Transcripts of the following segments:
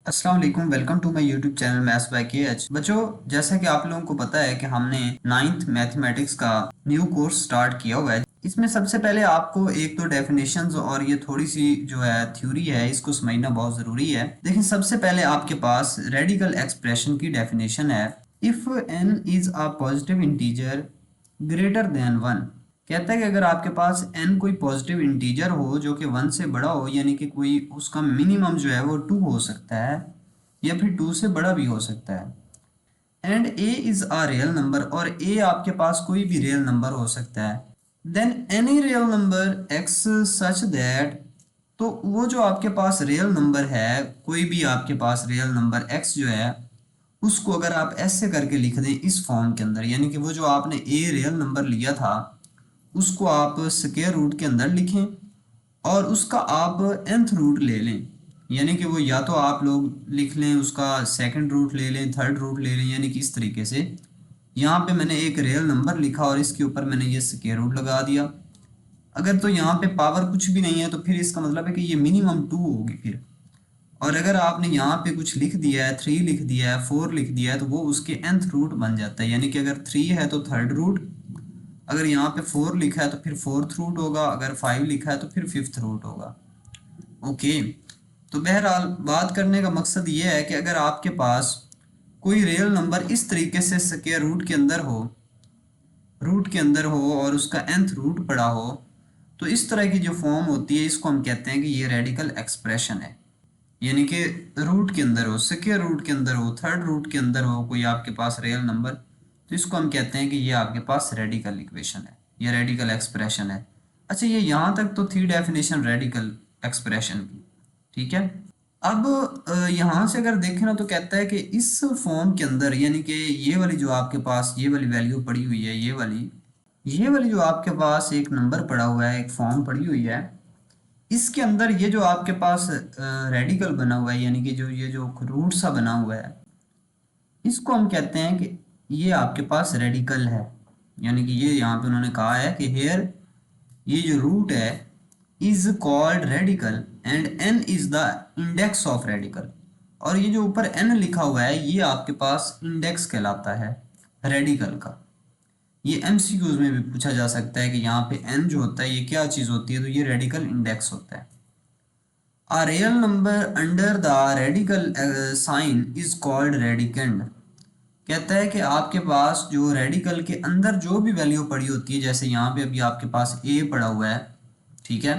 अस्सलाम वालेकुम, welcome to my YouTube channel maths by KH. बच्चों, जैसा कि आप लोगों को पता है कि हमने नाइन्थ मैथमेटिक्स का न्यू कोर्स स्टार्ट किया हुआ है। इसमें सबसे पहले आपको एक तो डेफिनेशंस और ये थोड़ी सी जो है थ्योरी है इसको समझना बहुत ज़रूरी है। देखिए, सबसे पहले आपके पास रेडिकल एक्सप्रेशन की डेफिनेशन है। If n is a positive integer greater than 1। कहता है कि अगर आपके पास n कोई पॉजिटिव इंटीजर हो जो कि 1 से बड़ा हो, यानी कि कोई उसका मिनिमम जो है वो 2 हो सकता है या फिर 2 से बड़ा भी हो सकता है, and a is a real number, और a आपके पास कोई भी रियल नंबर हो सकता है, then any real number x such that. तो वो जो आपके पास रियल नंबर है, कोई भी आपके पास रियल नंबर x जो है, उसको अगर आप ऐसे करके लिख दें इस फॉर्म के अंदर, यानी कि वो जो आपने a रियल नंबर लिया था उसको आप स्क्वायर रूट के अंदर लिखें और उसका आप nth रूट ले लें, यानी कि वो या तो आप लोग लिख लें उसका सेकंड रूट ले लें, थर्ड रूट ले लें, यानी कि इस तरीके से। यहाँ पे मैंने एक रियल नंबर लिखा और इसके ऊपर मैंने ये स्क्वायर रूट लगा दिया। अगर तो यहाँ पे पावर कुछ भी नहीं है तो फिर इसका मतलब है कि ये मिनिमम 2 होगी फिर। और अगर आपने यहाँ पे कुछ लिख दिया है, 3 लिख दिया है, 4 लिख दिया है, तो वो उसके nth रूट बन जाता है, यानी कि अगर 3 है तो थर्ड रूट, अगर यहाँ पे 4 लिखा है तो फिर फोर्थ रूट होगा, अगर 5 लिखा है तो फिर फिफ्थ रूट होगा। ओके, तो बहरहाल बात करने का मकसद ये है कि अगर आपके पास कोई रियल नंबर इस तरीके से स्क्वायर रूट के अंदर हो और उसका nth रूट पड़ा हो, तो इस तरह की जो फॉर्म होती है इसको हम कहते हैं कि ये रेडिकल एक्सप्रेशन है। यानी कि रूट के अंदर हो, स्क्वायर रूट के अंदर हो, थर्ड रूट के अंदर हो कोई आपके पास रियल नंबर, तो इसको हम कहते हैं कि ये आपके पास रेडिकल इक्वेशन है, ये रेडिकल एक्सप्रेशन है। अच्छा, ये यहाँ तक तो थी डेफिनेशन रेडिकल एक्सप्रेशन की, ठीक है। अब यहाँ से अगर देखें ना तो कहता है कि इस फॉर्म के अंदर, यानी कि ये वाली जो आपके पास ये वाली वैल्यू पड़ी हुई है, ये वाली जो आपके पास एक नंबर पड़ा हुआ है, एक फॉर्म पड़ी हुई है, इसके अंदर ये जो आपके पास रेडिकल बना हुआ है, यानी कि जो ये जो रूट सा बना हुआ है, इसको हम कहते हैं कि ये आपके पास रेडिकल है। यानी कि ये यहाँ पे उन्होंने कहा है कि हेयर ये जो रूट है is called radical and n is the index of radical. और ये जो ऊपर n लिखा हुआ है ये आपके पास इंडेक्स कहलाता है रेडिकल का। ये एमसीक्यूज में भी पूछा जा सकता है कि यहाँ पे n जो होता है ये क्या चीज़ होती है, तो ये रेडिकल इंडेक्स होता है। A real number under the radical sign is called radicand। कहता है कि आपके पास जो रेडिकल के अंदर जो भी वैल्यू पड़ी होती है, जैसे यहाँ पे अभी आपके पास a पड़ा हुआ है, ठीक है,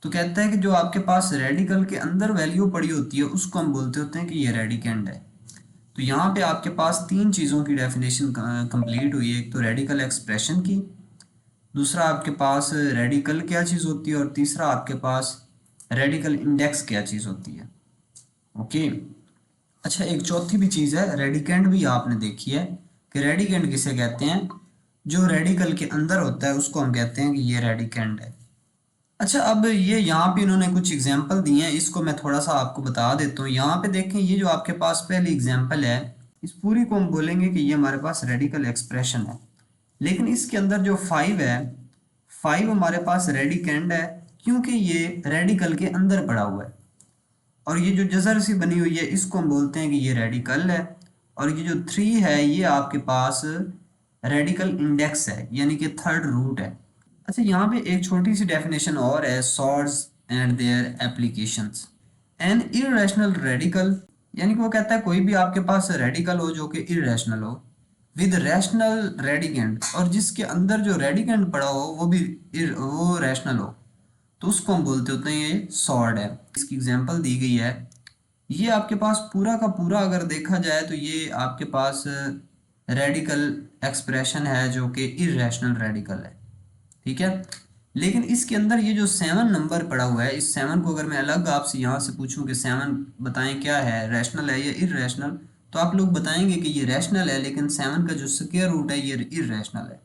तो कहता है कि जो आपके पास रेडिकल के अंदर वैल्यू पड़ी होती है उसको हम बोलते होते हैं कि ये रेडिकैंड है। तो यहाँ पे आपके पास तीन चीज़ों की डेफिनेशन कंप्लीट हुई है। एक तो रेडिकल एक्सप्रेशन की, दूसरा आपके पास रेडिकल क्या चीज़ होती है, और तीसरा आपके पास रेडिकल इंडेक्स क्या चीज़ होती है। ओके। अच्छा, एक चौथी भी चीज़ है रेडिकेंड, भी आपने देखी है कि रेडिकेंड किसे कहते हैं, जो रेडिकल के अंदर होता है उसको हम कहते हैं कि ये रेडिकेंड है। अच्छा, अब ये यहाँ पे इन्होंने कुछ एग्जांपल दिए हैं, इसको मैं थोड़ा सा आपको बता देता हूँ। यहाँ पे देखें, ये जो आपके पास पहली एग्जांपल है इस पूरी को हम बोलेंगे कि ये हमारे पास रेडिकल एक्सप्रेशन है, लेकिन इसके अंदर जो 5 है, 5 हमारे पास रेडिकेंड है क्योंकि ये रेडिकल के अंदर पड़ा हुआ है। और ये जो जजर सी बनी हुई है इसको हम बोलते हैं कि ये रेडिकल है। और ये जो 3 है ये आपके पास रेडिकल इंडेक्स है, यानी कि थर्ड रूट है। अच्छा, यहाँ पे एक छोटी सी डेफिनेशन और है, sorts and their applications. An irrational radical, यानी कि वो कहता है कोई भी आपके पास रेडिकल हो जो कि इरेशनल हो विद रैशनल रेडिकेंड, और जिसके अंदर जो रेडिकेंड पड़ा हो वो भी वो रैशनल हो, तो उसको हम बोलते होते हैं ये सॉर्ड है। इसकी एग्जांपल दी गई है। ये आपके पास पूरा का पूरा अगर देखा जाए तो ये आपके पास रेडिकल एक्सप्रेशन है जो कि इरेशनल रेडिकल है, ठीक है। लेकिन इसके अंदर ये जो 7 नंबर पड़ा हुआ है, इस 7 को अगर मैं अलग आपसे यहाँ से पूछूं कि 7 बताएं क्या है, रैशनल है या इरेशनल, तो आप लोग बताएंगे कि ये रैशनल है, लेकिन 7 का जो स्क्वायर रूट है ये इरेशनल है।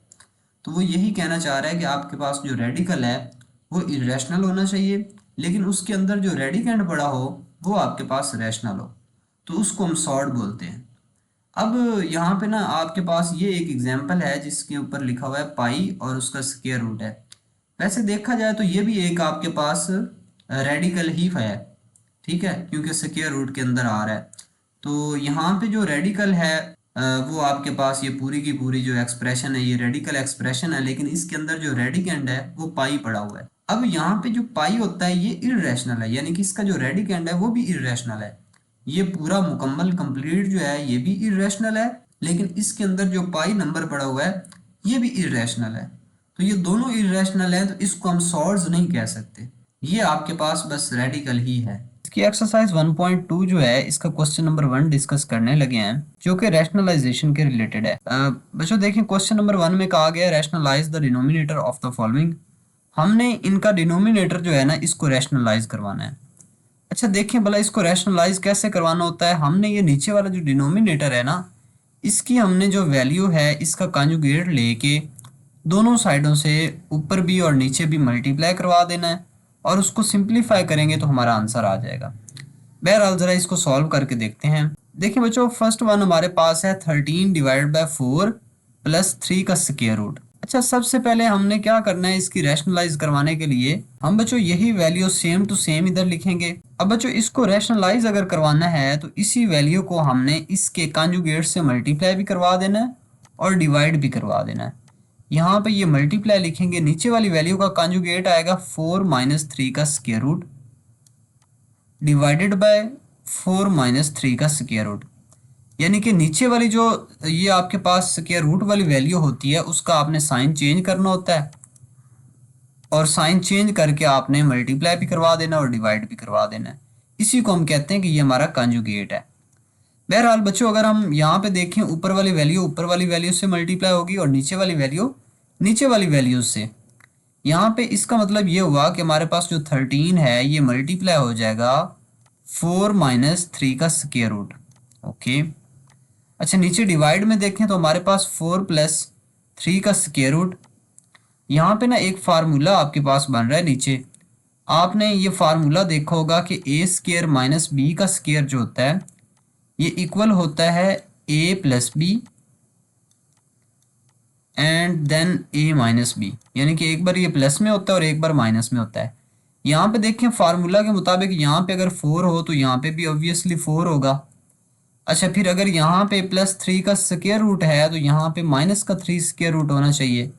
तो वो यही कहना चाह रहा है कि आपके पास जो रेडिकल है वो इरेशनल होना चाहिए, लेकिन उसके अंदर जो रेडिकेंड पड़ा हो वो आपके पास रैशनल हो, तो उसको हम सॉर्ट बोलते हैं। अब यहाँ पे ना आपके पास ये एक एग्जांपल है जिसके ऊपर लिखा हुआ है पाई और उसका स्क्वायर रूट है। वैसे देखा जाए तो ये भी एक आपके पास रेडिकल ही है, ठीक है, क्योंकि स्क्वायर रूट के अंदर आ रहा है। तो यहाँ पे जो रेडिकल है वो आपके पास ये पूरी की पूरी जो एक्सप्रेशन है ये रेडिकल एक्सप्रेशन है, लेकिन इसके अंदर जो रेडिकेंड है वो पाई पड़ा हुआ है। अब यहाँ पे जो पाई होता है ये इर्रेशनल है, यानी कि इसका जो रेडिकेंड है वो भी इर्रेशनल है। ये पूरा मुकम्मल कंप्लीट जो है ये भी इर्रेशनल है, लेकिन इसके अंदर जो पाई नंबर पड़ा हुआ है ये भी इर्रेशनल है। तो ये दोनों इर्रेशनल है, तो इसको हम सॉर्ट्स नहीं कह सकते, ये आपके पास बस रेडिकल ही है। इसकी एक्सरसाइज 1.2 जो है इसका क्वेश्चन नंबर 1 डिस्कस करने लगे हैं, जो कि रैशनलाइजेशन के रिलेटेड है। बच्चों देखें, क्वेश्चन नंबर 1 में कहा गया rationalise the denominator of the following. हमने इनका डिनोमिनेटर जो है ना इसको रैशनलाइज करवाना है। अच्छा देखें भला इसको रैशनलाइज कैसे करवाना होता है। हमने ये नीचे वाला जो डिनोमिनेटर है ना, इसकी हमने जो वैल्यू है इसका कॉन्जुगेट लेके दोनों साइडों से ऊपर भी और नीचे भी मल्टीप्लाई करवा देना है, और उसको सिंप्लीफाई करेंगे तो हमारा आंसर आ जाएगा। बहरहाल ज़रा इसको सॉल्व करके देखते हैं। देखिए बच्चों, फर्स्ट वन हमारे पास है 13 डिवाइड बाय 4 प्लस 3 का स्क्वायर रूट। अच्छा, सबसे पहले हमने क्या करना है, इसकी रैशनलाइज करवाने के लिए हम बच्चों यही वैल्यू सेम टू सेम इधर लिखेंगे। अब बच्चों इसको रैशनलाइज अगर करवाना है तो इसी वैल्यू को हमने इसके कॉन्जुगेट से मल्टीप्लाई भी करवा देना है और डिवाइड भी करवा देना है। यहाँ पे ये मल्टीप्लाई लिखेंगे, नीचे वाली वैल्यू का कॉन्जुगेट आएगा 4 माइनस 3 का square root divided by 4 minus 3 का स्क्वायर रूट। यानी कि नीचे वाली जो ये आपके पास स्क्वायर रूट वाली वैल्यू होती है उसका आपने साइन चेंज करना होता है, और साइन चेंज करके आपने मल्टीप्लाई भी करवा देना और डिवाइड भी करवा देना है। इसी को हम कहते हैं कि ये हमारा कॉन्जुगेट है। बहरहाल बच्चों, अगर हम यहाँ पे देखें, ऊपर वाली वैल्यू ऊपर वाली वैल्यू से मल्टीप्लाई होगी और नीचे वाली वैल्यू नीचे वाली वैल्यू से। यहाँ पे इसका मतलब ये हुआ कि हमारे पास जो 13 है ये मल्टीप्लाई हो जाएगा 4 माइनस 3 का स्क्वायर रूट। ओके, अच्छा नीचे डिवाइड में देखें तो हमारे पास 4 प्लस 3 का स्क्वायर रूट। यहाँ पे ना एक फार्मूला आपके पास बन रहा है नीचे, आपने ये फार्मूला देखा होगा कि ए स्क्वायर माइनस बी का स्क्वायर जो होता है ये इक्वल होता है A plus B and then A minus B, यानी कि एक बार ये प्लस में होता है और एक बार माइनस में होता है। यहाँ पे देखें फार्मूला के मुताबिक यहाँ पे अगर 4 हो तो यहाँ पे भी ऑब्वियसली 4 होगा। अच्छा, फिर अगर यहाँ पे प्लस 3 का स्क्वायर रूट है तो यहाँ पे माइनस का 3 स्क्वायर रूट होना चाहिए,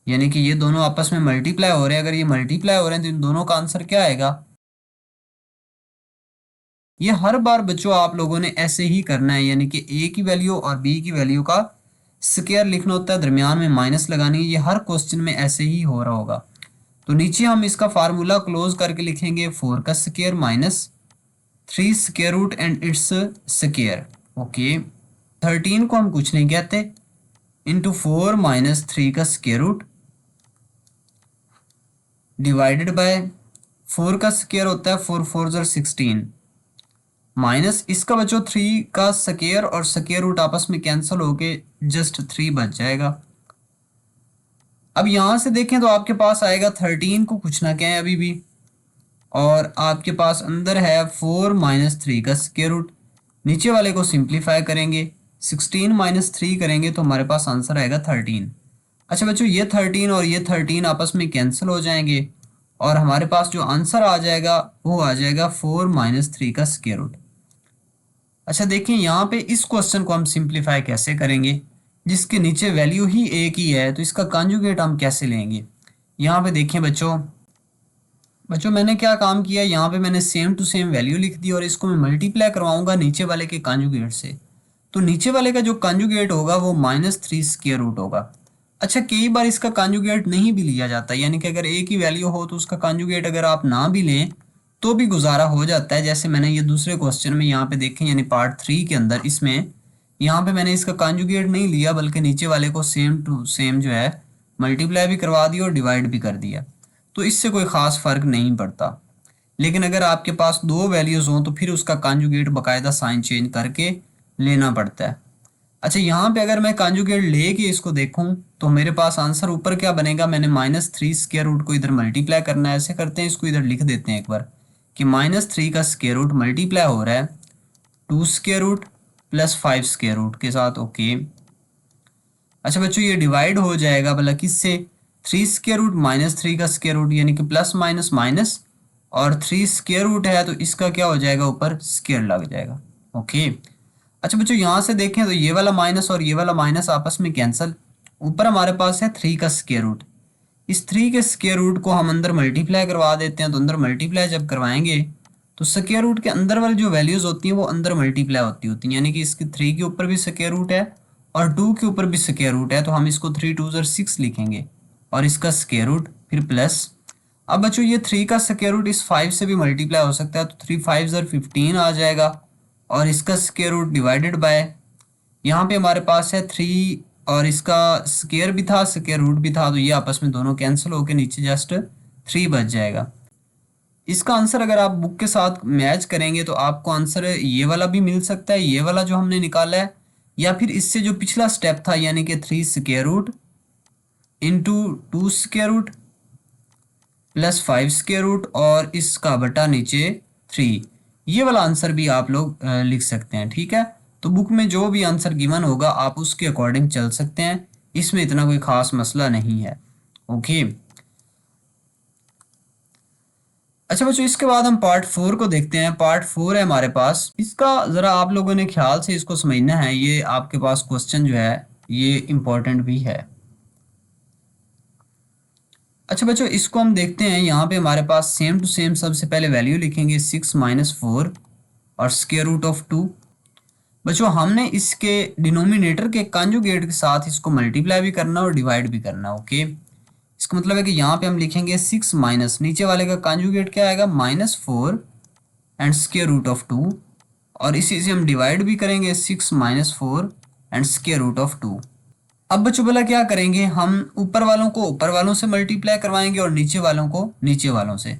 यानी कि ये दोनों आपस में मल्टीप्लाई हो रहे हैं। अगर ये मल्टीप्लाई हो रहे हैं तो इन दोनों का आंसर क्या आएगा। ये हर बार बच्चों आप लोगों ने ऐसे ही करना है, यानी कि ए की वैल्यू और बी की वैल्यू का स्क्वायर लिखना होता है, दरमियान में माइनस लगानी है। ये हर क्वेश्चन में ऐसे ही हो रहा होगा। तो नीचे हम इसका फार्मूला क्लोज करके लिखेंगे 4 का square minus 3 square root and its square. Okay, 13 को हम कुछ नहीं कहते, इंटू 4 माइनस 3 का स्क्वायर रूट डिवाइडेड बाय 4 का स्क्वायर होता है 4 4 16 माइनस इसका बच्चों 3 का स्क्वायर और स्क्वायर रूट आपस में कैंसिल होके जस्ट 3 बच जाएगा। अब यहां से देखें तो आपके पास आएगा 13 को कुछ ना कहें अभी भी, और आपके पास अंदर है 4 माइनस 3 का स्क्वायर रूट। नीचे वाले को सिंप्लीफाई करेंगे, 16 माइनस 3 करेंगे तो हमारे पास आंसर आएगा 13। अच्छा बच्चों, ये 13 और ये 13 आपस में कैंसिल हो जाएंगे और हमारे पास जो आंसर आ जाएगा वो आ जाएगा 4 माइनस 3 का स्क्वायर रूट। अच्छा देखिए, यहाँ पे इस क्वेश्चन को हम सिंप्लीफाई कैसे करेंगे, जिसके नीचे वैल्यू ही एक ही है, तो इसका कॉन्जुगेट हम कैसे लेंगे। यहाँ पे देखिए बच्चों मैंने क्या काम किया, यहाँ पे मैंने सेम टू सेम वैल्यू लिख दी और इसको मैं मल्टीप्लाई करवाऊंगा नीचे वाले के कॉन्जुगेट से। तो नीचे वाले का जो कॉन्जुगेट होगा वो -3 स्क्वायर रूट होगा। अच्छा, कई बार इसका कॉन्जुगेट नहीं भी लिया जाता, यानी कि अगर एक ही वैल्यू हो तो उसका कॉन्जुगेट अगर आप ना भी लें तो भी गुजारा हो जाता है। जैसे मैंने ये दूसरे क्वेश्चन में यहाँ पे देखें, यानी पार्ट 3 के अंदर इसमें यहाँ पे मैंने इसका कॉन्जुगेट नहीं लिया, बल्कि नीचे वाले को सेम टू सेम जो है मल्टीप्लाई भी करवा दिया और डिवाइड भी कर दिया, तो इससे कोई ख़ास फ़र्क नहीं पड़ता। लेकिन अगर आपके पास दो वैल्यूज़ हों तो फिर उसका कॉन्जुगेट बाकायदा साइन चेंज करके लेना पड़ता है। अच्छा, यहाँ पे अगर मैं कॉन्जुगेट लेके इसको देखूँ तो मेरे पास आंसर ऊपर क्या बनेगा, मैंने -3 स्क्वायर रूट को इधर मल्टीप्लाई करना है। ऐसे करते हैं, इसको इधर लिख देते हैं एक बार कि -3 का स्क्वायर रूट मल्टीप्लाई हो रहा है 2 square root plus 5 square root के साथ। ओके, अच्छा बच्चों, ये डिवाइड हो जाएगा भला किससे, 3 स्क्वायर रूट -3 का स्क्वायर रूट, यानी कि प्लस माइनस माइनस और 3 स्क्वायर रूट है तो इसका क्या हो जाएगा, ऊपर स्क्वायर लग जाएगा। ओके। अच्छा बच्चों यहाँ से देखें तो ये वाला माइनस और ये वाला माइनस आपस में कैंसिल। ऊपर हमारे पास है 3 का स्क्वायर रूट। इस 3 के स्क्वायर रूट को हम अंदर मल्टीप्लाई करवा देते हैं। तो अंदर मल्टीप्लाई जब करवाएंगे तो स्क्वायर रूट के अंदर वाली जो वैल्यूज होती हैं वो अंदर मल्टीप्लाई होती हैं, यानी कि इसकी 3 के ऊपर भी स्क्वायर रूट है और 2 के ऊपर भी स्क्वायर रूट है, तो हम इसको 3 2 6 लिखेंगे और इसका स्क्वायर रूट फिर प्लस। अब बच्चों ये 3 का स्क्वायर रूट इस 5 से भी मल्टीप्लाई हो सकता है, तो 3 5 15 आ जाएगा और इसका स्क्वायर रूट डिवाइडेड बाय, यहाँ पे हमारे पास है 3 और इसका स्क्वायर भी था स्क्वायर रूट भी था, तो ये आपस में दोनों कैंसिल होकर नीचे जस्ट 3 बच जाएगा। इसका आंसर अगर आप बुक के साथ मैच करेंगे तो आपको आंसर ये वाला भी मिल सकता है, ये वाला जो हमने निकाला है, या फिर इससे जो पिछला स्टेप था यानी कि 3 square root into 2 square root plus 5 square root और इसका बटा नीचे 3, ये वाला आंसर भी आप लोग लिख सकते हैं। ठीक है, तो बुक में जो भी आंसर गिवन होगा आप उसके अकॉर्डिंग चल सकते हैं, इसमें इतना कोई खास मसला नहीं है। ओके। अच्छा बच्चों इसके बाद हम पार्ट 4 को देखते हैं। पार्ट 4 है हमारे पास, इसका ज़रा आप लोगों ने ख्याल से इसको समझना है, ये आपके पास क्वेश्चन जो है ये इम्पोर्टेंट भी है। अच्छा बच्चों इसको हम देखते हैं, यहाँ पे हमारे पास सेम टू सेम सबसे पहले वैल्यू लिखेंगे 6 - 4 और स्क्वायर रूट ऑफ 2। बच्चों हमने इसके डिनोमिनेटर के कॉन्जुगेट के साथ इसको मल्टीप्लाई भी करना और डिवाइड भी करना। ओके, इसका मतलब है कि यहाँ पे हम लिखेंगे 6 माइनस नीचे वाले का कॉन्जुगेट क्या आएगा -4 एंड स्क्वायर रूट ऑफ 2, और इसी से हम डिवाइड भी करेंगे 6 - 4 एंड स्क्वायर रूट ऑफ 2। अब बच्चों बोला क्या करेंगे, हम ऊपर वालों को ऊपर वालों से मल्टीप्लाई करवाएंगे और नीचे वालों को नीचे वालों से।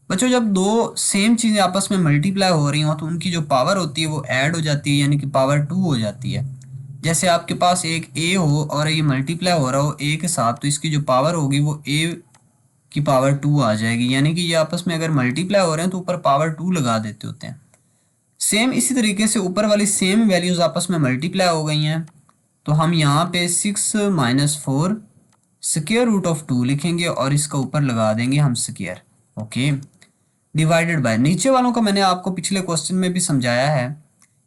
बच्चों जब दो सेम चीज़ें आपस में मल्टीप्लाई हो रही हो तो उनकी जो पावर होती है वो ऐड हो जाती है, यानी कि पावर 2 हो जाती है। जैसे आपके पास एक a हो और ये मल्टीप्लाई हो रहा हो a के साथ, तो इसकी जो पावर होगी वो a की पावर 2 आ जाएगी, यानी कि ये आपस में अगर मल्टीप्लाई हो रहे हैं तो ऊपर पावर 2 लगा देते होते हैं। सेम इसी तरीके से ऊपर वाली सेम वैल्यूज़ आपस में मल्टीप्लाई हो गई हैं, तो हम यहाँ पे 6 - 4 स्क्वायर रूट ऑफ 2 लिखेंगे और इसका ऊपर लगा देंगे हम स्क्वायर। ओके, डिवाइडेड बाय, नीचे वालों का मैंने आपको पिछले क्वेश्चन में भी समझाया है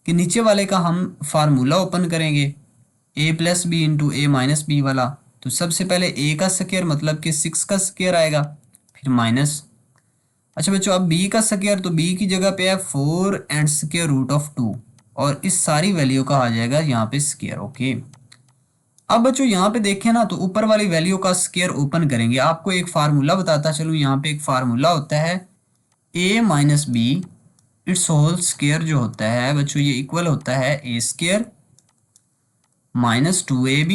कि नीचे वाले का हम फार्मूला ओपन करेंगे a + b into a - b वाला। तो सबसे पहले a का स्क्वायर मतलब कि 6 का स्क्वायर आएगा, फिर माइनस। अच्छा बच्चों अब b का स्क्वायर, तो b की जगह पे है 4 एंड स्क्वायर रूट ऑफ 2 और इस सारी वैल्यू का आ जाएगा यहाँ पे स्क्वायर। ओके, अब बच्चों यहाँ पे देखें ना तो ऊपर वाली वैल्यू का स्क्वायर ओपन करेंगे। आपको एक फार्मूला बताता चलूँ, यहाँ पे एक फार्मूला होता है a - b its whole square जो होता है बच्चों ये इक्वल होता है a² - 2ab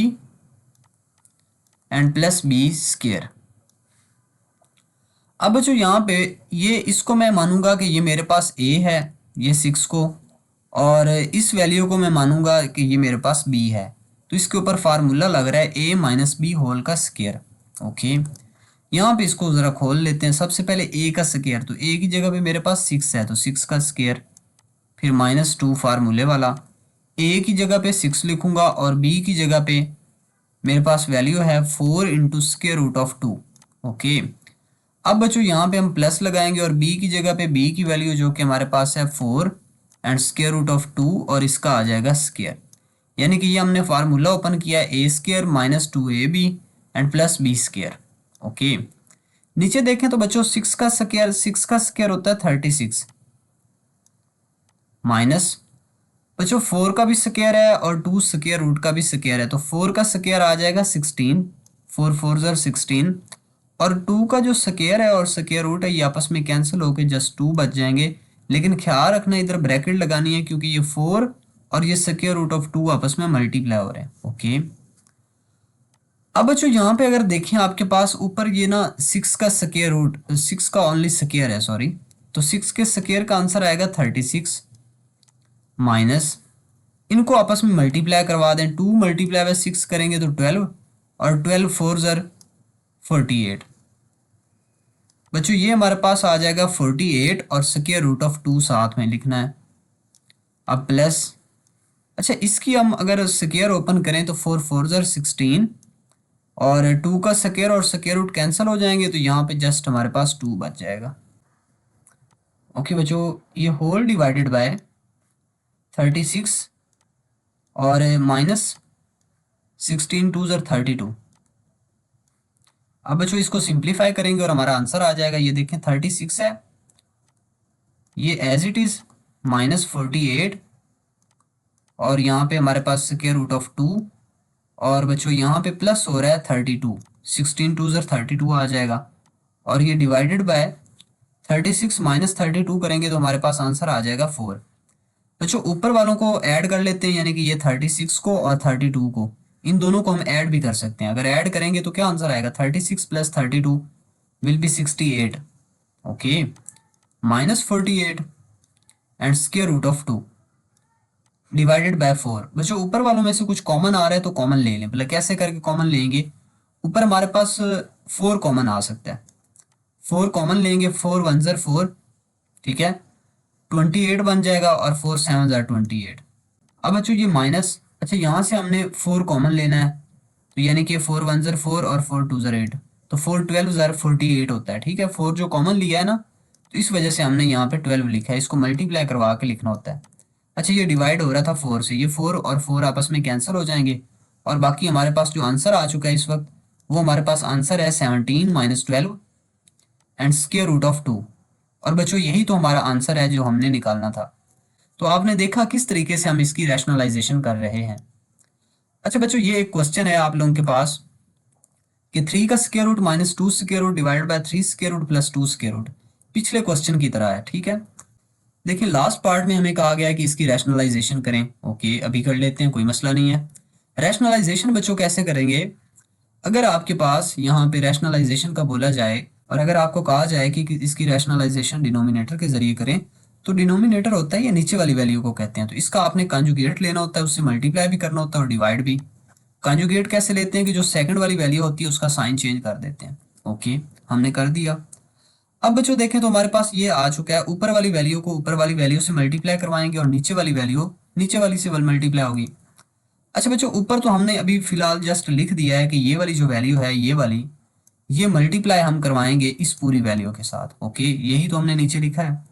and plus b²। अब बच्चों यहाँ पे ये इसको मैं मानूंगा कि ये मेरे पास a है, ये 6 को, और इस वैल्यू को मैं मानूंगा कि ये मेरे पास b है। तो इसके ऊपर फार्मूला लग रहा है a - b होल का स्क्वायर। ओके, यहाँ पे इसको ज़रा खोल लेते हैं। सबसे पहले a का स्क्वायर, तो a की जगह पे मेरे पास 6 है तो 6 का स्क्वायर, फिर -2 फार्मूले वाला, a की जगह पे 6 लिखूंगा और b की जगह पे मेरे पास वैल्यू है 4 into square root of 2। Okay, अब बच्चों यहाँ पे हम प्लस लगाएंगे और b की जगह पे b की वैल्यू जो कि हमारे पास है 4 एंड स्क्वायर रूट ऑफ 2 और इसका आ जाएगा स्क्वायर, यानी कि ये हमने फार्मूला ओपन किया a² - 2ab and plus b²। Okay, नीचे देखें तो बच्चों 6 का स्क्वायर होता है 36 माइनस बच्चों 4 का भी स्क्वायर है और 2 स्क्वायर रूट का भी स्क्वायर है, तो 4 का स्क्वायर आ जाएगा 16, 4 4 16, और 2 का जो स्क्वायर है और स्क्वायर रूट है ये आपस में कैंसिल होकर जस्ट 2 बच जाएंगे। लेकिन ख्याल रखना इधर ब्रैकेट लगानी है क्योंकि ये 4 और ये स्क्वायर रूट ऑफ 2 आपस में मल्टीप्लाई हो रहे हैं। ओके, अब बच्चों यहाँ पे अगर देखें आपके पास ऊपर ये ना 6 का स्क्वायर रूट, 6 का ओनली स्क्वायर है सॉरी, तो 6 के स्क्वायर का आंसर आएगा 36 माइनस, इनको आपस में मल्टीप्लाई करवा दें, 2 × 6 करेंगे तो 12 और 12 4 48। बच्चों ये हमारे पास आ जाएगा 48 और स्क्वायर रूट ऑफ 2 साथ में लिखना है। अब प्लस, अच्छा इसकी हम अगर स्क्वायर ओपन करें तो 4 4 16 और 2 का स्क्वायर और स्क्वायर रूट कैंसिल हो जाएंगे, तो यहाँ पे जस्ट हमारे पास 2 बच जाएगा। ओके बच्चों, ये होल डिवाइडेड बाय 36 और माइनस 16 टू ज़र 32। अब बच्चों इसको सिंप्लीफाई करेंगे और हमारा आंसर आ जाएगा। ये देखें 36 है, ये एज इट इज माइनस 48 और यहाँ पे हमारे पास स्क्वायर रूट ऑफ 2 और बच्चों यहाँ पे प्लस हो रहा है 32, 16 टू ज़र 32 आ जाएगा और ये डिवाइडेड बाय 36 माइनस 32 करेंगे तो हमारे पास आंसर आ जाएगा 4। बच्चों ऊपर वालों को ऐड कर लेते हैं, यानी कि ये 36 को और 32 को, इन दोनों को हम ऐड भी कर सकते हैं। अगर ऐड करेंगे तो क्या आंसर आएगा, 36 plus 32 will be 68, okay, minus 48 and square root of 2 divided by 4। बच्चों ऊपर वालों में से कुछ कॉमन आ रहा है तो कॉमन ले लें। मतलब कैसे करके कॉमन लेंगे, ऊपर हमारे पास 4 कॉमन आ सकता है, 4 कॉमन लेंगे, 4 1 ज़र 4, ठीक है, 28 बन जाएगा और 4 7 ज़र 28। अब बच्चों ये माइनस, अच्छा यहाँ से हमने 4 कॉमन लेना है तो यानी कि 4 1 ज़र 4 और 4 2 ज़र 8, तो 4 12 ज़र 48 होता है, ठीक है। 4 जो कॉमन लिया है ना, तो इस वजह से हमने यहाँ पे 12 लिखा है, इसको मल्टीप्लाई करवा के लिखना होता है। अच्छा ये डिवाइड हो रहा था 4 से, ये 4 और 4 आपस में कैंसिल हो जाएंगे और बाकी हमारे पास जो आंसर आ चुका है इस वक्त, वो हमारे पास आंसर है 17 minus 12 and square root of 2। और बच्चों यही तो हमारा आंसर है जो हमने निकालना था। तो आपने देखा किस तरीके से हम इसकी रैशनलाइजेशन कर रहे हैं। अच्छा बच्चों ये एक क्वेश्चन है आप लोगों के पास कि 3 का square root minus 2 square root divided by 3 square root plus 2 square root, पिछले क्वेश्चन की तरह है, ठीक है। देखिए लास्ट पार्ट में हमें कहा गया है कि इसकी रैशनलाइजेशन करें, ओके अभी कर लेते हैं, कोई मसला नहीं है। रैशनलाइजेशन बच्चों कैसे करेंगे, अगर आपके पास यहाँ पे रैशनलाइजेशन का बोला जाए और अगर आपको कहा जाए कि इसकी रैशनलाइजेशन डिनोमिनेटर के जरिए करें, तो डिनोमिनेटर होता है ये नीचे वाली वैल्यू को कहते हैं, तो इसका आपने कंजुगेट लेना होता है, उससे मल्टीप्लाई भी करना होता है और डिवाइड भी। कंजुगेट कैसे लेते हैं कि जो सेकंड वाली वैल्यू होती है उसका साइन चेंज कर देते हैं, ओके हमने कर दिया। अब बच्चों देखें तो हमारे पास ये आ चुका है, ऊपर वाली वैल्यू को ऊपर वाली वैल्यू से मल्टीप्लाई करवाएंगे और नीचे वाली वैल्यू नीचे वाली से मल्टीप्लाई होगी। अच्छा बच्चों ऊपर तो हमने अभी फिलहाल जस्ट लिख दिया है कि ये वाली जो वैल्यू है ये वाली, ये मल्टीप्लाई हम करवाएंगे इस पूरी वैल्यू के साथ, ओके यही तो हमने नीचे लिखा है।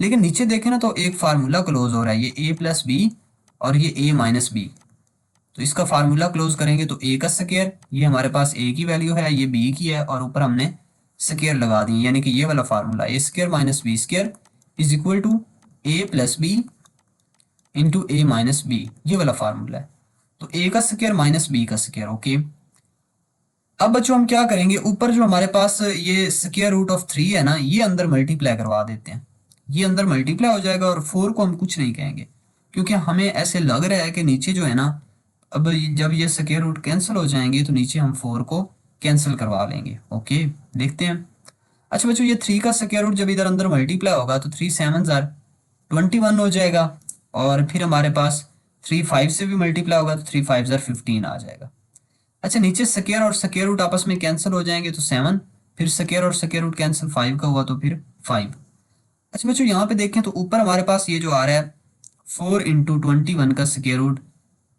लेकिन नीचे देखें ना तो एक फार्मूला क्लोज हो रहा है, ये a प्लस बी और ये a माइनस बी, तो इसका फार्मूला क्लोज करेंगे तो a का स्क्वायर, ये हमारे पास a की वैल्यू है, ये b की है और ऊपर हमने स्क्वायर लगा दी, यानी कि ये वाला formula a square minus b square is equal to a plus b into a minus b, ये वाला फार्मूला है। तो a का स्क्वायर माइनस b का स्क्वायर, ओके। अब बच्चों हम क्या करेंगे, ऊपर जो हमारे पास ये स्क्वायर रूट ऑफ 3 है ना, ये अंदर मल्टीप्लाई करवा देते हैं, ये अंदर मल्टीप्लाई हो जाएगा और 4 को हम कुछ नहीं कहेंगे क्योंकि हमें ऐसे लग रहा है कि नीचे जो है ना, अब जब ये स्क्वायर रूट कैंसिल हो जाएंगे तो नीचे हम 4 को कैंसिल करवा लेंगे, ओके देखते हैं। अच्छा बच्चों ये 3 का स्क्वायर रूट जब इधर अंदर मल्टीप्लाई होगा तो 3 7 ज़र 21 हो जाएगा और फिर हमारे पास 3 5 से भी मल्टीप्लाई होगा तो 3 5 ज़र 15 आ जाएगा। अच्छा नीचे स्क्वायर और स्क्वायर रूट आपस में कैंसिल हो जाएंगे तो 7, फिर स्क्वायर और स्क्वायर रूट कैंसिल 5 का हुआ तो फिर 5। अच्छा बच्चों यहाँ पे देखें तो ऊपर हमारे पास ये जो आ रहा है 4 इंटू 21 का स्क्वायर रूट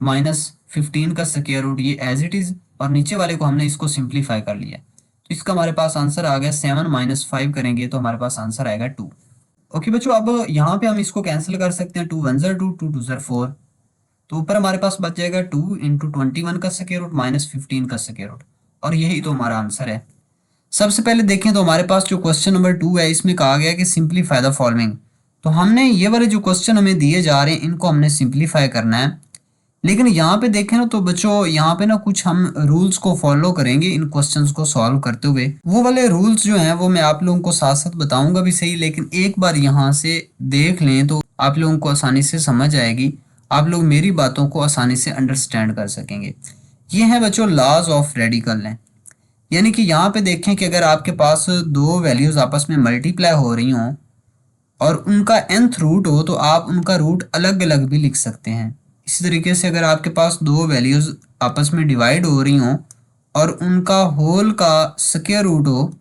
माइनस 15 का स्क्वायर रूट, ये एज इट इज, और नीचे वाले को हमने इसको सिंप्लीफाई कर लिया तो इसका हमारे पास आंसर आ गया 7 माइनस 5 करेंगे तो हमारे पास आंसर आएगा 2। ओके बच्चों अब यहाँ पे हम इसको कैंसिल कर सकते हैं, 2 1 ज़र 2 2 2 ज़र 4, तो ऊपर हमारे पास बच जाएगा 2 इंटू 21 का स्क्वायर रूट माइनस 15 का स्क्वायर रूट, और यही तो हमारा आंसर है। सबसे पहले देखें तो हमारे पास जो क्वेश्चन नंबर 2 है इसमें कहा गया कि सिंप्लीफाई द फॉलोइंग, तो हमने ये वाले जो क्वेश्चन हमें दिए जा रहे हैं इनको हमने सिंप्लीफाई करना है। लेकिन यहाँ पे देखें ना तो बच्चों यहाँ पे ना कुछ हम रूल्स को फॉलो करेंगे इन क्वेश्चंस को सॉल्व करते हुए, वो वाले रूल्स जो हैं वो मैं आप लोगों को साथ साथ बताऊंगा भी सही, लेकिन एक बार यहाँ से देख लें तो आप लोगों को आसानी से समझ आएगी, आप लोग मेरी बातों को आसानी से अंडरस्टैंड कर सकेंगे। ये है बच्चों लॉज ऑफ रेडिकल हैं, यानी कि यहाँ पे देखें कि अगर आपके पास दो वैल्यूज आपस में मल्टीप्लाई हो रही हों और उनका nth रूट हो तो आप उनका रूट अलग अलग भी लिख सकते हैं। इसी तरीके से अगर आपके पास दो वैल्यूज आपस में डिवाइड हो रही हों और उनका होल का स्क्वायर रूट हो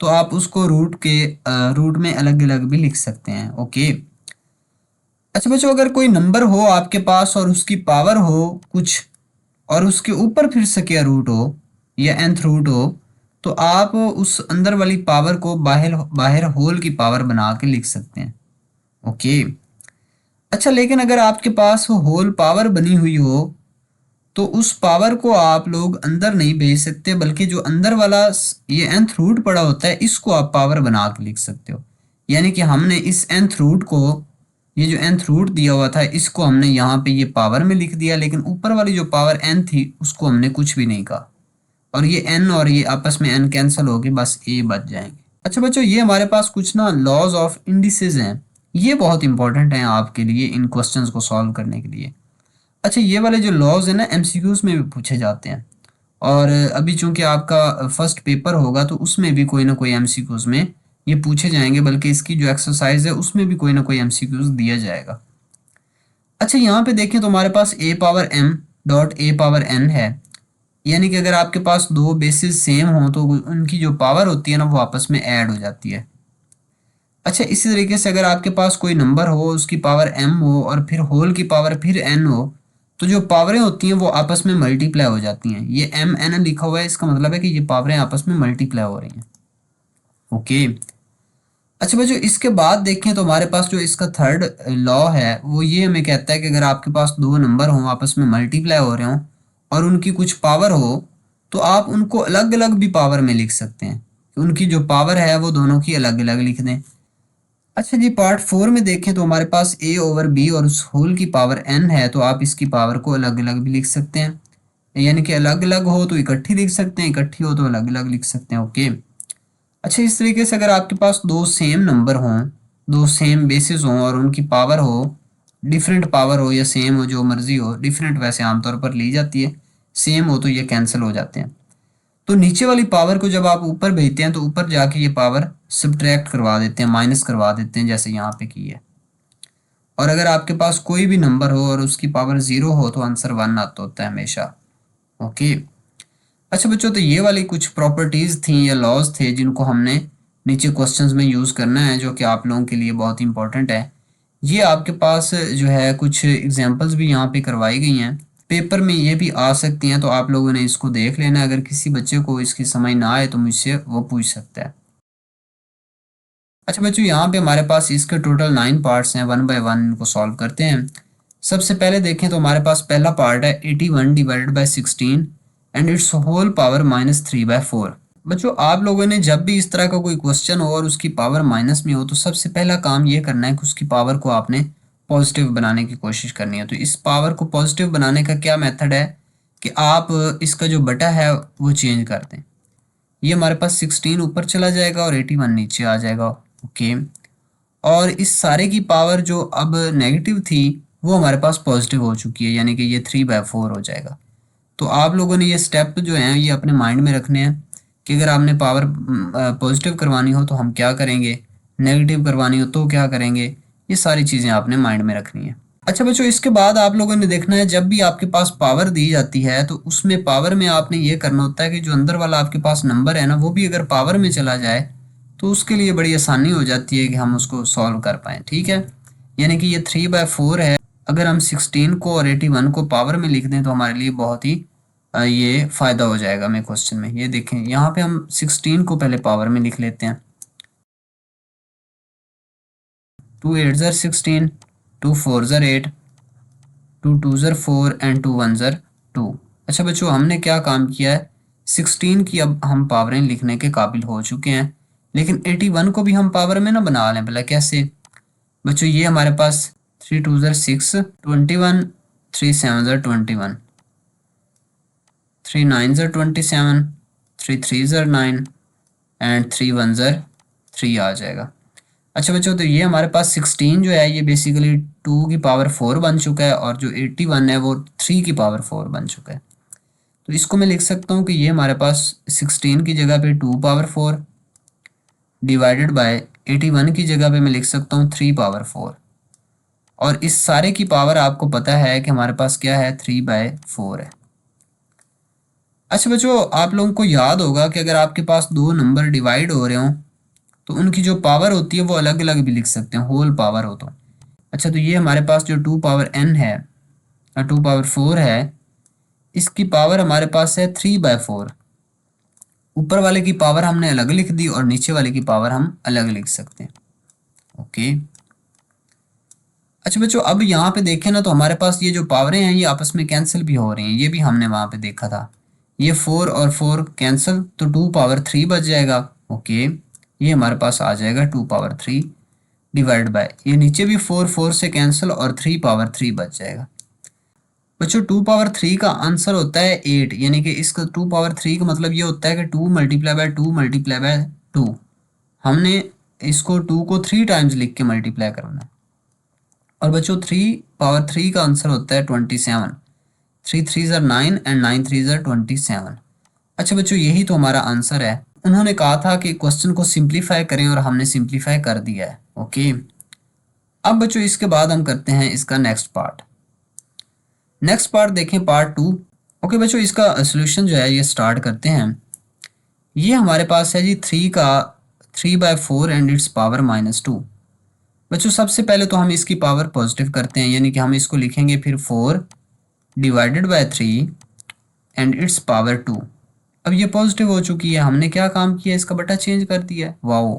तो आप उसको रूट में अलग अलग भी लिख सकते हैं, ओके। अच्छा बच्चों अगर कोई नंबर हो आपके पास और उसकी पावर हो कुछ और उसके ऊपर फिर स्क्वायर रूट हो या nth रूट हो तो आप उस अंदर वाली पावर को बाहर होल की पावर बना के लिख सकते हैं। ओके। अच्छा, लेकिन अगर आपके पास होल पावर बनी हुई हो तो उस पावर को आप लोग अंदर नहीं भेज सकते, बल्कि जो अंदर वाला ये nth रूट पड़ा होता है इसको आप पावर बना के लिख सकते हो। यानी कि हमने इस nth रूट को, ये जो nth रूट दिया हुआ था इसको हमने यहाँ पे ये पावर में लिख दिया, लेकिन ऊपर वाली जो पावर n थी उसको हमने कुछ भी नहीं कहा, और ये n और ये आपस में n कैंसिल होके बस a बच जाएंगे। अच्छा बच्चों, ये हमारे पास कुछ ना लॉज ऑफ इंडिसेस हैं, ये बहुत इंपॉर्टेंट हैं आपके लिए इन क्वेश्चंस को सॉल्व करने के लिए। अच्छा, ये वाले जो लॉज है ना एमसीक्यूज में भी पूछे जाते हैं, और अभी चूंकि आपका फर्स्ट पेपर होगा तो उसमें भी कोई ना कोई एमसीक्यूज में ये पूछे जाएंगे, बल्कि इसकी जो एक्सरसाइज है उसमें भी कोई ना कोई एमसीक्यूज दिया जाएगा। अच्छा, यहाँ पे देखें तो हमारे पास a power m dot a power n है, यानी कि अगर आपके पास दो बेसिस सेम हो तो उनकी जो पावर होती है ना वो आपस में ऐड हो जाती है। अच्छा, इसी तरीके से अगर आपके पास कोई नंबर हो उसकी पावर m हो और फिर होल की पावर फिर n हो, तो जो पावरें होती हैं वो आपस में मल्टीप्लाई हो जाती हैं। ये m n लिखा हुआ है, इसका मतलब है कि ये पावरें आपस में मल्टीप्लाई हो रही हैं। ओके। अच्छा बच्चों, इसके बाद देखें तो हमारे पास जो इसका थर्ड लॉ है वो ये हमें कहता है कि अगर आपके पास दो नंबर हों आपस में मल्टीप्लाई हो रहे हों और उनकी कुछ पावर हो, तो आप उनको अलग अलग भी पावर में लिख सकते हैं, उनकी जो पावर है वो दोनों की अलग अलग लिख दें। अच्छा जी, पार्ट 4 में देखें तो हमारे पास a ओवर b और उस होल की पावर n है, तो आप इसकी पावर को अलग अलग भी लिख सकते हैं, यानी कि अलग अलग हो तो इकट्ठी लिख सकते हैं, इकट्ठी हो तो अलग अलग लिख सकते हैं। ओके। अच्छा, इस तरीके से अगर आपके पास दो सेम नंबर हों, दो सेम बेसिस हों और उनकी पावर हो, डिफरेंट पावर हो या सेम हो, जो मर्जी हो, डिफरेंट वैसे आमतौर पर ली जाती है, सेम हो तो ये कैंसिल हो जाते हैं। तो नीचे वाली पावर को जब आप ऊपर भेजते हैं तो ऊपर जाके ये पावर सब्ट्रैक्ट करवा देते हैं, माइनस करवा देते हैं, जैसे यहाँ पे की है। और अगर आपके पास कोई भी नंबर हो और उसकी पावर 0 हो तो आंसर 1 आता होता है हमेशा। ओके। अच्छा बच्चों, तो ये वाली कुछ प्रॉपर्टीज थी या लॉज थे जिनको हमने नीचे क्वेश्चंस में यूज करना है, जो कि आप लोगों के लिए बहुत इंपॉर्टेंट है। ये आपके पास जो है कुछ एग्जांपल्स भी यहाँ पे करवाई गई हैं, पेपर में ये भी आ सकती हैं, तो आप लोगों ने इसको देख लेना। अगर किसी बच्चे को इसकी समझ ना आए तो मुझसे वो पूछ सकता है। अच्छा बच्चों, यहाँ पे हमारे पास इसके टोटल 9 पार्ट्स हैं, वन बाय वन इनको सॉल्व करते हैं। सबसे पहले देखें तो हमारे पास पहला पार्ट है 81 divided by 16 and its whole power -3/4। बच्चों, आप लोगों ने जब भी इस तरह का कोई क्वेश्चन हो और उसकी पावर माइनस में हो तो सबसे पहला काम ये करना है कि उसकी पावर को आपने पॉजिटिव बनाने की कोशिश करनी है। तो इस पावर को पॉजिटिव बनाने का क्या मेथड है कि आप इसका जो बटा है वो चेंज कर दें। ये हमारे पास 16 ऊपर चला जाएगा और 81 नीचे आ जाएगा। ओके। और इस सारे की पावर जो अब नेगेटिव थी वो हमारे पास पॉजिटिव हो चुकी है, यानी कि ये 3/4 हो जाएगा। तो आप लोगों ने ये स्टेप जो हैं ये अपने माइंड में रखने हैं कि अगर आपने पावर पॉजिटिव करवानी हो तो हम क्या करेंगे, नेगेटिव करवानी हो तो क्या करेंगे, ये सारी चीज़ें आपने माइंड में रखनी है। अच्छा बच्चों, इसके बाद आप लोगों ने देखना है जब भी आपके पास पावर दी जाती है तो उसमें पावर में आपने ये करना होता है कि जो अंदर वाला आपके पास नंबर है ना वो भी अगर पावर में चला जाए तो उसके लिए बड़ी आसानी हो जाती है कि हम उसको सॉल्व कर पाएँ। ठीक है, यानी कि ये 3/4 है, अगर हम 16 को और 81 को पावर में लिख दें तो हमारे लिए बहुत ही ये फ़ायदा हो जाएगा हमें क्वेश्चन में। ये देखें यहाँ पे हम 16 को पहले पावर में लिख लेते हैं। 2 8 ज़र 16, 2 4 ज़र 8, 2 2 ज़र 4 एंड 2 1 ज़र 2। अच्छा बच्चों, हमने क्या काम किया है, 16 की अब हम पावरें लिखने के काबिल हो चुके हैं, लेकिन 81 को भी हम पावर में ना बना लें। भला कैसे बच्चों, ये हमारे पास 3 2 ज़र 6, 21, 3 7 ज़र 21, 3 9 ज़र 27, 3 3 ज़र 9 एंड 3 1 ज़र 3 आ जाएगा। अच्छा बच्चों, तो ये हमारे पास 16 जो है ये बेसिकली 2 की पावर 4 बन चुका है, और जो 81 है वो 3 की पावर 4 बन चुका है। तो इसको मैं लिख सकता हूँ कि ये हमारे पास 16 की जगह पे 2 पावर 4 डिवाइडेड बाय 81 की जगह पे मैं लिख सकता हूँ 3 पावर 4, और इस सारे की पावर आपको पता है कि हमारे पास क्या है, 3/4 है। अच्छा बच्चों, आप लोगों को याद होगा कि अगर आपके पास दो नंबर डिवाइड हो रहे हों तो उनकी जो पावर होती है वो अलग अलग भी लिख सकते हैं, होल पावर हो तो। अच्छा, तो ये हमारे पास जो 2 पावर n है, 2 पावर 4 है, इसकी पावर हमारे पास है 3/4। ऊपर वाले की पावर हमने अलग लिख दी और नीचे वाले की पावर हम अलग लिख सकते हैं। ओके। अच्छा बच्चों, अब यहाँ पे देखें ना तो हमारे पास ये जो पावरें हैं ये आपस में कैंसिल भी हो रही हैं, ये भी हमने वहाँ पे देखा था। ये 4 और 4 कैंसिल, तो 2 पावर 3 बच जाएगा। ओके, ये हमारे पास आ जाएगा 2 पावर 3 डिवाइड बाय, ये नीचे भी 4 4 से कैंसिल और 3 पावर 3 बच जाएगा। बच्चों 2 पावर 3 का आंसर होता है 8, यानी कि इसका 2 पावर 3 का मतलब ये होता है कि 2 मल्टीप्लाई बाय 2 मल्टीप्लाई बाय 2। हमने इसको 2 को 3 टाइम्स लिख के मल्टीप्लाई करना है। और बच्चों 3 पावर 3 का आंसर होता है 27। 3 3 ज़र 9 एंड 9 3 ज़र 27। अच्छा बच्चों, यही तो हमारा आंसर है। उन्होंने कहा था कि क्वेश्चन को सिंप्लीफाई करें और हमने सिंप्लीफाई कर दिया है। ओके, अब बच्चों इसके बाद हम करते हैं इसका नेक्स्ट पार्ट। नेक्स्ट पार्ट देखें, पार्ट 2। ओके बच्चों, इसका सोल्यूशन जो है ये स्टार्ट करते हैं। ये हमारे पास है जी 3/4 एंड इट्स पावर -2। बच्चों सबसे पहले तो हम इसकी पावर पॉजिटिव करते हैं, यानी कि हम इसको लिखेंगे फिर 4 divided by 3 and its power 2। अब ये पॉजिटिव हो चुकी है, हमने क्या काम किया, इसका बटा चेंज कर दिया है। Wow,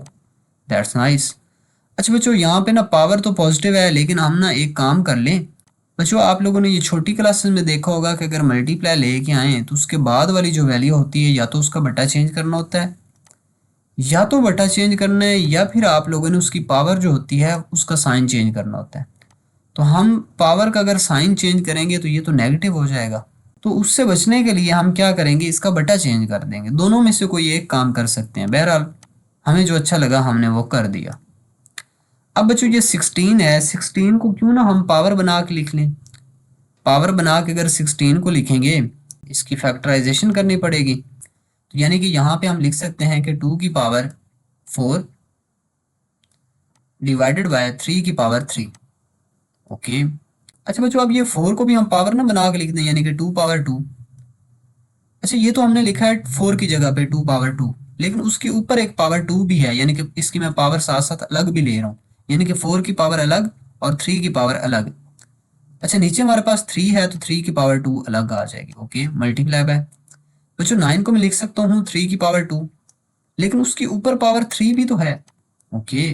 that's nice. अच्छा बच्चों, यहाँ पे ना पावर तो पॉजिटिव है, लेकिन हम ना एक काम कर लें। बच्चों आप लोगों ने ये छोटी क्लासेस में देखा होगा कि अगर मल्टीप्लाई लेके आए तो उसके बाद वाली जो वैल्यू होती है या तो उसका बटा चेंज करना होता है, या तो बटा चेंज करना है, या फिर आप लोगों ने उसकी पावर जो होती है उसका साइन चेंज करना होता है। तो हम पावर का अगर साइन चेंज करेंगे तो ये तो नेगेटिव हो जाएगा। तो उससे बचने के लिए हम क्या करेंगे, इसका बटा चेंज कर देंगे। दोनों में से कोई एक काम कर सकते हैं। बहरहाल हमें जो अच्छा लगा हमने वो कर दिया। अब बच्चों ये 16 है, 16 को क्यों ना हम पावर बना के लिख लें। पावर बना के अगर 16 को लिखेंगे, इसकी फैक्टराइजेशन करनी पड़ेगी। तो यानी कि यहाँ पे हम लिख सकते हैं कि 2 की पावर 4 डिवाइडेड बाय 3 की पावर 3। ओके, अच्छा बच्चों अब ये 4 को भी हम पावर ना बना के लिख दें, यानी कि 2 पावर 2। अच्छा ये तो हमने लिखा है 4 की जगह पे 2 पावर 2, लेकिन उसके ऊपर एक पावर 2 भी है, यानी कि इसकी मैं पावर साथ साथ अलग भी ले रहा हूँ, यानी कि 4 की पावर अलग और 3 की पावर अलग। अच्छा नीचे हमारे पास 3 है तो 3 की पावर 2 अलग आ जाएगी। ओके, मल्टीप्लाई बाय, बच्चों 9 को मैं लिख सकता हूँ 3 की पावर 2, लेकिन उसके ऊपर पावर 3 भी तो है। ओके,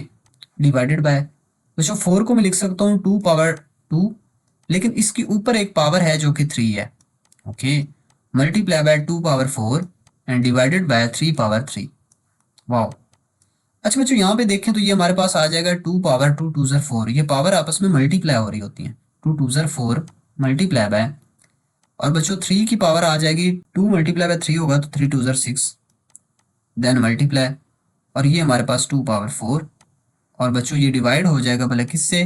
डिवाइडेड बाय, बच्चों 4 को मैं लिख सकता हूँ 2 पावर 2, लेकिन इसके ऊपर एक पावर है जो कि 3 है। Okay, multiply bye 2 power 4 and divided by 3 power 3। Wow, अच्छा बच्चों यहाँ पे देखें तो ये हमारे पास आ जाएगा 2 पावर 2 2 ज़र 4। ये पावर आपस में मल्टीप्लाई हो रही होती हैं। 2 2 ज़र 4 मल्टीप्लाई बाय, और बच्चों 3 की पावर आ जाएगी, 2 मल्टीप्लाई बाय 3 होगा तो 3 2 ज़र 6, देन मल्टीप्लाई, और ये हमारे पास 2 पावर 4, और बच्चों ये डिवाइड हो जाएगा भले किससे,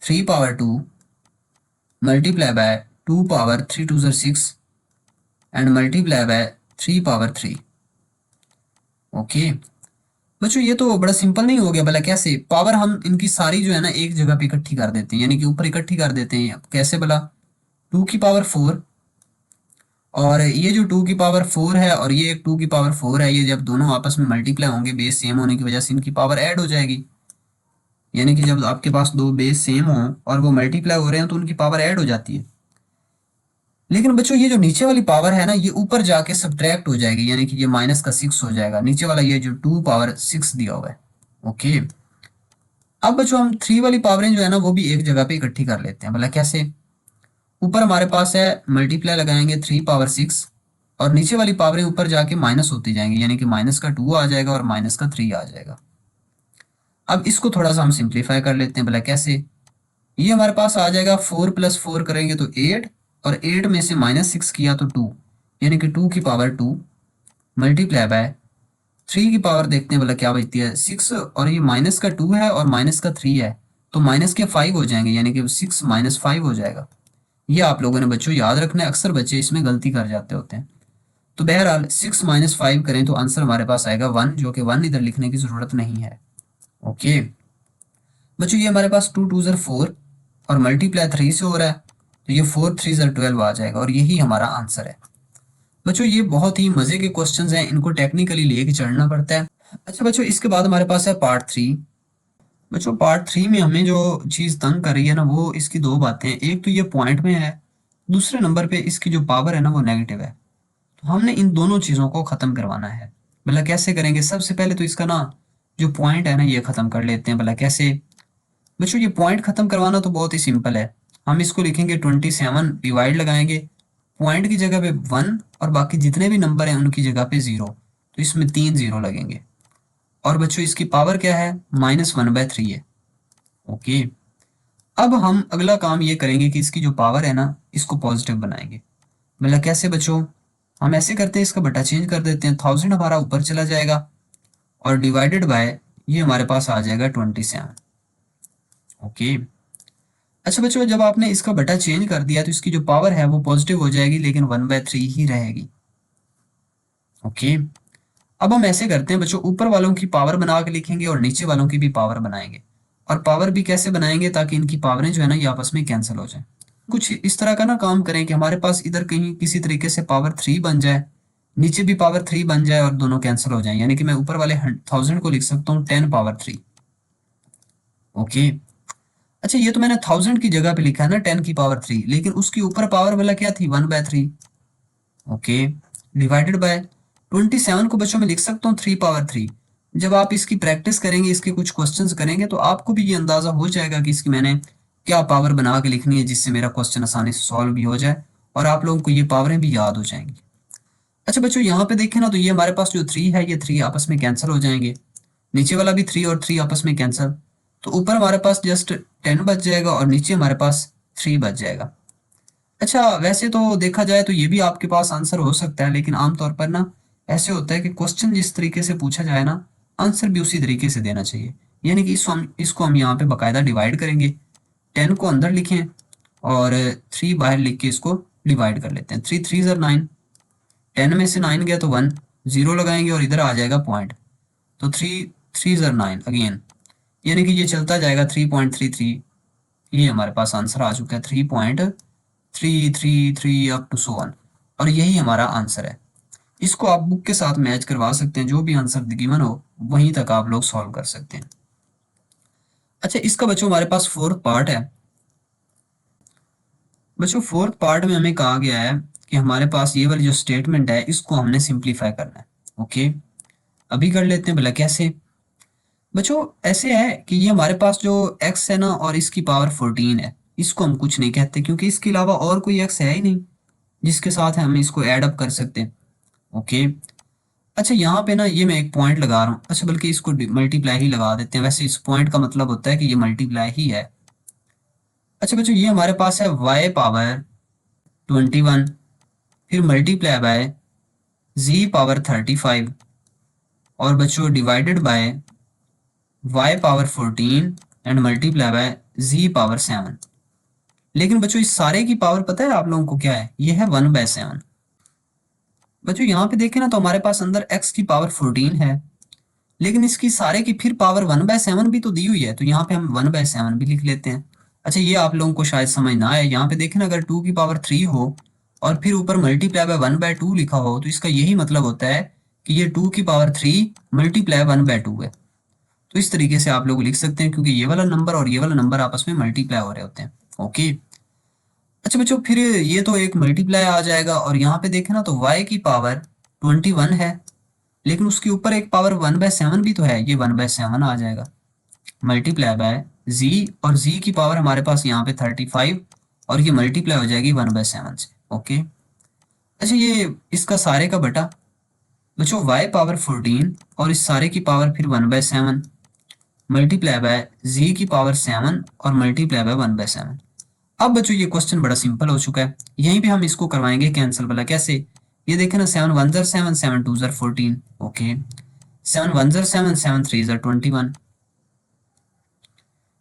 3 पावर 2 मल्टीप्लाई बाय 2 पावर 3 2 ज़र 6 and multiply by 3 power 3। Okay बच्चों, ये तो बड़ा सिंपल नहीं हो गया भला कैसे, पावर हम इनकी सारी जो है ना एक जगह पे इकट्ठी कर देते हैं, यानी कि ऊपर इकट्ठी कर देते हैं। कैसे भला, 2 की पावर 4 और ये जो 2 की पावर 4 है और ये एक 2 की पावर 4 है, ये जब दोनों आपस में मल्टीप्लाई होंगे बेस सेम होने की वजह से इनकी पावर ऐड हो जाएगी। यानी कि जब आपके पास दो बेस सेम हो और वो मल्टीप्लाई हो रहे हैं तो उनकी पावर ऐड हो जाती है। लेकिन बच्चों ये जो नीचे वाली पावर है ना ये ऊपर जाके सब्ट्रैक्ट हो जाएगी, यानी कि ये -6 हो जाएगा, नीचे वाला ये जो 2 पावर 6 दिया हुआ है। ओके, अब बच्चों हम 3 वाली पावरें जो है ना वो भी एक जगह पे इकट्ठी कर लेते हैं। भला कैसे, ऊपर हमारे पास है मल्टीप्लाई लगाएंगे 3 पावर 6 और नीचे वाली पावरें ऊपर जाके माइनस होती जाएंगी, यानी कि -2 आ जाएगा और -3 आ जाएगा। अब इसको थोड़ा सा हम सिंप्लीफाई कर लेते हैं। भला कैसे, ये हमारे पास आ जाएगा 4 + 4 करेंगे तो 8, और 8 में से -6 किया तो 2, यानी कि 2 की पावर 2 मल्टीप्लाई बाय 3 की पावर देखते हैं भला क्या बचती है 6, और ये -2 है और -3 है तो -5 हो जाएंगे, यानी कि 6 - 5 हो जाएगा। ये आप लोगों ने बच्चों याद रखना है, अक्सर बच्चे इसमें गलती कर जाते होते हैं। तो बहरहाल 6 - 5 करें तो आंसर हमारे पास आएगा 1, जो कि 1 इधर लिखने की जरूरत नहीं है। ओके बच्चों, ये हमारे पास 2 2 ज़र 4 और मल्टीप्लाई 3 से हो रहा है तो ये 4 3 ज़र 12 आ जाएगा, और यही हमारा आंसर है। बच्चों ये बहुत ही मजे के क्वेश्चंस हैं, इनको टेक्निकली लेके चढ़ना पड़ता है। अच्छा बच्चों, इसके बाद हमारे पास है पार्ट 3। बच्चों पार्ट 3 में हमें जो चीज़ तंग कर रही है ना वो इसकी दो बातें हैं। एक तो ये पॉइंट में है, दूसरे नंबर पे इसकी जो पावर है ना वो नेगेटिव है। तो हमने इन दोनों चीज़ों को ख़त्म करवाना है। भला कैसे करेंगे, सबसे पहले तो इसका ना जो पॉइंट है ना ये ख़त्म कर लेते हैं। भला कैसे, बच्चों ये पॉइंट खत्म करवाना तो बहुत ही सिंपल है। हम इसको लिखेंगे 27, डिवाइड लगाएंगे, पॉइंट की जगह पे 1 और बाकी जितने भी नंबर हैं उनकी जगह पे 0, तो इसमें 3 0 लगेंगे। और बच्चों इसकी पावर क्या है, -1/3 है। ओके, अब हम अगला काम ये करेंगे कि इसकी जो पावर है ना इसको पॉजिटिव बनाएंगे। मतलब कैसे बच्चों, हम ऐसे करते हैं, इसका बटा चेंज कर देते हैं, 1000 हमारा ऊपर चला जाएगा और डिवाइडेड बाय ये हमारे पास आ जाएगा 27। ओके, अच्छा बच्चों जब आपने इसका बटा चेंज कर दिया तो इसकी जो पावर है वो पॉजिटिव हो जाएगी, लेकिन 1/3 ही रहेगी। ओके, अब हम ऐसे करते हैं बच्चों, ऊपर वालों की पावर बना के लिखेंगे और नीचे वालों की भी पावर बनाएंगे। और पावर भी कैसे बनाएंगे, ताकि इनकी पावरें जो है ना ये आपस में कैंसिल हो जाए। कुछ इस तरह का ना काम करें कि हमारे पास इधर कहीं किसी तरीके से पावर 3 बन जाए, नीचे भी पावर 3 बन जाए और दोनों कैंसिल हो जाए। यानी कि मैं ऊपर वाले 1000 को लिख सकता हूँ 10 पावर 3। ओके, अच्छा ये तो मैंने 1000 की जगह पे लिखा है ना 10 की पावर 3, लेकिन उसकी ऊपर पावर वाला क्या थी, 1/3। ओके, डिवाइडेड बाय 27 को बच्चों में लिख सकता हूँ 3 पावर 3। जब आप इसकी प्रैक्टिस करेंगे, इसके कुछ क्वेश्चंस करेंगे, तो आपको भी ये अंदाजा हो जाएगा कि इसकी मैंने क्या पावर बना के लिखनी है, जिससे मेरा क्वेश्चन आसानी से सॉल्व भी हो जाए और आप लोगों को ये पावरें भी याद हो जाएंगी। अच्छा बच्चों यहाँ पे देखें ना, तो ये हमारे पास जो 3 है ये 3 आपस में कैंसिल हो जाएंगे, नीचे वाला भी 3 और 3 आपस में कैंसिल, तो ऊपर हमारे पास जस्ट 10 बच जाएगा और नीचे हमारे पास 3 बच जाएगा। अच्छा वैसे तो देखा जाए तो ये भी आपके पास आंसर हो सकता है, लेकिन आमतौर पर ना ऐसे होता है कि क्वेश्चन जिस तरीके से पूछा जाए ना, आंसर भी उसी तरीके से देना चाहिए। यानी कि इसको हम यहाँ पे बाकायदा डिवाइड करेंगे, 10 को अंदर लिखें और 3 बाहर लिख के इसको डिवाइड कर लेते हैं। 3 3 ज़र 9, 10 में से 9 गया तो 1, 0 लगाएंगे और इधर आ जाएगा पॉइंट, तो 3 3 ज़र 9 अगेन, यानी कि ये चलता जाएगा 3.33। ये हमारे पास आंसर आ चुका है 3.333 अप टू सो वन, और यही हमारा आंसर है। इसको आप बुक के साथ मैच करवा सकते हैं, जो भी आंसर गिवन हो वहीं तक आप लोग सॉल्व कर सकते हैं। अच्छा इसका बच्चों हमारे पास फोर्थ पार्ट है। बच्चों फोर्थ पार्ट में हमें कहा गया है कि हमारे पास ये वाली जो स्टेटमेंट है इसको हमने सिंप्लीफाई करना है। ओके, अभी कर लेते हैं, भला कैसे। बच्चों ऐसे है कि ये हमारे पास जो x है ना और इसकी पावर 14 है, इसको हम कुछ नहीं कहते क्योंकि इसके अलावा और कोई x है ही नहीं जिसके साथ हम इसको ऐड अप कर सकते हैं। ओके, अच्छा यहाँ पे ना ये मैं एक पॉइंट लगा रहा हूँ, अच्छा बल्कि इसको मल्टीप्लाई ही लगा देते हैं, वैसे इस पॉइंट का मतलब होता है कि ये मल्टीप्लाई ही है। अच्छा बच्चों ये हमारे पास है y पावर 21, फिर मल्टीप्लाई बाय z पावर 35, और बच्चों divided by y power 14 and multiply by z power 7। लेकिन बच्चों इस सारे की पावर पता है आप लोगों को क्या है, ये है 1/7। बच्चों यहाँ पे देखें ना तो हमारे पास अंदर x की पावर 14 है, लेकिन इसकी सारे की फिर पावर 1/7 भी तो दी हुई है, तो यहाँ पे हम 1/7 भी लिख लेते हैं। अच्छा ये आप लोगों को शायद समझ ना आए, यहाँ पे देखें ना अगर 2 की पावर 3 हो और फिर ऊपर मल्टीप्लाई बाय 1/2 लिखा हो, तो इसका यही मतलब होता है कि ये 2 की पावर 3 मल्टीप्लाई 1/2 है। तो इस तरीके से आप लोग लिख सकते हैं, क्योंकि ये वाला नंबर और ये वाला नंबर आपस में मल्टीप्लाई हो रहे होते हैं। ओके, अच्छा बच्चों फिर ये तो एक मल्टीप्लाई आ जाएगा, और यहाँ पे देखें ना तो y की पावर 21 है, लेकिन उसके ऊपर एक पावर 1/7 भी तो है, ये 1/7 आ जाएगा मल्टीप्लाई बाय z, और z की पावर हमारे पास यहाँ पे 35, और ये मल्टीप्लाई हो जाएगी 1/7 से। ओके, अच्छा ये इसका सारे का बटा बच्चों y पावर 14 और इस सारे की पावर फिर 1/7 मल्टीप्लाई बाय z की पावर 7 और मल्टीप्लाई बाय 1/7। अब बच्चों ये क्वेश्चन बड़ा सिंपल हो चुका है, यहीं पे हम इसको करवाएंगे कैंसिल वाला। कैसे, ये देखें ना 7 1 7 7 2 14। ओके, 7 1 7 7 3 21।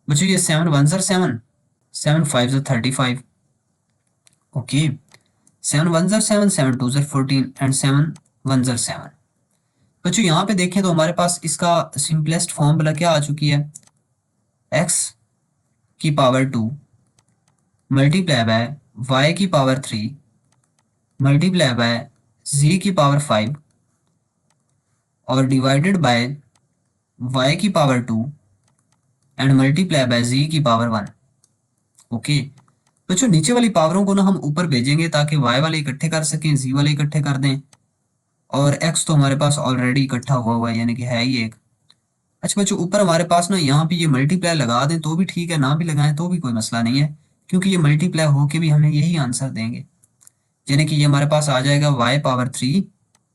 बच्चों ये 7 1 7 7 5 35। Okay, 7 1 7 7 2 14 and 7 1 7। बच्चों यहाँ पे देखें तो हमारे पास इसका सिंपलेस्ट फॉर्म वाला क्या आ चुकी है, x की पावर 2 मल्टीप्लाई बाय y की पावर 3 मल्टीप्लाई बाय z की पावर 5 और डिवाइडेड बाय y की power 2 and multiply by z की पावर 1। ओके, बच्चों नीचे वाली पावरों को ना हम ऊपर भेजेंगे ताकि y वाले इकट्ठे कर सकें, z वाले इकट्ठे कर दें, और x तो हमारे पास ऑलरेडी इकट्ठा हुआ है यानी कि है ही एक। अच्छा बच्चों, ऊपर हमारे पास ना यहाँ पे ये मल्टीप्लाई लगा दें तो भी ठीक है, ना भी लगाएं तो भी कोई मसला नहीं है, क्योंकि ये मल्टीप्लाई होके भी हमें यही आंसर देंगे। यानी कि ये हमारे पास आ जाएगा y⁻3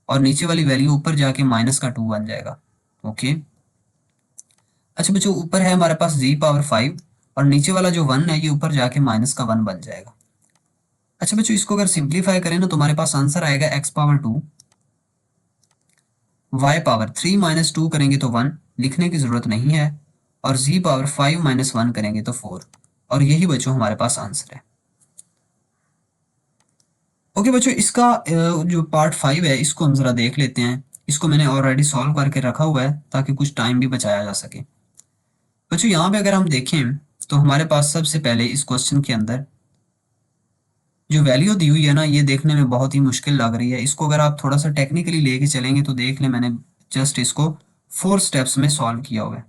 और नीचे वाली वैल्यू ऊपर जाके -2 बन जाएगा। ओके। अच्छा बच्चों, ऊपर है हमारे पास g⁻5 और नीचे वाला जो 1 है ये ऊपर जाके -1 बन जाएगा। अच्छा बच्चों, इसको अगर सिंप्लीफाई करें ना तो हमारे पास आंसर आएगा x⁻2, y⁻3 -2 करेंगे तो 1, लिखने की जरूरत नहीं है, और z⁻5 -1 करेंगे तो 4, और यही बच्चों हमारे पास आंसर है। ओके बच्चों, इसका जो पार्ट 5 है इसको हम जरा देख लेते हैं। इसको मैंने ऑलरेडी सॉल्व करके रखा हुआ है ताकि कुछ टाइम भी बचाया जा सके। बच्चों यहाँ पे अगर हम देखें तो हमारे पास सबसे पहले इस क्वेश्चन के अंदर जो वैल्यू दी हुई है ना, ये देखने में बहुत ही मुश्किल लग रही है। इसको अगर आप थोड़ा सा टेक्निकली लेके चलेंगे तो देख लें, मैंने जस्ट इसको 4 स्टेप्स में सॉल्व किया हुआ है।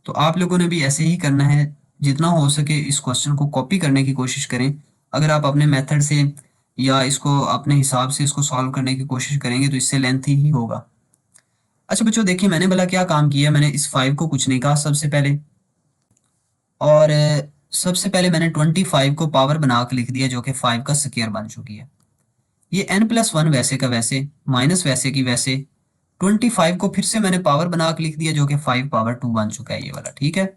तो आप लोगों ने भी ऐसे ही करना है, जितना हो सके इस क्वेश्चन को कॉपी करने की कोशिश करें। अगर आप अपने मेथड से या इसको अपने हिसाब से इसको सॉल्व करने की कोशिश करेंगे तो इससे लेंथी ही होगा। अच्छा बच्चों देखिए, मैंने भला क्या काम किया, मैंने इस 5 को कुछ नहीं कहा सबसे पहले, और सबसे पहले मैंने 25 को पावर बना के लिख दिया जो कि 5 का स्क्वायर बन चुकी है। ये n+1 वैसे का वैसे माइनस वैसे की वैसे 25 को फिर से मैंने पावर बना के लिख दिया जो कि 5⁻2 बन चुका है ये वाला। ठीक है।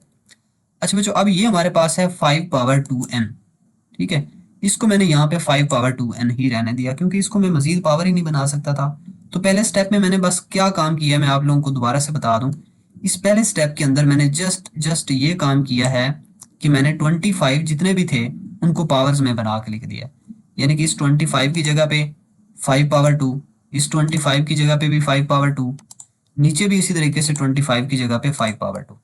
अच्छा बच्चों, अब ये हमारे पास है 5⁻2n। ठीक है, इसको मैंने यहाँ पे 5⁻2n ही रहने दिया क्योंकि इसको मैं मजीद पावर ही नहीं बना सकता था। तो पहले स्टेप में मैंने बस क्या काम किया, मैं आप लोगों को दोबारा से बता दूं। इस पहले स्टेप के अंदर मैंने जस्ट ये काम किया है कि मैंने 25 जितने भी थे उनको पावर्स में बना के लिख दिया। यानी कि इस 25 की जगह पे 5⁻2, इस 25 की जगह पे भी 5⁻2, नीचे भी इसी तरीके से 25 की जगह पे 5⁻2।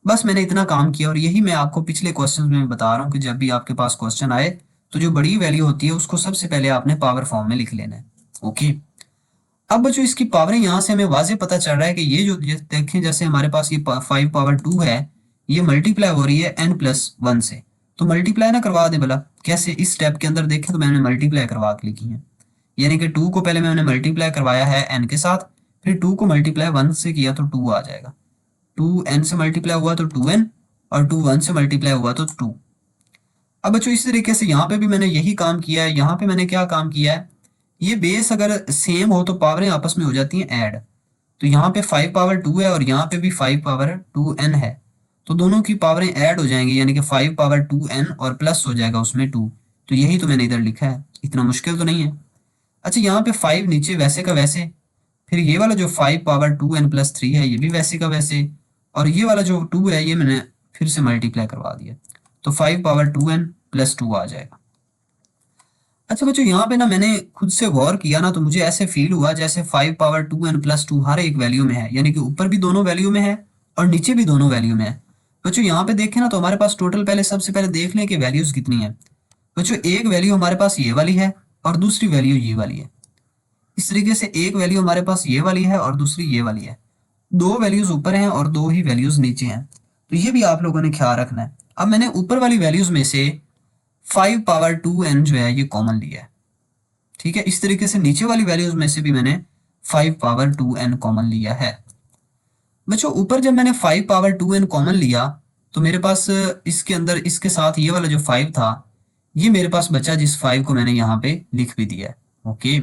बस मैंने इतना काम किया, और यही मैं आपको पिछले क्वेश्चन में बता रहा हूँ कि जब भी आपके पास क्वेश्चन आए तो जो बड़ी वैल्यू होती है उसको सबसे पहले आपने पावर फॉर्म में लिख लेना है। ओके। अब बच्चों इसकी पावर यहाँ से हमें वाजे पता चल रहा है कि ये जो देखें, जैसे हमारे पास ये 5⁻2 है, ये मल्टीप्लाई हो रही है n+1 से। तो मल्टीप्लाई ना करवा दें भला, कैसे? इस स्टेप के अंदर देखें तो मैंने मल्टीप्लाई करवा के लिखी है। यानी कि 2 को पहले मैंने मल्टीप्लाई करवाया है n के साथ, फिर 2 को मल्टीप्लाई 1 से किया तो 2 आ जाएगा, 2n से मल्टीप्लाई हुआ तो 2n, और 2 1 से मल्टीप्लाई हुआ तो 2। अब बच्चों इसी तरीके से यहाँ पे भी मैंने यही काम किया है। यहाँ पे मैंने क्या काम किया है, ये बेस अगर सेम हो तो पावरें आपस में हो जाती हैं ऐड। तो यहाँ पे 5⁻2 है और यहाँ पे भी 5⁻2n है, तो दोनों की पावरें ऐड हो जाएंगी, यानी कि 5⁻2n और प्लस हो जाएगा उसमें 2। तो यही तो मैंने इधर लिखा है, इतना मुश्किल तो नहीं है। अच्छा, यहाँ पे 5 नीचे वैसे का वैसे, फिर ये वाला जो 5⁻2n+3 है ये भी वैसे का वैसे, और ये वाला जो 2 है ये मैंने फिर से मल्टीप्लाई करवा दिया, तो 5⁻2n+2 आ जाएगा। अच्छा बच्चों, यहाँ पे ना मैंने खुद से गौर किया ना तो मुझे ऐसे फील हुआ जैसे 5⁻2n+2 हर एक वैल्यू में है, यानी कि ऊपर भी दोनों वैल्यू में है और नीचे भी दोनों वैल्यू में है। बच्चों यहाँ पे देखें ना तो हमारे पास टोटल पहले सबसे पहले देख लें कि वैल्यूज कितनी है। बच्चों एक वैल्यू हमारे पास ये वाली है और दूसरी वैल्यू ये वाली है। इस तरीके से एक वैल्यू हमारे पास ये वाली है और दूसरी ये वाली है। दो वैल्यूज ऊपर हैं और दो ही वैल्यूज नीचे हैं, तो ये भी आप लोगों ने ख्याल रखना है। अब मैंने ऊपर वाली वैल्यूज में से 5⁻2n जो है ये कॉमन लिया है। ठीक है, इस तरीके से नीचे वाली वैल्यूज में से भी मैंने 5⁻2n कॉमन लिया है। बच्चों ऊपर जब मैंने 5⁻2n कॉमन लिया तो मेरे पास इसके अंदर इसके साथ ये वाला जो 5 था ये मेरे पास बचा, जिस 5 को मैंने यहाँ पे लिख भी दिया है। ओके।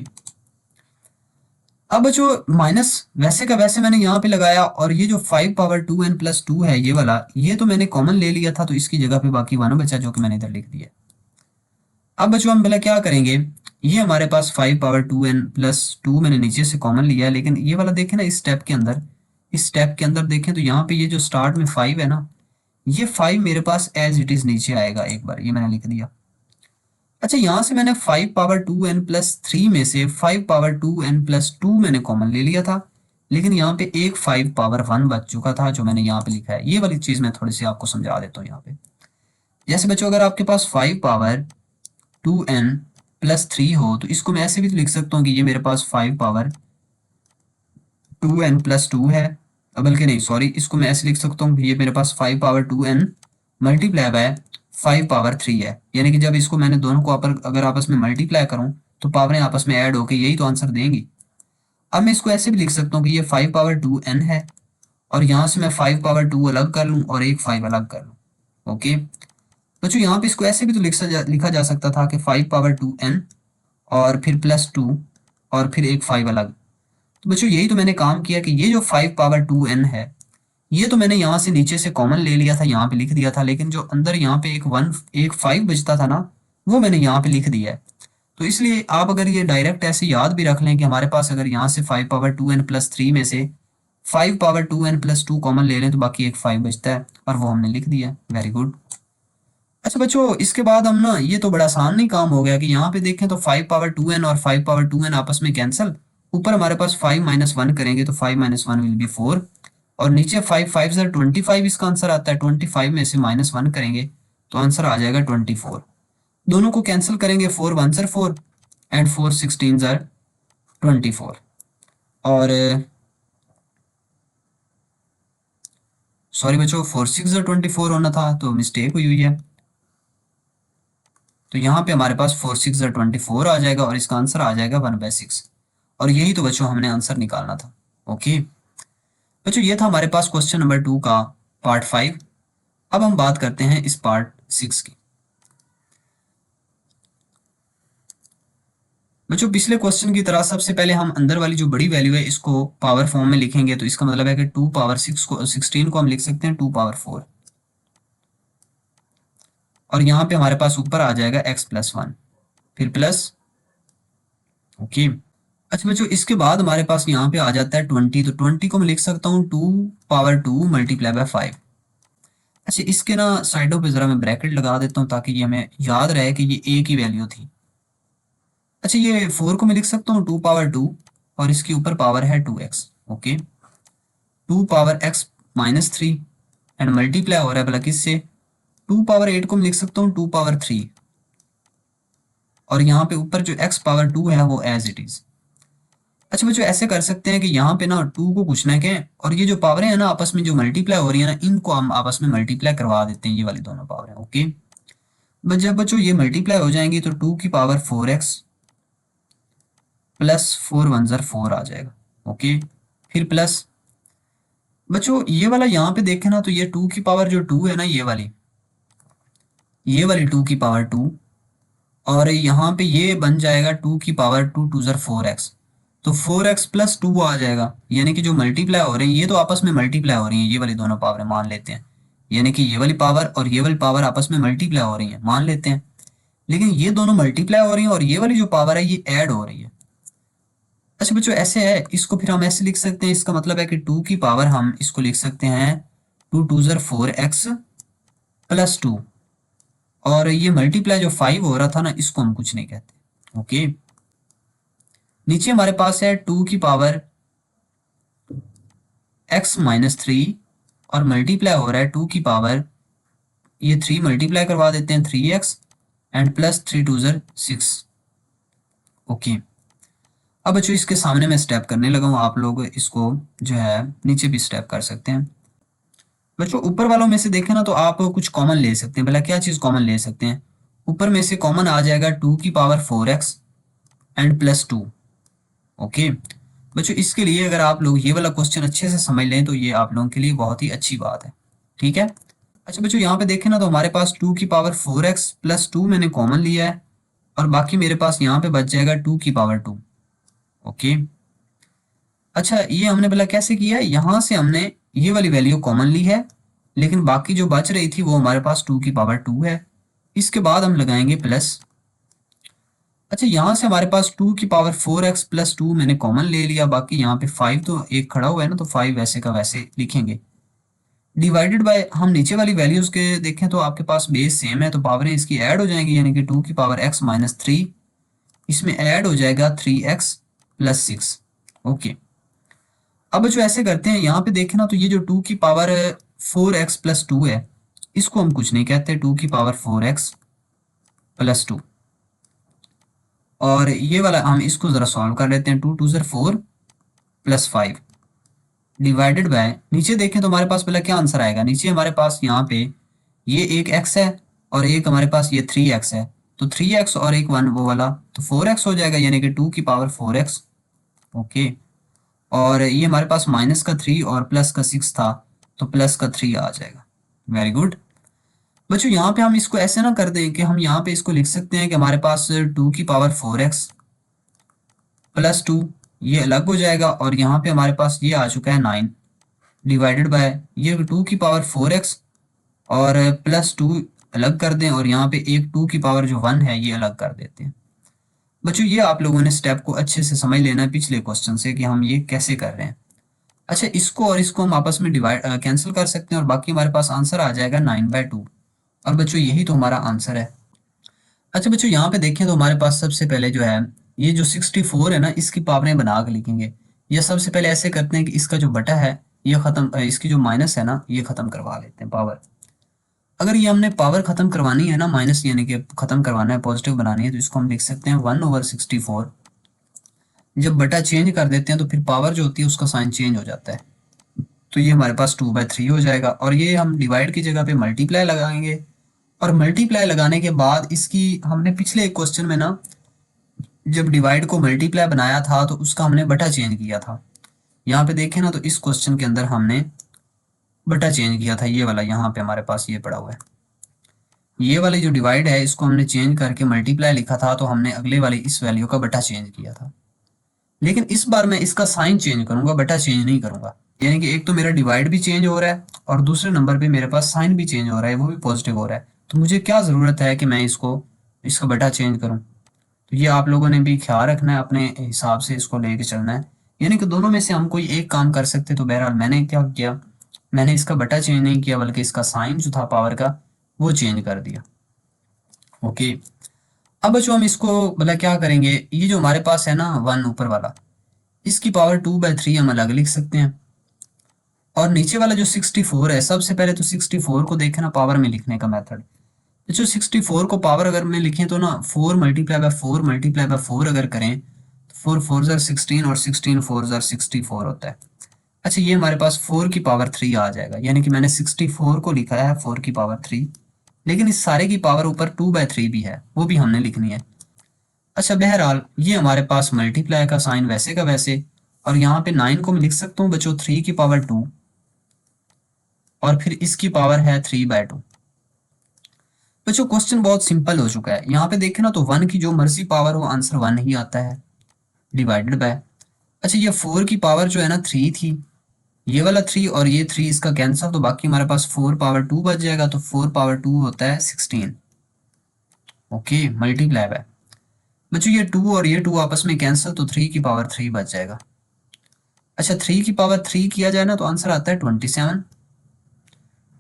अब बच्चों माइनस वैसे का वैसे मैंने यहाँ पे लगाया, और ये जो 5⁻2n+2 है ये वाला, ये तो मैंने कॉमन ले लिया था, तो इसकी जगह पे बाकी 1 बचा जो कि मैंने इधर लिख दिया। अब बच्चों हम पहले क्या करेंगे, ये हमारे पास 5⁻2n+2 मैंने नीचे से कॉमन लिया है, लेकिन ये वाला देखें ना इस स्टेप के अंदर, इस स्टेप के अंदर देखें तो यहाँ पे ये जो स्टार्ट में 5 है ना, ये 5 मेरे पास एज इट इज नीचे आएगा, एक बार ये मैंने लिख दिया। अच्छा, यहाँ से मैंने 5⁻2n+3 में से 5⁻2n+2 मैंने कॉमन ले लिया था, लेकिन यहाँ पे एक 5⁻1 बच चुका था जो मैंने यहाँ पे लिखा है। ये वाली चीज मैं थोड़ी सी आपको समझा देता हूँ यहाँ पे। जैसे बच्चों अगर आपके पास 5⁻2n+3 हो तो इसको मैं ऐसे भी तो लिख सकता हूँ कि ये मेरे पास 5⁻2n+2 है, बल्कि नहीं सॉरी, इसको मैं ऐसे लिख सकता हूँ कि ये मेरे पास 5⁻2n मल्टीप्लाई बाय 5⁻3 है। यानी कि जब इसको मैंने दोनों को अगर आपस में मल्टीप्लाई करूं तो पावरें आपस में ऐड होके यही तो आंसर देंगी। अब मैं इसको ऐसे भी लिख सकता हूँ कि ये 5⁻2n है और यहाँ से मैं 5 पावर 2 अलग कर लूँ और एक 5 अलग कर लूँ। ओके बच्चों, यहाँ पे इसको ऐसे भी तो लिखा जा सकता था कि 5 पावर 2n और फिर +2 और फिर एक 5 अलग। तो बच्चों यही तो मैंने काम किया कि ये जो 5 पावर 2n है, ये तो मैंने यहाँ से नीचे से कॉमन ले लिया था, यहाँ पे लिख दिया था, लेकिन जो अंदर यहाँ पे एक 5 बचता था ना, वो मैंने यहाँ पे लिख दिया है। तो इसलिए आप अगर ये डायरेक्ट ऐसे याद भी रख लें कि हमारे पास अगर यहाँ से 5 पावर 2n प्लस 3 में से 5 पावर 2n प्लस 2 कॉमन ले लें तो बाकी एक 5 बचता है, और वो हमने लिख दिया। Very good. अच्छा बच्चों, इसके बाद हम ना, ये तो बड़ा आसान नहीं काम हो गया कि यहाँ पे देखें तो 5 पावर 2n और 5 पावर 2n आपस में कैंसिल, ऊपर हमारे पास 5 माइनस 1 करेंगे तो 5 माइनस 1 विल बी 4, और नीचे 5 5 सर 25 इसका आंसर आता है। 25 में से -1 करेंगे तो आंसर आ जाएगा 24। दोनों को कैंसिल करेंगे, 4 1 सर 4 एंड 4 16 सर 24। और सॉरी बच्चों, 4 6 सर 24 होना था, तो मिस्टेक हुई है। तो यहाँ पे हमारे पास 4 6 24 आ जाएगा और इसका आंसर आ जाएगा 1/6। और यही तो बच्चों हमने आंसर निकालना था। ओके बच्चों, ये था हमारे पास क्वेश्चन नंबर 2 का पार्ट 5। अब हम बात करते हैं इस पार्ट 6 की। बच्चों पिछले क्वेश्चन की तरह सबसे पहले हम अंदर वाली जो बड़ी वैल्यू है इसको पावर फॉर्म में लिखेंगे, तो इसका मतलब है कि 2 पावर 6 को 16 को हम लिख सकते हैं 2 पावर 4, और यहाँ पे हमारे पास ऊपर आ जाएगा x प्लस 1 फिर प्लस। ओके अच्छा बच्चों, इसके बाद हमारे पास यहाँ पे आ जाता है 20, तो 20 को मैं लिख सकता हूँ 2 पावर 2 मल्टीप्लाई बाय 5। अच्छा, इसके ना साइडों पे जरा मैं ब्रैकेट लगा देता हूँ ताकि ये हमें याद रहे कि ये a की वैल्यू थी। अच्छा, ये 4 को मैं लिख सकता हूँ 2 पावर 2 और इसके ऊपर पावर है 2x। Okay 2 power x minus 3 and multiply हो रहा है भला किससे, 2 पावर 8 को मैं लिख सकता हूँ 2 पावर 3, और यहाँ पे ऊपर जो x पावर 2 है वो एज इट इज। अच्छा बच्चों, ऐसे कर सकते हैं कि यहाँ पे ना 2 को कुछ ना कहें, और ये जो पावरें हैं ना आपस में जो मल्टीप्लाई हो रही है ना, इनको हम आपस में मल्टीप्लाई करवा देते हैं, ये वाली दोनों पावरें। ओके बस जब बच्चों ये मल्टीप्लाई हो जाएंगी तो 2 की पावर 4x प्लस 4 1 ज़र 4 आ जाएगा। ओके फिर प्लस बच्चों ये वाला यहाँ पे देखें ना, तो ये 2 की पावर जो 2 है ना, ये वाली 2 की पावर 2, और यहाँ पे ये बन जाएगा 2 की पावर 2 2 ज़र 4x, तो 4x प्लस 2 आ जाएगा। यानी कि जो मल्टीप्लाई हो रहे हैं ये तो आपस में मल्टीप्लाई हो रही हैं, ये वाली दोनों पावरें मान लेते हैं, यानी कि ये वाली पावर और ये वाली पावर आपस में मल्टीप्लाई हो रही हैं मान लेते हैं, लेकिन ये दोनों मल्टीप्लाई हो रही हैं और ये वाली जो पावर है ये ऐड हो रही है। अच्छा बच्चों, ऐसे है, इसको फिर हम ऐसे लिख सकते हैं, इसका मतलब है कि 2 की पावर हम इसको लिख सकते हैं 2 2 ज़र 4x प्लस 2, और ये मल्टीप्लाई जो 5 हो रहा था ना, इसको हम कुछ नहीं कहते। ओके नीचे हमारे पास है 2 की पावर x माइनस 3 और मल्टीप्लाई हो रहा है 2 की पावर, ये 3 मल्टीप्लाई करवा देते हैं 3x एंड प्लस 3 2 ज़र 6। ओके अब बच्चों इसके सामने मैं स्टेप करने लगा हूँ, आप लोग इसको जो है नीचे भी स्टेप कर सकते हैं। बच्चों ऊपर वालों में से देखें ना, तो आप कुछ कॉमन ले सकते हैं। भला क्या चीज़ कॉमन ले सकते हैं, ऊपर में से कॉमन आ जाएगा 2 की power 4x and plus 2। Okay बच्चों, इसके लिए अगर आप लोग ये वाला क्वेश्चन अच्छे से समझ लें तो ये आप लोगों के लिए बहुत ही अच्छी बात है। ठीक है। अच्छा बच्चों, यहाँ पे देखें ना, तो हमारे पास 2 की पावर 4x प्लस 2 मैंने कॉमन लिया है, और बाकी मेरे पास यहाँ पे बच जाएगा 2 की पावर 2। ओके अच्छा, ये हमने भला कैसे किया है, यहाँ से हमने ये वाली वैल्यू कॉमन ली है, लेकिन बाकी जो बच रही थी वो हमारे पास 2 की पावर 2 है। इसके बाद हम लगाएंगे प्लस। अच्छा, यहाँ से हमारे पास 2 की पावर 4x प्लस 2 मैंने कॉमन ले लिया, बाकी यहाँ पे 5 तो एक खड़ा हुआ है ना, तो 5 वैसे का वैसे लिखेंगे, डिवाइडेड बाय हम नीचे वाली वैल्यूज के देखें तो आपके पास बेस सेम है, तो पावरें इसकी ऐड हो जाएंगी, यानी कि 2 की पावर x माइनस 3 इसमें ऐड हो जाएगा 3x प्लस 6। ओके अब जो ऐसे करते हैं, यहाँ पे देखें ना, तो ये जो 2 की पावर 4x प्लस 2 है, इसको हम कुछ नहीं कहते, 2 की पावर 4x प्लस 2, और ये वाला हम इसको जरा सॉल्व कर लेते हैं, 2 2 ज़र 4 प्लस 5 डिवाइडेड बाय, नीचे देखें तो हमारे पास पहले क्या आंसर आएगा, नीचे हमारे पास यहाँ पे ये एक x है और एक हमारे पास ये 3x है, तो 3x और एक 1 वो वाला, तो 4x हो जाएगा, यानी कि 2 की पावर 4x। ओके और ये हमारे पास माइनस का 3 और प्लस का 6 था, तो प्लस का 3 आ जाएगा। वेरी गुड बच्चों। यहाँ पे हम इसको ऐसे ना कर दें कि हम यहाँ पे इसको लिख सकते हैं कि हमारे पास 2 की पावर 4x प्लस 2 ये अलग हो जाएगा, और यहाँ पे हमारे पास ये आ चुका है 9 डिवाइडेड बाय ये 2 की पावर 4x और प्लस 2 अलग कर दें, और यहाँ पे एक 2 की पावर जो 1 है ये अलग कर देते हैं। बच्चों ये आप लोगों ने स्टेप को अच्छे से समझ लेना है पिछले क्वेश्चन से कि हम ये कैसे कर रहे हैं। अच्छा, इसको और इसको हम आपस में डिवाइड कैंसिल कर सकते हैं, और बाकी हमारे पास आंसर आ जाएगा 9/2। और बच्चों यही तो हमारा आंसर है। अच्छा बच्चों, यहाँ पे देखें तो हमारे पास सबसे पहले जो है ये जो 64 है ना, इसकी पावरें बना के लिखेंगे। या सबसे पहले ऐसे करते हैं कि इसका जो बटा है ये खत्म, इसकी जो माइनस है ना ये खत्म करवा लेते हैं पावर। अगर ये हमने पावर खत्म करवानी है ना, माइनस यानी कि खत्म करवाना है, पॉजिटिव बनानी है, तो इसको हम लिख सकते हैं 1/64। जब बटा चेंज कर देते हैं तो फिर पावर जो होती है उसका साइन चेंज हो जाता है, तो ये हमारे पास 2/3 हो जाएगा। और ये हम डिवाइड की जगह पे मल्टीप्लाई लगाएंगे, और मल्टीप्लाई लगाने के बाद इसकी हमने पिछले एक क्वेश्चन में ना जब डिवाइड को मल्टीप्लाई बनाया था तो उसका हमने बटा चेंज किया था। यहाँ पे देखें ना तो इस क्वेश्चन के अंदर हमने बटा चेंज किया था, ये वाला यहाँ पे हमारे पास ये पड़ा हुआ है। ये वाली जो डिवाइड है इसको हमने चेंज करके मल्टीप्लाई लिखा था, तो हमने अगले वाली इस वैल्यू का बटा चेंज किया था। लेकिन इस बार मैं इसका साइन चेंज करूंगा, बटा चेंज नहीं करूंगा। यानी कि एक तो मेरा डिवाइड भी चेंज हो रहा है और दूसरे नंबर पे मेरे पास साइन भी चेंज हो रहा है, वो भी पॉजिटिव हो रहा है। तो मुझे क्या ज़रूरत है कि मैं इसका बटा चेंज करूं। तो ये आप लोगों ने भी ख्याल रखना है, अपने हिसाब से इसको लेके चलना है। यानी कि दोनों में से हम कोई एक काम कर सकते, तो बहरहाल मैंने क्या किया, मैंने इसका बटा चेंज नहीं किया बल्कि इसका साइन जो था पावर का वो चेंज कर दिया। ओके, अब बच्चों हम इसको मतलब क्या करेंगे, ये जो हमारे पास है ना 1 ऊपर वाला, इसकी पावर 2/3 हम अलग लिख सकते हैं। और नीचे वाला जो 64 है, सबसे पहले तो 64 को देखें ना पावर में लिखने का मेथड। जो 64 को पावर अगर में लिखें तो ना 4 मल्टीप्लाई बाय 4 मल्टीप्लाई बाय 4 अगर करें तो 4 4 जार 16 और 16 4 जार 64 होता है। अच्छा, ये हमारे पास 4 की पावर 3 आ जाएगा, यानी कि मैंने 64 को लिखा है 4 की पावर 3, लेकिन इस सारे की पावर ऊपर 2/3 भी है, वो भी हमने लिखनी है। अच्छा, बहरहाल ये हमारे पास मल्टीप्लाई का साइन वैसे का वैसे, और यहाँ पे 9 को मैं लिख सकता हूँ बच्चों 3 की पावर 2, और फिर इसकी पावर है 3/2। बच्चों क्वेश्चन बहुत सिंपल हो चुका है। यहाँ पे देखें ना तो 1 की जो मर्जी पावर हो आंसर 1 ही आता है डिवाइडेड बाय। अच्छा, ये 4 की पावर जो है ना 3 थी, ये वाला 3 और ये 3 इसका कैंसिल, तो बाकी हमारे पास 4 पावर 2 बच जाएगा, तो 4 पावर 2 होता है 16। Okay, multiply by. बच्चों ये 2 और ये 2 आपस में कैंसिल, तो 3 की पावर 3 बच जाएगा। अच्छा, 3 की पावर 3 किया जाए ना तो आंसर आता है 27,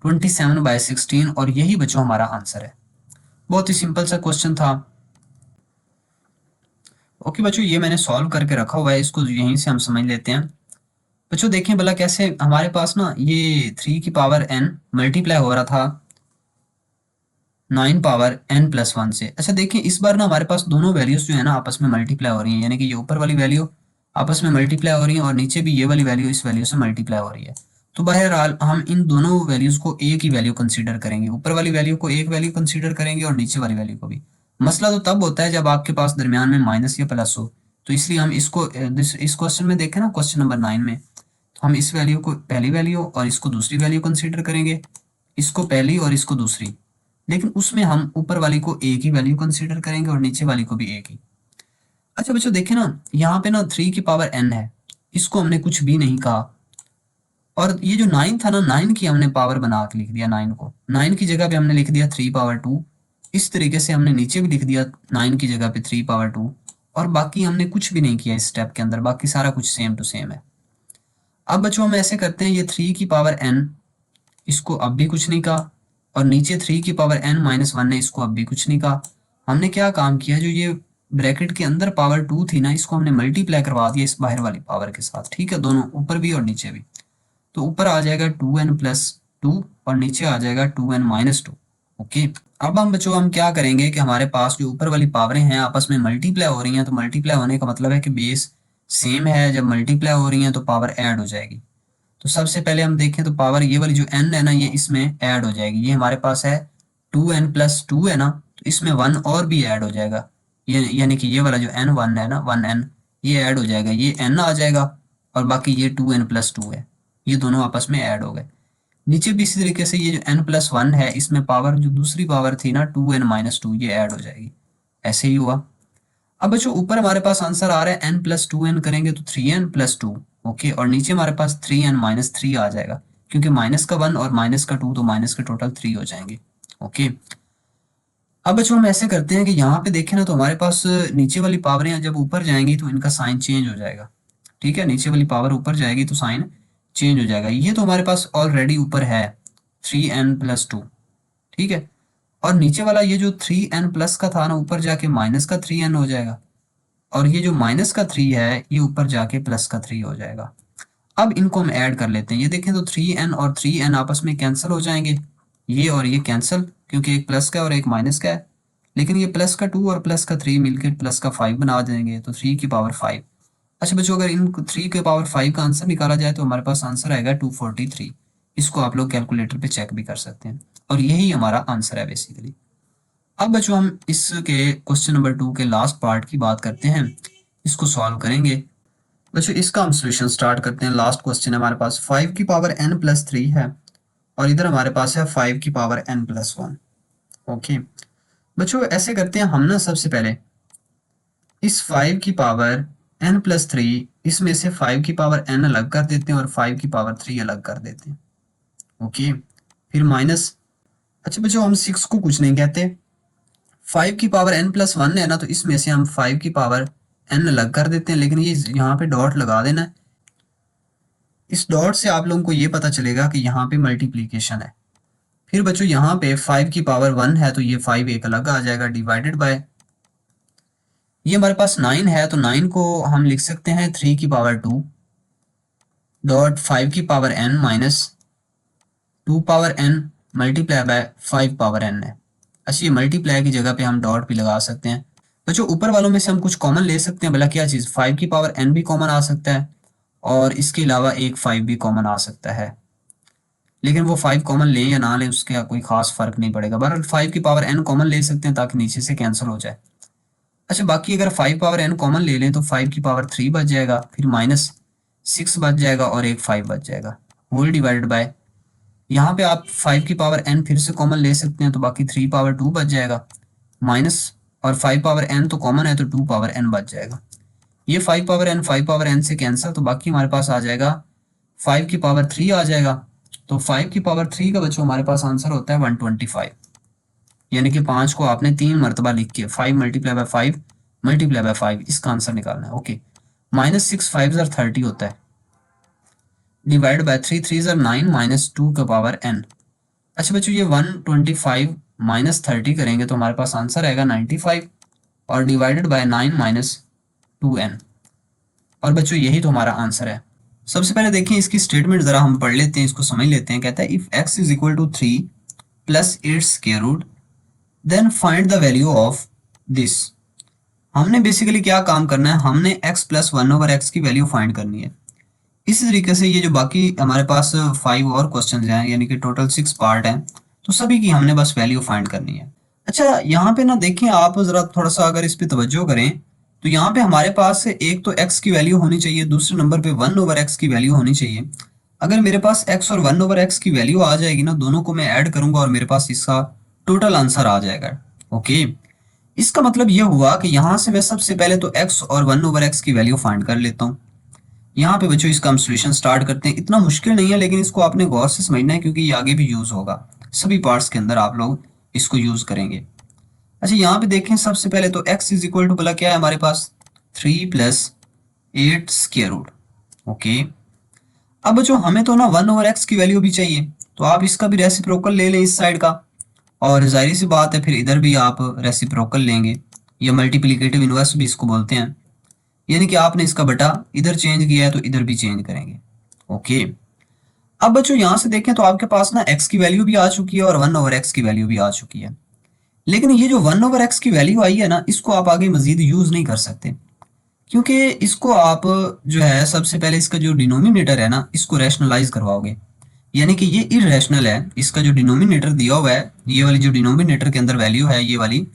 27/16, और यही बच्चों हमारा आंसर है। बहुत ही सिंपल सा क्वेश्चन था। ओके बच्चों, ये मैंने सॉल्व करके रखा हुआ है, इसको यहीं से हम समझ लेते हैं। बच्चों देखें भला कैसे हमारे पास ना ये 3 की पावर n मल्टीप्लाई हो रहा था 9 पावर n+1 से। अच्छा देखिए, इस बार ना हमारे पास दोनों वैल्यूज जो है ना आपस में मल्टीप्लाई हो रही हैं, यानी कि ये ऊपर वाली वैल्यू आपस में मल्टीप्लाई हो रही है और नीचे भी ये वाली वैल्यू इस वैल्यू से मल्टीप्लाई हो रही है। तो बहरहाल हम इन दोनों वैल्यूज को एक ही वैल्यू कंसीडर करेंगे, ऊपर वाली वैल्यू को एक वैल्यू कंसीडर करेंगे और नीचे वाली वैल्यू को भी। मसला तो तब होता है जब आपके पास दरमियान में माइनस या प्लस हो, तो इसलिए हम इसको इस क्वेश्चन में देखें ना, क्वेश्चन नंबर 9 में, तो हम इस वैल्यू को पहली वैल्यू और इसको दूसरी वैल्यू कंसीडर करेंगे, इसको पहली और इसको दूसरी, लेकिन उसमें हम ऊपर वाली को एक ही वैल्यू कंसीडर करेंगे और नीचे वाली को भी एक ही। अच्छा बच्चों देखें ना, यहाँ पे ना 3 की पावर n है, इसको हमने कुछ भी नहीं कहा, और ये जो 9 था ना 9 की हमने पावर बना के लिख दिया, 9 को 9 की जगह पे हमने लिख दिया 3 पावर 2। इस तरीके से हमने नीचे भी लिख दिया 9 की जगह पे 3 पावर 2, और बाकी हमने कुछ भी नहीं किया इस स्टेप के अंदर, बाकी सारा कुछ सेम टू सेम है। अब बच्चों हम ऐसे करते हैं, ये 3 की पावर n, इसको अब भी कुछ नहीं कहा, और नीचे 3 की पावर n-1 है, इसको अब भी कुछ नहीं कहा। हमने क्या काम किया, जो ये ब्रैकेट के अंदर पावर 2 थी ना, इसको हमने मल्टीप्लाई करवा दिया इस बाहर वाली पावर के साथ, ठीक है, दोनों ऊपर भी और नीचे भी। तो ऊपर आ जाएगा 2n+2 और नीचे आ जाएगा 2n-2। ओके, अब हम बच्चों हम क्या करेंगे कि हमारे पास जो ऊपर वाली पावरें हैं आपस में मल्टीप्लाई हो रही हैं, तो मल्टीप्लाई होने का मतलब है कि बेस सेम है, जब मल्टीप्लाई हो रही हैं तो पावर ऐड हो जाएगी। तो सबसे पहले हम देखें तो पावर ये वाली जो n है ना, ये इसमें ऐड हो जाएगी। ये हमारे पास है 2n+2 है ना, तो इसमें 1 और भी ऐड हो जाएगा, ये यानी कि ये वाला जो n1 है ना 1n, ये ऐड हो जाएगा, ये n आ जाएगा। और बाकी ये 2n+2 है, ये दोनों आपस में ऐड हो गए। नीचे भी इसी तरीके से ये जो n+1 है, इसमें पावर जो दूसरी पावर थी ना 2n-2, ये ऐड हो जाएगी, ऐसे ही हुआ। अब बच्चों ऊपर हमारे पास आंसर आ रहा है n+2n करेंगे तो 3n+2, ओके, और नीचे हमारे पास 3n-3 आ जाएगा, क्योंकि माइनस का 1 और माइनस का 2, तो माइनस के टोटल 3 हो जाएंगे, ओके। अब बच्चों हम ऐसे करते हैं कि यहाँ पे देखें ना, तो हमारे पास नीचे वाली पावरें जब ऊपर जाएंगी तो इनका साइन चेंज हो जाएगा, ठीक है, नीचे वाली पावर ऊपर जाएगी तो साइन चेंज हो जाएगा। ये तो हमारे पास ऑलरेडी ऊपर है 3n+2, ठीक है, और नीचे वाला ये जो 3n प्लस का था ना, ऊपर जाके माइनस का 3n हो जाएगा, और ये जो माइनस का 3 है ये ऊपर जाके प्लस का 3 हो जाएगा। अब इनको हम ऐड कर लेते हैं, ये देखें तो 3n और 3n आपस में कैंसिल हो जाएंगे, ये और ये कैंसिल, क्योंकि एक प्लस का है और एक माइनस का है, लेकिन ये प्लस का 2 और प्लस का 3 मिलकर प्लस का 5 बना देंगे, तो 3 की पावर 5। अच्छा बच्चों, अगर इन 3 के पावर 5 का आंसर निकाला जाए तो हमारे पास आंसर आएगा 243। इसको आप लोग कैलकुलेटर पे चेक भी कर सकते हैं, और यही हमारा आंसर है बेसिकली। अब बच्चों हम इसके क्वेश्चन नंबर 2 के लास्ट पार्ट की बात करते हैं, इसको सॉल्व करेंगे। बच्चों इसका हम सोल्यूशन स्टार्ट करते हैं। लास्ट क्वेश्चन है हमारे पास 5 की पावर n+3 है, और इधर हमारे पास है 5 की पावर n+1, ओके। बच्चों ऐसे करते हैं हम ना, सबसे पहले इस 5 की पावर n+3, इसमें से 5 की पावर n अलग कर देते हैं और 5 की पावर 3 अलग कर देते हैं, ओके। फिर माइनस, अच्छा बच्चों हम 6 को कुछ नहीं कहते, 5 की पावर n+1 है ना, तो इसमें से हम 5 की पावर n अलग कर देते हैं, लेकिन ये यहाँ पे डॉट लगा देना है। इस डॉट से आप लोगों को ये पता चलेगा कि यहाँ पे मल्टीप्लीकेशन है। फिर बच्चों यहाँ पे 5 की पावर 1 है, तो ये 5 एक अलग आ जाएगा, डिवाइडेड बाय, ये हमारे पास 9 है, तो 9 को हम लिख सकते हैं 3 की पावर 2 डॉट 5 की power n minus 2 power n multiply by 5 power n है। अच्छा, ये मल्टीप्लाई की जगह पे हम डॉट भी लगा सकते हैं। बच्चों ऊपर वालों में से हम कुछ कॉमन ले सकते हैं, भला क्या चीज़, 5 की पावर n भी कॉमन आ सकता है, और इसके अलावा एक 5 भी कॉमन आ सकता है, लेकिन वो 5 कॉमन लें या ना लें उसका कोई खास फर्क नहीं पड़ेगा। बहरहाल 5 की पावर n कॉमन ले सकते हैं ताकि नीचे से कैंसिल हो जाए। अच्छा, बाकी अगर 5 पावर n कॉमन ले लें तो 5 की पावर 3 बच जाएगा, फिर माइनस 6 बच जाएगा और एक 5 बच जाएगा, होल डिवाइडेड बाय, यहाँ पे आप 5 की पावर n फिर से कॉमन ले सकते हैं, तो बाकी 3 पावर 2 बच जाएगा, माइनस, और 5 पावर n तो कॉमन है तो 2 पावर n बच जाएगा। ये 5 पावर n से कैंसिल, तो बाकी हमारे पास आ जाएगा 5 की पावर 3 आ जाएगा, तो 5 की पावर 3 का बच्चों हमारे पास आंसर होता है 125, यानी कि 5 को आपने 3 मरतबा लिख के 5 मल्टीप्लाई बाय 5 मल्टीप्लाई बाय 5 इसका आंसर निकालना है, ओके। माइनस 6 5 30 होता है, डिवाइड बाय 3 3 9 माइनस 2 का पावर n। अच्छा बच्चों, ये 125 माइनस 30 करेंगे तो हमारे पास आंसर आएगा 95, और डिवाइडेड बाय 9 माइनस 2n, और बच्चों यही तो हमारा आंसर है। सबसे पहले देखिए इसकी स्टेटमेंट जरा हम पढ़ लेते हैं, इसको समझ लेते हैं। कहता है if x is equal to 3 plus its square root then find the value of this. हमने बेसिकली क्या काम करना है, हमने x प्लस 1/x की वैल्यू फाइंड करनी है। इसी तरीके से ये जो बाकी हमारे पास 5 और क्वेश्चन हैं, यानी कि टोटल 6 पार्ट हैं, तो सभी की हमने बस वैल्यू फाइंड करनी है। अच्छा, यहाँ पे ना देखें आप जरा थोड़ा सा अगर इस पे तवज्जो करें, तो यहाँ पे हमारे पास एक तो x की वैल्यू होनी चाहिए, दूसरे नंबर पे 1/x की वैल्यू होनी चाहिए। अगर मेरे पास x और 1/x की वैल्यू आ जाएगी ना, दोनों को मैं ऐड करूंगा और मेरे पास इसका टोटल आंसर आ जाएगा, ओके। इसका मतलब ये हुआ कि यहाँ से मैं सबसे पहले तो x और 1/x की वैल्यू फाइंड कर लेता हूँ। यहाँ पे बच्चों इसका हम सोल्यूशन स्टार्ट करते हैं। इतना मुश्किल नहीं है, लेकिन इसको आपने गौर से समझना है क्योंकि ये आगे भी यूज होगा, सभी पार्ट्स के अंदर आप लोग इसको यूज करेंगे। अच्छा, यहाँ पे देखें सबसे पहले तो x इज इक्वल टू भला क्या है हमारे पास 3 प्लस 8 स्क्वायर रूट, ओके। अब बच्चों हमें तो ना 1/x की वैल्यू भी चाहिए, तो आप इसका भी रेसिप्रोकल ले लें इस साइड का, और जाहिर सी बात है फिर इधर भी आप रेसिप्रोकल लेंगे, या मल्टीप्लिकेटिव इनवर्स भी इसको बोलते हैं, यानी कि आपने इसका बटा इधर चेंज किया है तो इधर भी चेंज करेंगे, ओके। अब बच्चों यहाँ से देखें तो आपके पास ना x की वैल्यू भी आ चुकी है और 1/x की वैल्यू भी आ चुकी है, लेकिन ये जो 1/x की वैल्यू आई है ना, इसको आप आगे मजीद यूज नहीं कर सकते, क्योंकि इसको आप जो है सबसे पहले इसका जो डिनोमिनेटर है ना, इसको रैशनलाइज करवाओगे, यानी कि ये इरेशनल है। इसका जो डिनोमिनेटर दिया हुआ है, ये वाली जो डिनोमिनेटर के अंदर वैल्यू है ये वाली,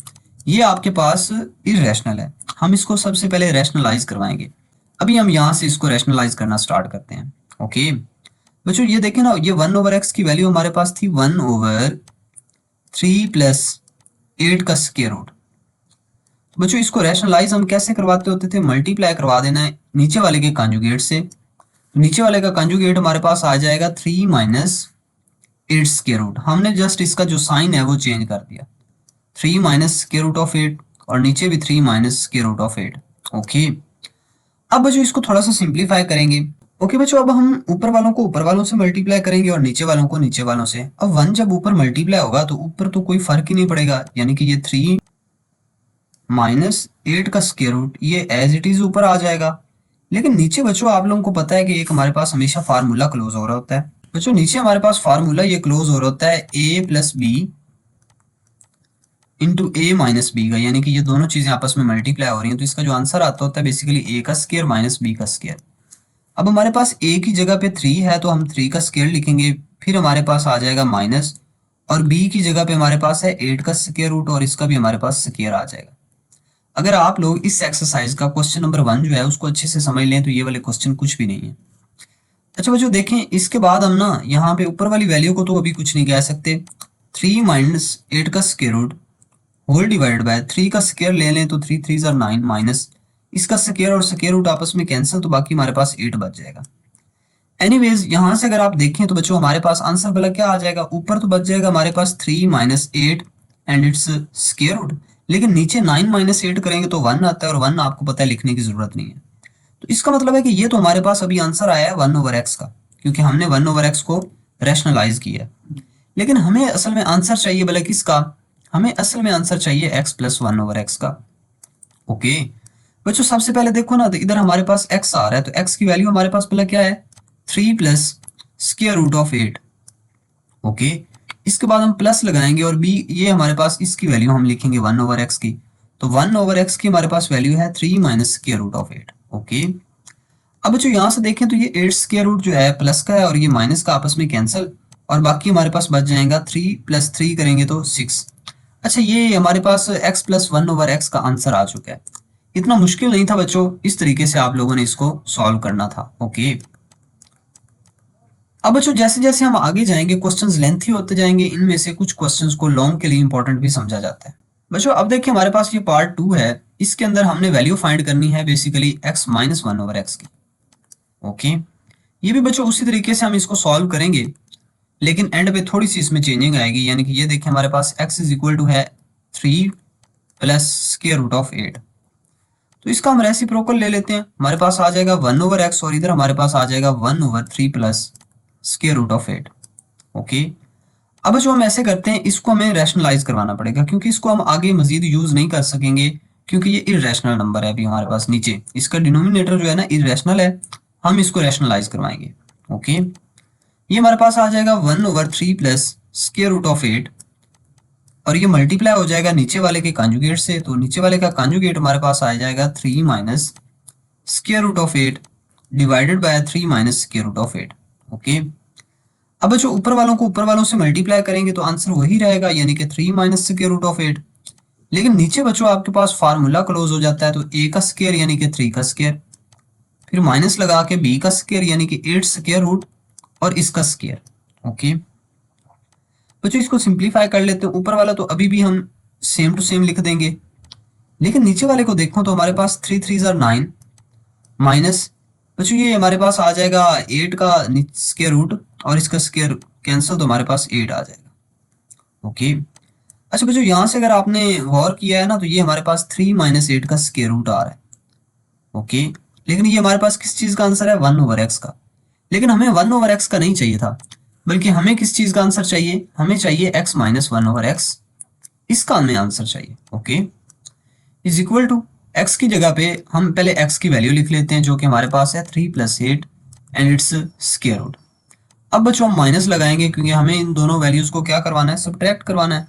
ये आपके पास इरेशनल है। हम इसको सबसे पहले रैशनलाइज करवाएंगे। अभी हम यहाँ से इसको रैशनलाइज करना स्टार्ट करते हैं। ओके बच्चों, ये देखें ना, ये 1/x की वैल्यू हमारे पास थी 1/3 प्लस 8 का स्क्वायर रूट। बच्चों इसको रैशनलाइज हम कैसे करवाते होते थे, मल्टीप्लाई करवा देना है नीचे वाले के कॉन्जुगेट से। नीचे वाले का कॉन्जुगेट हमारे पास आ जाएगा 3 माइनस 8 स्क्वायर रूट। हमने जस्ट इसका जो साइन है वो चेंज कर दिया, 3 माइनस स्क्वायर रूट ऑफ 8 और नीचे भी 3 minus square root of 8। Okay, अब बच्चों इसको थोड़ा सा सिंप्लीफाई करेंगे। ओके बच्चों, अब हम ऊपर वालों को ऊपर वालों से मल्टीप्लाई करेंगे और नीचे वालों को नीचे वालों से। अब 1 जब ऊपर मल्टीप्लाई होगा तो ऊपर तो कोई फर्क ही नहीं पड़ेगा, यानी कि ये 3 माइनस 8 का स्क्वायर रूट ये एज इट इज ऊपर आ जाएगा। लेकिन नीचे बच्चों आप लोगों को पता है कि एक हमारे पास हमेशा फार्मूला क्लोज हो रहा होता है। बच्चों नीचे हमारे पास फार्मूला ये क्लोज हो रहा होता है a plus b into a minus B का, यानी कि ये दोनों चीजें आपस में मल्टीप्लाई हो रही हैं तो इसका जो आंसर आता होता है बेसिकली a का स्क्वायर माइनस बी का स्क्वायर। अब हमारे पास a की जगह पे 3 है तो हम 3 का स्क्वायर लिखेंगे, फिर हमारे पास आ जाएगा माइनस, और b की जगह पे हमारे पास है 8 का स्क्वायर रूट और इसका भी हमारे पास स्क्वायर आ जाएगा। अगर आप लोग इस एक्सरसाइज का क्वेश्चन नंबर 1 जो है उसको अच्छे से समझ लें तो ये वाले क्वेश्चन कुछ भी नहीं है। अच्छा बच्चों देखें, इसके बाद हम ना यहाँ पे ऊपर वाली वैल्यू को तो अभी कुछ नहीं कह सकते, 3 माइनस 8 का square root whole divided by 3 का स्क्वायर ले लें तो 3 3 9 माइनस इसका स्क्वायर और स्क्वायर रूट आपस में कैंसिल, तो बाकी हमारे पास 8 बच जाएगा। एनीवेज यहाँ से अगर आप देखें तो बच्चों हमारे पास आंसर भला क्या आ जाएगा, ऊपर तो बच जाएगा हमारे पास 3 minus 8 and its square root, लेकिन नीचे 9 माइनस 8 करेंगे तो 1 आता है और 1 आपको पता है लिखने की जरूरत नहीं है। तो इसका मतलब है कि ये तो हमारे पास अभी आंसर आया है 1/x का, क्योंकि हमने 1/x को रैशनलाइज किया। लेकिन हमें असल में आंसर चाहिए भला किसका, हमें असल में आंसर चाहिए x प्लस 1/x का। ओके बच्चों, सबसे पहले देखो ना, तो इधर हमारे पास x आ रहा है तो x की वैल्यू हमारे पास भला क्या है, 3 plus square root of 8। Okay, इसके बाद हम प्लस लगाएंगे और b ये हमारे पास इसकी वैल्यू हम लिखेंगे 1/x की, तो 1/x की हमारे पास वैल्यू है 3 minus square root of 8। Okay, अब बच्चों यहाँ से देखें तो ये 8 स्क्वायर रूट जो है प्लस का है और ये माइनस का आपस में कैंसिल, और बाकी हमारे पास बच जाएगा 3 प्लस 3 करेंगे तो 6। अच्छा, ये हमारे पास x प्लस 1/x का आंसर आ चुका है। इतना मुश्किल नहीं था बच्चों, इस तरीके से आप लोगों ने इसको सॉल्व करना था। ओके, अब बच्चों जैसे जैसे हम आगे जाएंगे क्वेश्चंस लेंथी होते जाएंगे, इनमें से कुछ क्वेश्चंस को लॉन्ग के लिए इंपॉर्टेंट भी समझा जाता है। बच्चों अब देखिए हमारे पास ये पार्ट 2 है, इसके अंदर हमने वैल्यू फाइंड करनी है बेसिकली x माइनस 1/x की। ओके, ये भी बच्चों उसी तरीके से हम इसको सॉल्व करेंगे, लेकिन एंड पे थोड़ी सी इसमें चेंजिंग आएगी, यानी कि ये देखिए हमारे पास x इज इक्वल टू है 3 प्लस स्क्वायर रूट ऑफ 8, तो इसका हम रेसिप्रोकल ले लेते हैं, हमारे पास आ जाएगा 1/x और इधर हमारे पास आ जाएगा 1/3 plus square root of 8। Okay, अब जो हम ऐसे करते हैं इसको हमें रैशनलाइज करवाना पड़ेगा, क्योंकि इसको हम आगे मजीद यूज नहीं कर सकेंगे, क्योंकि ये इरेशनल नंबर है अभी हमारे पास, नीचे इसका डिनोमिनेटर जो है ना इरेशनल है, हम इसको रैशनलाइज करवाएंगे। ओके, ये हमारे पास आ जाएगा 1/3 प्लस स्क्वायर रूट ऑफ 8 और ये मल्टीप्लाई हो जाएगा नीचे वाले के कॉन्जुगेट से, तो नीचे वाले का कॉन्जुगेट हमारे पास आ जाएगा 3 minus square root of 8 divided by 3 minus square root of 8। Okay, अब जो ऊपर वालों को ऊपर वालों से मल्टीप्लाई करेंगे तो आंसर वही रहेगा, यानी कि 3 माइनस स्क्वायर रूट ऑफ 8। लेकिन नीचे बच्चों आपके पास फार्मूला क्लोज हो जाता है, तो a का स्क्वायर यानी कि 3 का स्क्वायर, फिर माइनस लगा के b का स्क्वायर यानी कि 8 स्क्वायर रूट और इसका स्क्वायर। ओके बच्चों, इसको सिंप्लीफाई कर लेते हैं, ऊपर वाला तो अभी भी हम सेम टू सेम लिख देंगे, लेकिन नीचे वाले को देखो तो हमारे पास 3 3 9 माइनस बच्चों ये हमारे पास आ जाएगा 8 का स्क्वायर रूट और इसका स्क्वायर कैंसिल, तो हमारे पास 8 आ जाएगा। ओके, अच्छा बच्चों यहाँ से अगर आपने गौर किया है ना तो ये हमारे पास 3 माइनस 8 का स्क्वायर रूट आ रहा है। ओके, लेकिन ये हमारे पास किस चीज का आंसर है, 1/x का, लेकिन हमें 1/x का नहीं चाहिए था, बल्कि हमें किस चीज का आंसर चाहिए, हमें चाहिए x माइनस 1/x, इसका हमें आंसर चाहिए। Okay, is equal to x की जगह पे हम पहले x की वैल्यू लिख लेते हैं जो कि हमारे पास है 3 plus 8 and its square root. अब बच्चों हम माइनस लगाएंगे क्योंकि हमें इन दोनों वैल्यूज को क्या करवाना है, सब्ट्रैक्ट करवाना है।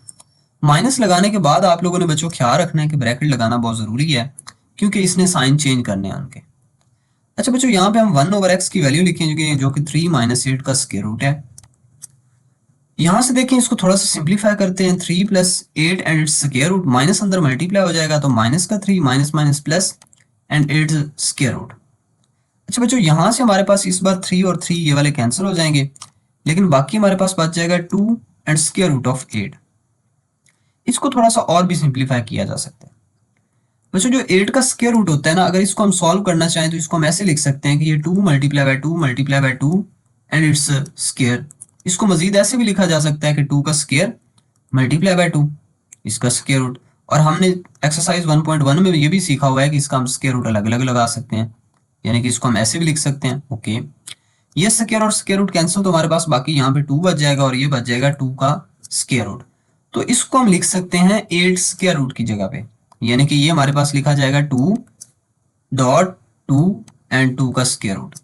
माइनस लगाने के बाद आप लोगों ने बच्चों ख्याल रखना है कि ब्रैकेट लगाना बहुत जरूरी है, क्योंकि इसने साइन चेंज करने हैं उनके। अच्छा बच्चों यहाँ पे हम 1/x की वैल्यू लिखेंगे जो कि 3 माइनस 8 का स्क्वायर रूट है। यहां से देखें इसको थोड़ा सा सिंप्लीफाई करते हैं, 3 plus 8 and its square root, minus अंदर मल्टीप्लाई हो जाएगा तो माइनस का 3 minus minus plus and its square root. अच्छा बच्चों, यहाँ से हमारे पास इस बार 3 और 3 ये वाले कैंसिल हो जाएंगे, लेकिन बाकी हमारे पास बच जाएगा 2 एंड स्क्वायर रूट ऑफ 8। इसको थोड़ा सा और भी सिंप्लीफाई किया जा सकता है। बच्चों जो 8 का स्क्वायर रूट होता है ना, अगर इसको हम सॉल्व करना चाहें तो इसको हम ऐसे लिख सकते हैं कि ये 2 multiply by 2 multiply by 2 and its square. इसको मजीद ऐसे भी लिखा जा सकता है कि 2 का स्क्वायर मल्टीप्लाई बाय 2 इसका स्क्वायर रूट। और हमने एक्सरसाइज 1.1 में ये भी सीखा हुआ है कि इसका हम स्क्वायर रूट अलग अलग लगा सकते हैं, यानी कि इसको हम ऐसे भी लिख सकते हैं। ओके, ये स्क्वायर और स्क्वायर रूट कैंसिल, तो हमारे पास बाकी यहाँ पे 2 बच जाएगा और ये बच जाएगा 2 का स्क्वायर रूट। तो इसको हम लिख सकते हैं 8 स्क्वायर रूट की जगह पे, यानी कि ये हमारे पास लिखा जाएगा 2.2 एंड 2 का स्क्वायर रूट।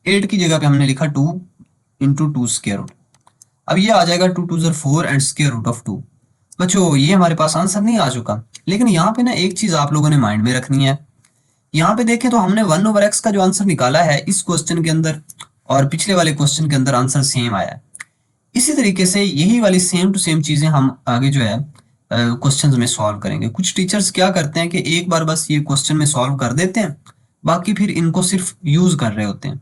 8 की जगह पे हमने लिखा 2 इंटू 2 स्क्वायर रूट। अब ये आ जाएगा 2 2 4 एंड स्क्वायर रूट ऑफ 2। बच्चों ये हमारे पास आंसर नहीं आ चुका, लेकिन यहाँ पे ना एक चीज आप लोगों ने माइंड में रखनी है। यहाँ पे देखें तो हमने 1/x का जो आंसर निकाला है इस क्वेश्चन के अंदर और पिछले वाले क्वेश्चन के अंदर आंसर सेम आया है। इसी तरीके से यही वाली सेम टू सेम चीजें हम आगे जो है क्वेश्चंस में सॉल्व करेंगे। कुछ टीचर्स क्या करते हैं कि एक बार बस ये क्वेश्चन में सॉल्व कर देते हैं, बाकी फिर इनको सिर्फ यूज कर रहे होते हैं।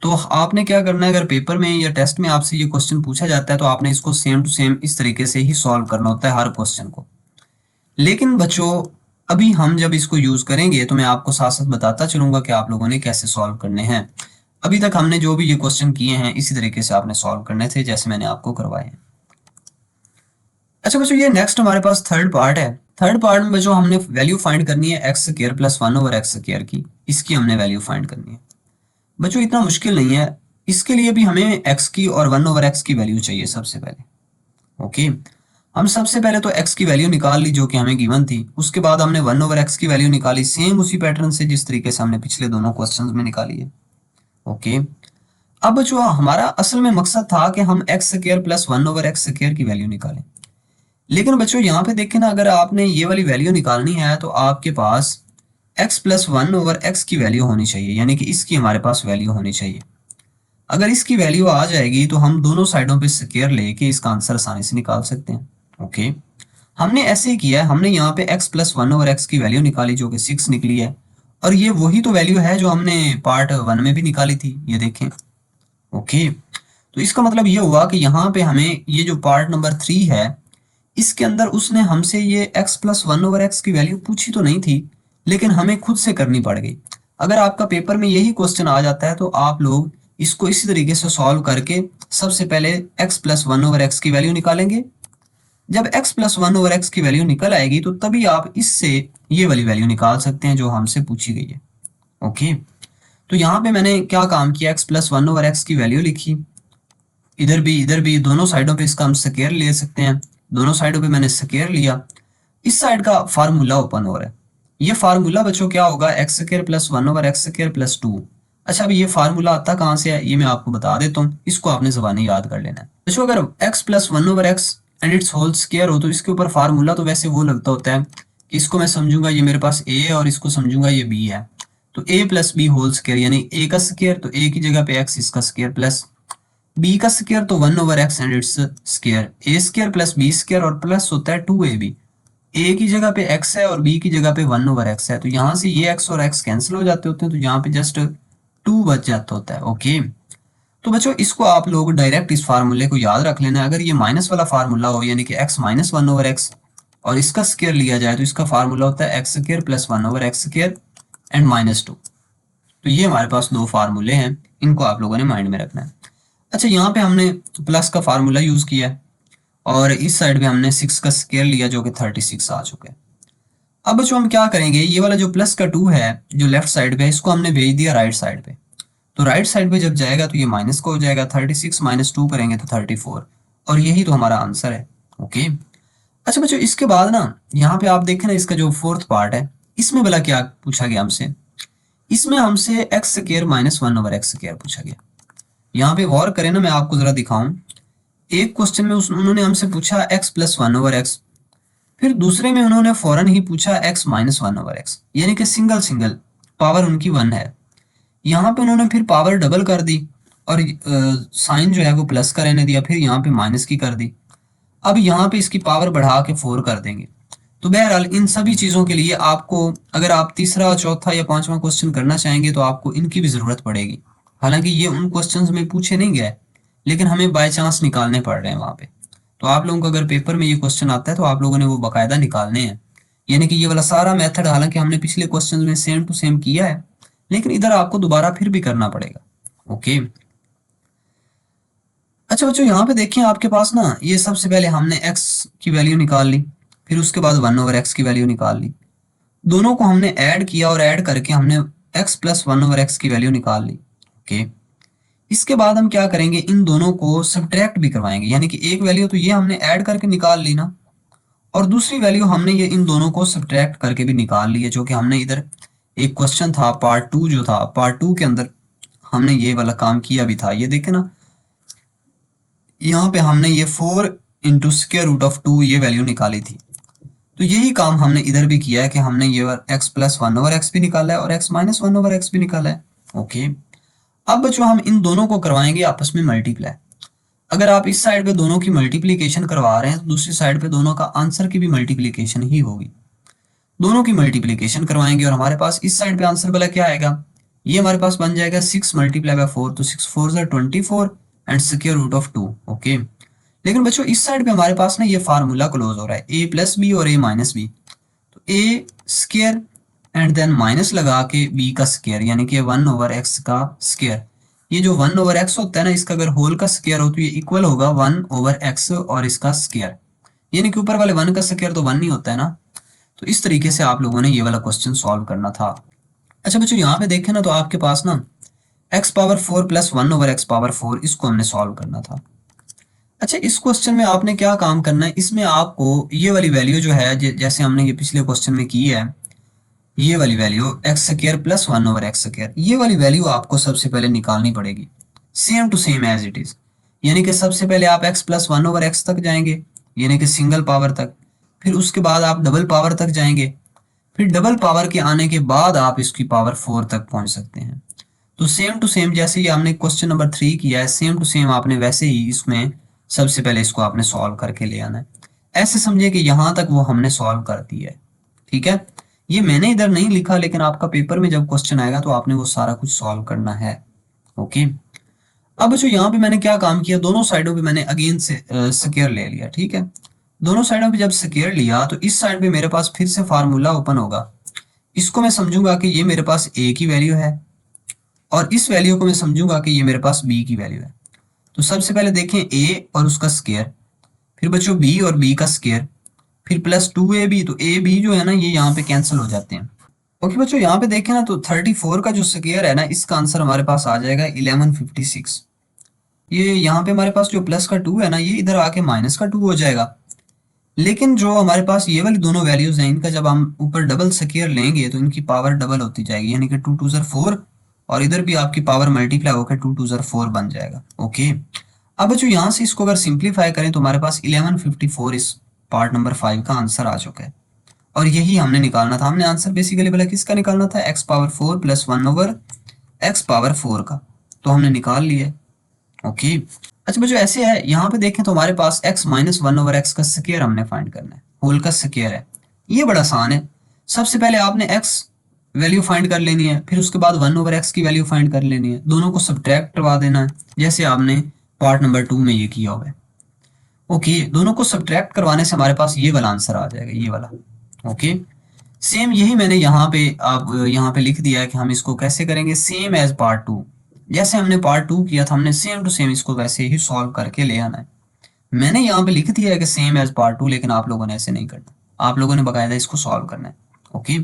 तो आपने क्या करना है, अगर पेपर में या टेस्ट में आपसे ये क्वेश्चन पूछा जाता है तो आपने इसको सेम टू सेम इस तरीके से ही सॉल्व करना होता है हर क्वेश्चन को। लेकिन बच्चों अभी हम जब इसको यूज करेंगे तो मैं आपको साथ साथ बताता चलूंगा कि आप लोगों ने कैसे सॉल्व करने हैं। अभी तक हमने जो भी ये क्वेश्चन किए हैं इसी तरीके से आपने सॉल्व करने थे जैसे मैंने आपको करवाए हैं। अच्छा बच्चों, ये नेक्स्ट हमारे पास थर्ड पार्ट है। थर्ड पार्ट में बच्चों हमने वैल्यू फाइंड करनी है x square plus 1/x square की। इसकी हमने वैल्यू फाइंड करनी है। बच्चों इतना मुश्किल नहीं है, इसके लिए भी हमें x की और 1/x की वैल्यू चाहिए सबसे पहले। ओके, हम सबसे पहले तो x की वैल्यू निकाल ली जो कि हमें गिवन थी, उसके बाद हमने 1/x की वैल्यू निकाली सेम उसी पैटर्न से जिस तरीके से हमने पिछले दोनों क्वेश्चंस में निकाली है। ओके, अब बच्चों हमारा असल में मकसद था कि हम x square plus 1/x square की वैल्यू निकालें। लेकिन बच्चों यहाँ पे देखें ना, अगर आपने ये वाली वैल्यू निकालनी है तो आपके पास x प्लस 1/x की वैल्यू होनी चाहिए, यानी कि इसकी हमारे पास वैल्यू होनी चाहिए। अगर इसकी वैल्यू आ जाएगी तो हम दोनों साइडों पे स्क्वायर लेके इसका आंसर आसानी से निकाल सकते हैं। ओके, हमने ऐसे ही किया है, हमने यहाँ पे x प्लस 1/x की वैल्यू निकाली जो कि 6 निकली है, और ये वही तो वैल्यू है जो हमने पार्ट 1 में भी निकाली थी, ये देखें। ओके, तो इसका मतलब ये हुआ कि यहाँ पे हमें ये जो पार्ट नंबर 3 है इसके अंदर उसने हमसे ये x प्लस 1/x की वैल्यू पूछी तो नहीं थी, लेकिन हमें खुद से करनी पड़ गई। अगर आपका पेपर में यही क्वेश्चन आ जाता है तो आप लोग इसको इसी तरीके से सॉल्व करके सबसे पहले x प्लस 1/x की वैल्यू निकालेंगे। जब x प्लस 1/x की वैल्यू निकल आएगी तो तभी आप इससे ये वाली वैल्यू निकाल सकते हैं जो हमसे पूछी गई है। ओके, तो यहाँ पे मैंने क्या काम किया, x प्लस 1/x की वैल्यू लिखी, इधर भी दोनों साइडों पे इसका हम स्क्वायर ले सकते हैं, दोनों साइडों पे मैंने स्क्वायर लिया। इस साइड का फार्मूला ओपन हो रहा है, ये फार्मूला बच्चों क्या होगा, x square plus 1/x square plus 2। अच्छा, अभी ये फार्मूला आता कहाँ से है ये मैं आपको बता देता हूँ, इसको आपने ज़बानी याद कर लेना है। बच्चों अगर x plus 1/x and its whole square हो तो इसके ऊपर फार्मूला तो वैसे वो लगता होता है कि इसको मैं समझूंगा ये मेरे पास a है और इसको समझूंगा ये b है, तो a plus b whole square यानी a का स्क्वायर, तो a की जगह पे x इसका स्क्वायर प्लस b का स्क्वायर तो 1/x and its square, a square plus b square और प्लस होता है 2ab। a की जगह पे x है और b की जगह पे 1/x है, तो यहाँ से ये x और x कैंसिल हो जाते होते हैं, तो यहाँ पे जस्ट 2 बच जाता होता है। ओके, तो बच्चों इसको आप लोग डायरेक्ट इस फार्मूले को याद रख लेना। अगर ये माइनस वाला फार्मूला हो यानी कि x माइनस 1/x और इसका स्क्वायर लिया जाए तो इसका फार्मूला होता है x square plus 1/x square and -2। तो ये हमारे पास दो फार्मूले हैं, इनको आप लोगों ने माइंड में रखना है। अच्छा, यहाँ पे हमने प्लस का फार्मूला यूज किया है और इस साइड पे हमने 6 का स्क्वायर लिया जो कि 36 आ चुका है। अब बच्चों हम क्या करेंगे, ये वाला जो प्लस का 2 है जो लेफ्ट साइड पे है इसको हमने भेज दिया राइट साइड पे, तो राइट साइड पे जब जाएगा तो ये माइनस का हो जाएगा, 36 माइनस 2 करेंगे तो 34, और यही तो हमारा आंसर है। ओके, अच्छा बच्चों इसके बाद ना यहाँ पे आप देखें ना इसका जो फोर्थ पार्ट है इसमें भला क्या पूछा गया हमसे, इसमें हमसे x square minus 1/x square पूछा गया। यहाँ पे गौर करें ना, मैं आपको जरा दिखाऊं, एक क्वेश्चन में उन्होंने हमसे पूछा x प्लस 1/x, फिर दूसरे में उन्होंने फौरन ही पूछा x माइनस 1/x, यानी कि सिंगल सिंगल पावर उनकी 1 है। यहाँ पे उन्होंने फिर पावर डबल कर दी और साइन जो है वो प्लस का रहने दिया, फिर यहाँ पे माइनस की कर दी। अब यहाँ पे इसकी पावर बढ़ा के 4 कर देंगे, तो बहरहाल इन सभी चीज़ों के लिए आपको, अगर आप तीसरा, चौथा या पांचवा क्वेश्चन करना चाहेंगे तो आपको इनकी भी ज़रूरत पड़ेगी। हालांकि ये उन क्वेश्चंस में पूछे नहीं गए, लेकिन हमें बाय चांस निकालने पड़ रहे हैं वहाँ पे। तो आप लोगों को अगर पेपर में ये क्वेश्चन आता है तो आप लोगों ने वो बाकायदा निकालने हैं। यानी कि ये वाला सारा मेथड हालांकि हमने पिछले क्वेश्चन में सेम टू सेम किया है, लेकिन इधर आपको दोबारा फिर भी करना पड़ेगा। ओके। अच्छा बच्चों, यहाँ पे देखिए आपके पास ना, ये सबसे पहले हमने x की वैल्यू निकाल ली, फिर उसके बाद 1/x की वैल्यू निकाल ली। दोनों को हमने ऐड किया और ऐड करके हमने x प्लस 1/x की वैल्यू निकाल ली। ओके। इसके बाद हम क्या करेंगे, इन दोनों को सब्ट्रैक्ट भी करवाएंगे। यानी कि एक वैल्यू तो ये हमने ऐड करके निकाल ली ना, और दूसरी वैल्यू हमने ये इन दोनों को सब्ट्रैक्ट करके भी निकाल ली है, जो कि हमने इधर एक क्वेश्चन था पार्ट 2, जो था पार्ट 2 के अंदर हमने ये वाला काम किया भी था। ये देखे ना, यहाँ पे हमने ये 4 इंटू स्क्वायर रूट ऑफ 2 ये वैल्यू निकाली थी। तो यही काम हमने इधर भी किया है कि हमने ये x प्लस 1/x भी निकाला है और x माइनस 1/x भी निकाला है। ओके। अब बच्चों हम इन दोनों को करवाएंगे आपस में मल्टीप्लाई। अगर आप इस साइड पे दोनों की मल्टीप्लीकेशन करवा रहे हैं तो दूसरी साइड पे दोनों का आंसर की भी मल्टीप्लीकेशन ही होगी। दोनों की मल्टीप्लीकेशन करवाएंगे और हमारे पास इस साइड पे आंसर वाला क्या आएगा, ये हमारे पास बन जाएगा 6 मल्टीप्लाई बाय 4, तो 6 4 24 and square root of 2। Okay. लेकिन बच्चों इस साइड पे हमारे पास ना ये फार्मूला क्लोज हो रहा है, a प्लस बी और a माइनस बी। तो a square and then minus लगा के b का स्क्वायर, यानी कि 1/x का स्क्वायर। ये जो 1/x होता है ना, इसका अगर होल का स्क्वायर हो तो ये इक्वल होगा 1/x और इसका स्क्वायर। यानी कि ऊपर वाले 1 का स्क्वायर तो 1 नहीं होता है ना। तो इस तरीके से आप लोगों ने ये वाला क्वेश्चन सॉल्व करना था। अच्छा बच्चों, यहाँ पे देखें ना तो आपके पास ना x power 4 plus 1/x power 4, इसको हमने सॉल्व करना था। अच्छा, इस क्वेश्चन में आपने क्या काम करना है, इसमें आपको ये वाली वैल्यू जो है, जैसे हमने ये पिछले क्वेश्चन में की है, ये वाली value x square plus 1/x square, ये वाली वैल्यू आपको सबसे पहले निकालनी पड़ेगी, same to same as it is. यानी कि सबसे पहले आप x प्लस 1/x तक जाएंगे, यानी कि सिंगल पावर तक। फिर उसके बाद आप डबल पावर तक जाएंगे, फिर डबल पावर के आने के बाद आप इसकी पावर 4 तक पहुंच सकते हैं। तो सेम टू सेम जैसे ही हमने क्वेश्चन नंबर 3 किया है, सेम टू सेम आपने वैसे ही इसमें सबसे पहले इसको आपने सॉल्व करके ले आना है। ऐसे समझिए कि यहां तक वो हमने सॉल्व कर दिया है। ठीक है, ये मैंने इधर नहीं लिखा, लेकिन आपका पेपर में जब क्वेश्चन आएगा तो आपने वो सारा कुछ सॉल्व करना है। ओके। अब बच्चों यहाँ पे मैंने क्या काम किया, दोनों साइडों पे मैंने अगेन से स्क्वायर ले लिया। ठीक है, दोनों साइडों पे जब स्क्वायर लिया तो इस साइड पे मेरे पास फिर से फार्मूला ओपन होगा। इसको मैं समझूंगा कि ये मेरे पास a की वैल्यू है और इस वैल्यू को मैं समझूंगा कि ये मेरे पास b की वैल्यू है। तो सबसे पहले देखें a और उसका स्क्वायर, फिर बच्चों b और b का स्क्वायर, फिर प्लस 2ab। तो a b जो है ना, ये यहाँ पे कैंसिल हो जाते हैं। ओके बच्चों, यहाँ पे देखें ना तो 34 का जो स्क्वायर है ना, इसका आंसर हमारे पास आ जाएगा 1156। ये यहाँ पे हमारे पास जो प्लस का 2 है ना, ये इधर आके माइनस का 2 हो जाएगा। लेकिन जो हमारे पास ये वाली दोनों वैल्यूज हैं, इनका जब हम ऊपर डबल स्क्वायर लेंगे तो इनकी पावर डबल होती जाएगी, यानी कि 2 2 4, और इधर भी आपकी पावर मल्टीप्लाई होकर 2 2 4 बन जाएगा। ओके। अब बच्चों यहाँ से इसको अगर सिंप्लीफाई करें तो हमारे पास 1154 इस पार्ट नंबर 5 का आंसर आ चुका है, और यही हमने निकालना था। हमने आंसर बेसिकली बोला किसका निकालना था, x power 4 plus 1/x power 4 का, तो हमने निकाल लिया। ओके। अच्छा बच्चों ऐसे है, यहाँ पे देखें तो हमारे पास x माइनस 1/x का स्क्वायर हमने फाइंड करना है, होल का स्क्वायर है। ये बड़ा आसान है। सबसे पहले आपने x वैल्यू फाइंड कर लेनी है, फिर उसके बाद 1/x की वैल्यू फाइंड कर लेनी है, दोनों को सब्ट्रैक्ट करवा देना है, जैसे आपने पार्ट नंबर 2 में ये किया हुआ है। ओके, दोनों को सब्ट्रैक्ट करवाने से हमारे पास ये वाला आंसर आ जाएगा, ये वाला। ओके, सेम यही मैंने यहाँ पे आप यहाँ पे लिख दिया है कि हम इसको कैसे करेंगे, सेम एज पार्ट 2। जैसे हमने पार्ट 2 किया था, हमने सेम टू सेम इसको वैसे ही सॉल्व करके ले आना है। मैंने यहाँ पे लिख दिया है कि सेम एज पार्ट 2, लेकिन आप लोगों ने ऐसे नहीं करना, आप लोगों ने बकायदा इसको सॉल्व करना है। ओके।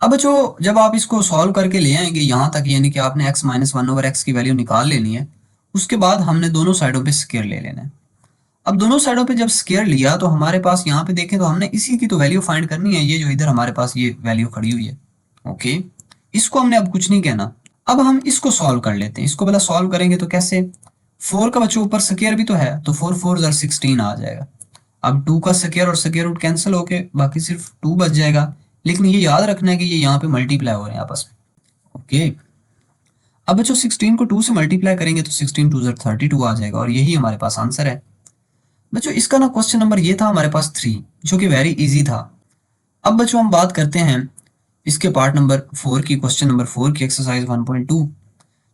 अब जो जब आप इसको सॉल्व करके ले आएंगे यहाँ तक, यानी कि आपने x माइनस 1/x की वैल्यू निकाल लेनी है, उसके बाद हमने दोनों साइडों पे स्क्वायर ले लेना है। अब दोनों साइडों पे जब स्क्वायर लिया तो हमारे पास यहाँ पे देखें तो हमने इसी की तो वैल्यू फाइंड करनी है, ये जो इधर हमारे पास ये वैल्यू खड़ी हुई है। ओके, इसको हमने अब कुछ नहीं कहना। अब हम इसको सॉल्व कर लेते हैं। इसको पहले सॉल्व करेंगे तो कैसे, 4 का बच्चों ऊपर स्क्वायर भी तो है, तो 4 4 16 आ जाएगा। अब 2 का स्क्वायर और स्क्वायर रूट कैंसिल होके बाकी सिर्फ 2 बच जाएगा, लेकिन ये याद रखना है कि ये यहाँ पे मल्टीप्लाई हो रहे हैं आपस में। ओके। अब बच्चों 16 को 2 से मल्टीप्लाई करेंगे तो 16 2 32 आ जाएगा, और यही हमारे पास आंसर है। बच्चों इसका ना क्वेश्चन नंबर ये था हमारे पास 3, जो कि वेरी इजी था। अब बच्चों हम बात करते हैं इसके पार्ट नंबर 4 की, क्वेश्चन नंबर 4 की, exercise 1.2,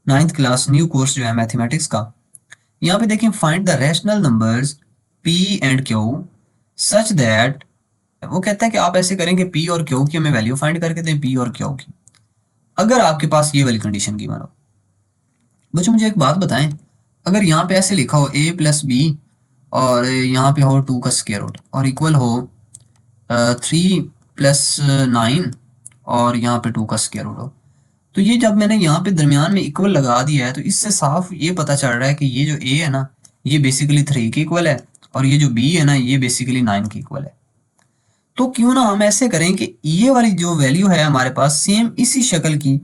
ninth class new course जो है मैथमेटिक्स का। यहाँ पे देखिए, find the rational numbers p and q such that, वो कहता है कि आप ऐसे करेंगे p और q की हमें वैल्यू फाइंड करके दें, p और q की, अगर आपके पास ये वाली कंडीशन की मानो। बच्चों मुझे एक बात बताएं, अगर यहाँ पे ऐसे लिखा हो a प्लस बी और यहाँ पे हो 2 का स्क्वायर रूट और इक्वल हो 3 प्लस 9 और यहाँ पे 2 का स्क्वायर रूट हो, तो ये जब मैंने यहाँ पे दरमियान में इक्वल लगा दिया है तो इससे साफ ये पता चल रहा है कि ये जो a है ना, ये बेसिकली 3 के इक्वल है और ये जो b है ना, ये बेसिकली 9 के इक्वल है। तो क्यों ना हम ऐसे करें कि ये वाली जो वैल्यू है हमारे पास, सेम इसी शक्ल की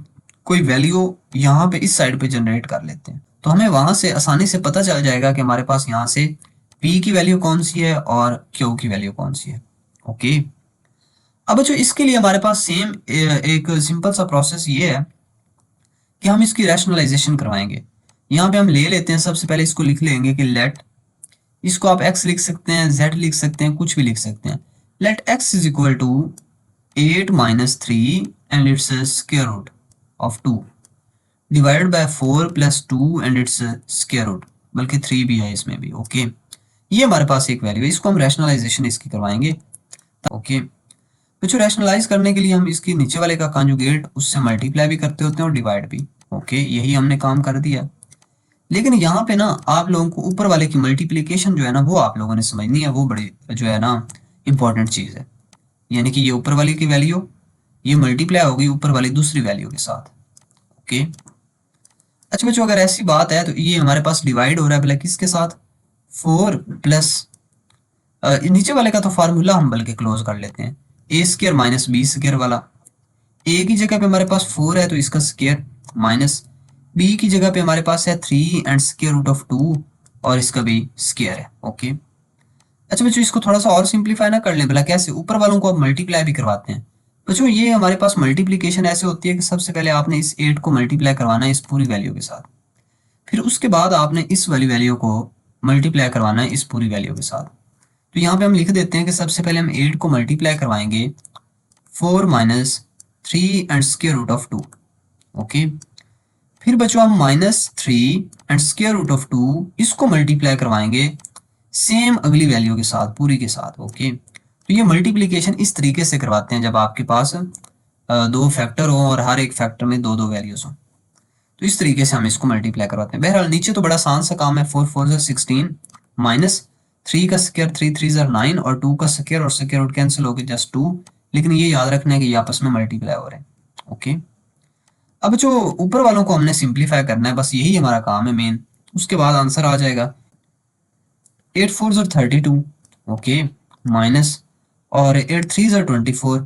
कोई वैल्यू यहाँ पे इस साइड पे जनरेट कर लेते हैं, तो हमें वहां से आसानी से पता चल जाएगा कि हमारे पास यहाँ से p की वैल्यू कौन सी है और q की वैल्यू कौन सी है। ओके, अब बच्चों इसके लिए हमारे पास सेम एक सिंपल सा प्रोसेस ये है कि हम इसकी रैशनलाइजेशन करवाएंगे। यहाँ पे हम ले लेते हैं, सबसे पहले इसको लिख लेंगे कि लेट, इसको आप x लिख सकते हैं, z लिख सकते हैं, कुछ भी लिख सकते हैं। Let x is equal to 8 minus 3 and its square root of 2 divided by 4 plus 2 and its square root, बल्कि 3 भी है इसमें भी। ओके, ये हमारे पास एक वैल्यू है, इसको हम रैशनलाइजेशन इसकी करवाएंगे। ओके, कुछ रैशनलाइज करने के लिए हम इसकी नीचे वाले का कॉन्जुगेट उससे मल्टीप्लाई भी करते होते हैं और डिवाइड भी। ओके, यही हमने काम कर दिया। लेकिन यहाँ पे ना आप लोगों को ऊपर वाले की मल्टीप्लिकेशन जो है ना, वो आप लोगों ने समझनी है, वो बड़ी जो है ना इंपॉर्टेंट चीज है। यानी कि ये ऊपर वाले की वैल्यू ये मल्टीप्लाई होगी ऊपर वाली दूसरी वैल्यू के साथ। ओके, अच्छा बच्चों अगर ऐसी बात है तो ये हमारे पास डिवाइड हो रहा है भला किसके साथ, 4 प्लस नीचे वाले का तो फार्मूला हम बल्कि क्लोज कर लेते हैं, ए स्क्र माइनस बी स्क्र वाला। ए की जगह पे हमारे पास 4 है तो इसका स्क्वायर, माइनस बी की जगह पे हमारे पास है 3 एंड स्क्वायर रूट ऑफ 2 और इसका भी स्क्वायर है। ओके, अच्छा बच्चों इसको थोड़ा सा और सिंप्लीफाई ना कर लें भला, कैसे, ऊपर वालों को अब मल्टीप्लाई भी करवाते हैं। बच्चों ये हमारे पास मल्टीप्लीकेशन ऐसे होती है कि सबसे पहले आपने इस 8 को मल्टीप्लाई करवाना है इस पूरी वैल्यू के साथ, फिर उसके बाद आपने इस वाली वैल्यू को मल्टीप्लाई करवाना है इस पूरी वैल्यू के साथ। तो यहाँ पे हम लिख देते हैं कि सबसे पहले हम 8 को मल्टीप्लाई करवाएंगे 4 minus 3 and square root of 2। Okay, फिर बच्चों हम minus 3 and square root of 2 इसको मल्टीप्लाई करवाएंगे सेम अगली वैल्यू के साथ, पूरी के साथ। ओके, तो ये मल्टीप्लिकेशन इस तरीके से करवाते हैं जब आपके पास दो फैक्टर हो और हर एक फैक्टर में दो दो वैल्यूज हो, तो इस तरीके से हम इसको मल्टीप्लाई करवाते हैं। बहरहाल नीचे तो बड़ा आसान सा काम है, 4 4 16 माइनस 3 का स्क्वायर 3 3 9 और 2 का स्क्वायर और स्क्वायर रूट कैंसिल हो गए जस्ट 2, लेकिन ये याद रखना है कि ये आपस में मल्टीप्लाई हो रहे हैं। ओके, अब जो ऊपर वालों को हमने सिंप्लीफाई करना है, बस यही हमारा काम है मेन, उसके बाद आंसर आ जाएगा 8 4 32। ओके, माइनस और 8 3 24,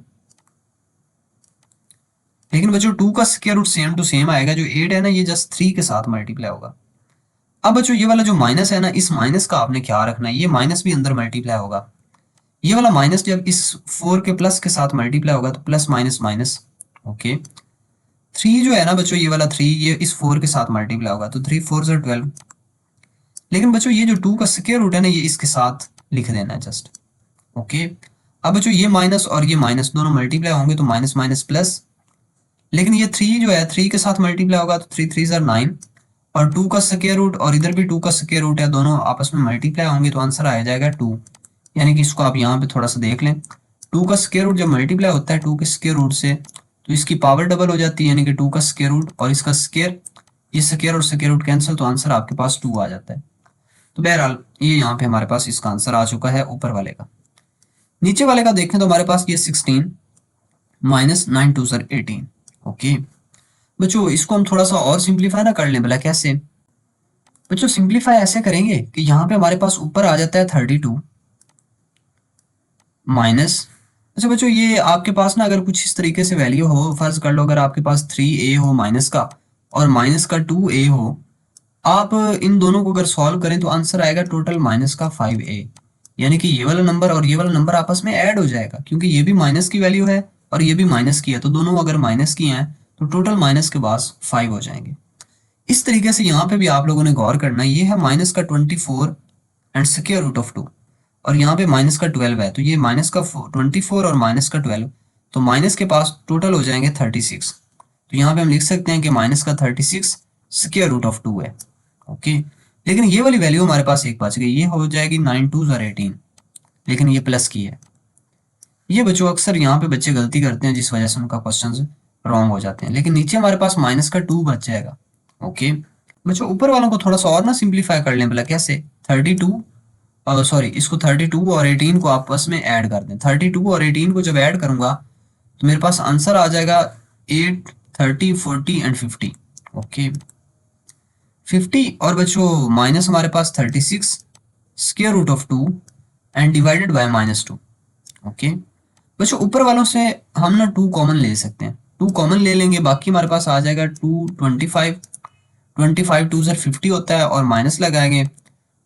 लेकिन बच्चों 2 का square root same to same आएगा, जो 8 है ना ये जस्ट 3 के साथ मल्टीप्लाई होगा। अब बच्चों ये वाला जो माइनस है ना, इस माइनस का आपने क्या रखना है, ये माइनस भी अंदर मल्टीप्लाई होगा। ये वाला माइनस जब इस 4 के प्लस के साथ मल्टीप्लाई होगा तो प्लस माइनस माइनस। ओके, 3 जो है ना बच्चों, ये वाला 3 ये इस 4 के साथ मल्टीप्लाई होगा तो 3 4 12। लेकिन बच्चों ये जो 2 का स्क्वायर रूट है ना, ये इसके साथ लिख देना है जस्ट। ओके, अब बच्चों ये माइनस और ये माइनस दोनों मल्टीप्लाई होंगे तो माइनस माइनस प्लस, लेकिन ये 3 जो है 3 के साथ मल्टीप्लाई होगा तो 3 3 9 और 2 का स्क्वायर रूट और इधर भी 2 का स्क्वायर रूट है, दोनों आपस में मल्टीप्लाई होंगे तो आंसर आ जाएगा 2। यानी कि इसको आप यहाँ पे थोड़ा सा देख लें, 2 का स्क्वायर रूट जब मल्टीप्लाई होता है 2 के स्क्वायर रूट से तो इसकी पावर डबल हो जाती है, यानी कि 2 का स्क्वायर रूट और इसका स्क्वायर, ये स्क्वायर और स्क्वायर रूट कैंसिल, तो आंसर आपके पास 2 आ जाता है। तो बहरहाल ये यहाँ पे हमारे पास इसका आंसर आ चुका है ऊपर वाले का। नीचे वाले का देखें तो हमारे पास ये 16 माइनस 9 2 18। ओके बच्चों इसको हम थोड़ा सा और सिंप्लीफाई ना कर लें भला, कैसे बच्चों, सिंप्लीफाई ऐसे करेंगे कि यहाँ पे हमारे पास ऊपर आ जाता है 32 माइनस, अच्छा बच्चों ये आपके पास ना अगर कुछ इस तरीके से वैल्यू हो, फर्ज कर लो अगर आपके पास 3a हो माइनस का और माइनस का 2a हो, आप इन दोनों को अगर सॉल्व करें तो आंसर आएगा टोटल माइनस का 5a। यानी कि ये वाला नंबर और ये वाला नंबर आपस में ऐड हो जाएगा, क्योंकि ये भी माइनस की वैल्यू है और ये भी माइनस की है, तो दोनों अगर माइनस की हैं तो टोटल माइनस के पास 5 हो जाएंगे। इस तरीके से यहाँ पे भी आप लोगों ने गौर करना है, ये है माइनस का 24 एंड स्क्वायर रूट ऑफ 2। और यहाँ पे माइनस का 12 है, तो ये माइनस का 24 और माइनस का 12, तो माइनस के पास टोटल हो जाएंगे 36। तो यहाँ पे हम लिख सकते हैं कि माइनस का 36 स्क्वायर रूट ऑफ 2 है। ओके, लेकिन ये वाली वैल्यू हमारे पास एक बच गई, ये हो जाएगी 9 2 18, लेकिन ये प्लस की है। ये बच्चों अक्सर यहाँ पे बच्चे गलती करते हैं, जिस वजह से उनका क्वेश्चन रॉन्ग हो जाते हैं। लेकिन नीचे हमारे पास माइनस का 2 बच जाएगा। ओके बच्चों, ऊपर वालों को थोड़ा सा और ना सिंप्लीफाई कर लें, भला कैसे? 32 सॉरी, इसको 32 और 18 को आपस में ऐड कर दें। 32 और 18 को जब ऐड करूंगा तो मेरे पास आंसर आ जाएगा 8 30 40 एंड 50। ओके 50 और बच्चों माइनस हमारे पास 36 square root of 2 and divided by -2। Okay बच्चों, ऊपर वालों से हम ना 2 कॉमन ले सकते हैं, 2 कॉमन ले लेंगे, बाकी हमारे पास आ जाएगा 2 25 25 2 50 होता है, और माइनस लगाएंगे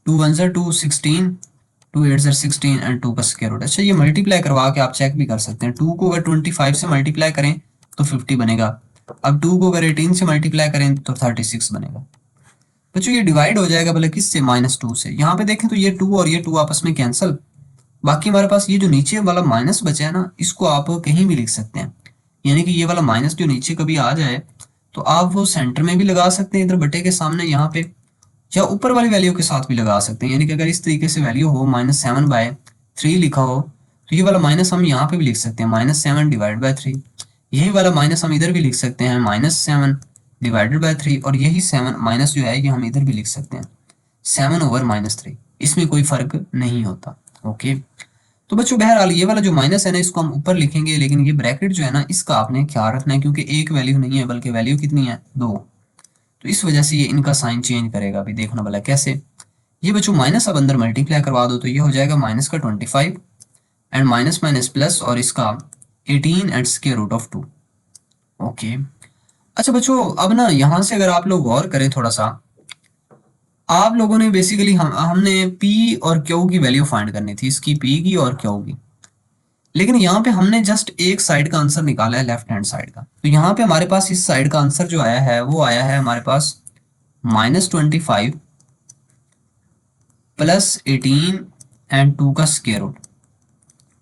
2 1 2 16 2 8 16 एंड 2 का स्क्वायर रूट। अच्छा, ये मल्टीप्लाई करवा के आप चेक भी कर सकते हैं। 2 को अगर 25 से मल्टीप्लाई करें तो 50 बनेगा, अब 2 को अगर 18 से मल्टीप्लाई करें तो 36 बनेगा। बच्चों ये डिवाइड हो जाएगा भले किससे? -2 से। यहाँ पे देखें तो ये 2 और ये 2 आपस में कैंसिल, बाकी हमारे पास ये जो नीचे वाला माइनस बचा है ना, इसको आप कहीं भी लिख सकते हैं, यानी कि ये वाला माइनस जो नीचे कभी आ जाए तो आप वो सेंटर में भी लगा सकते हैं इधर बटे के सामने यहाँ पे, या ऊपर वाली वैल्यू के साथ भी लगा सकते हैं। यानी कि अगर इस तरीके से वैल्यू हो -7/3 लिखा हो, तो ये वाला माइनस हम यहाँ पे भी लिख सकते हैं -7 डिवाइड बाय 3। यही वाला माइनस हम इधर भी लिख सकते हैं -7 डिवाइडेड बाय 3, और यही 7 माइनस जो है ये हम इधर भी लिख सकते हैं 7/-3। इसमें कोई फर्क नहीं होता। ओके, तो बच्चों बहरहाल ये वाला जो माइनस है ना, इसको हम ऊपर लिखेंगे, लेकिन ये ब्रैकेट जो है ना, इसका आपने ख्याल रखना है, क्योंकि एक वैल्यू नहीं है बल्कि वैल्यू कितनी है? 2। तो इस वजह से ये इनका साइन चेंज करेगा। अभी देखना भला कैसे। ये बच्चों माइनस अब अंदर मल्टीप्लाई करवा दो, तो ये हो जाएगा माइनस का 25 एंड माइनस माइनस प्लस, और इसका 18 and square root of 2। Okay, अच्छा बच्चों, अब ना यहाँ से अगर आप लोग गौर करें थोड़ा सा, आप लोगों ने बेसिकली हमने P और Q की वैल्यू फाइंड करनी थी, इसकी P की और Q की, लेकिन यहाँ पे हमने जस्ट एक साइड का आंसर निकाला है, लेफ्ट हैंड साइड का। तो यहाँ पे हमारे पास इस साइड का आंसर जो आया है वो आया है हमारे पास -25 प्लस 18 एंड 2 का स्क्वायर रूट,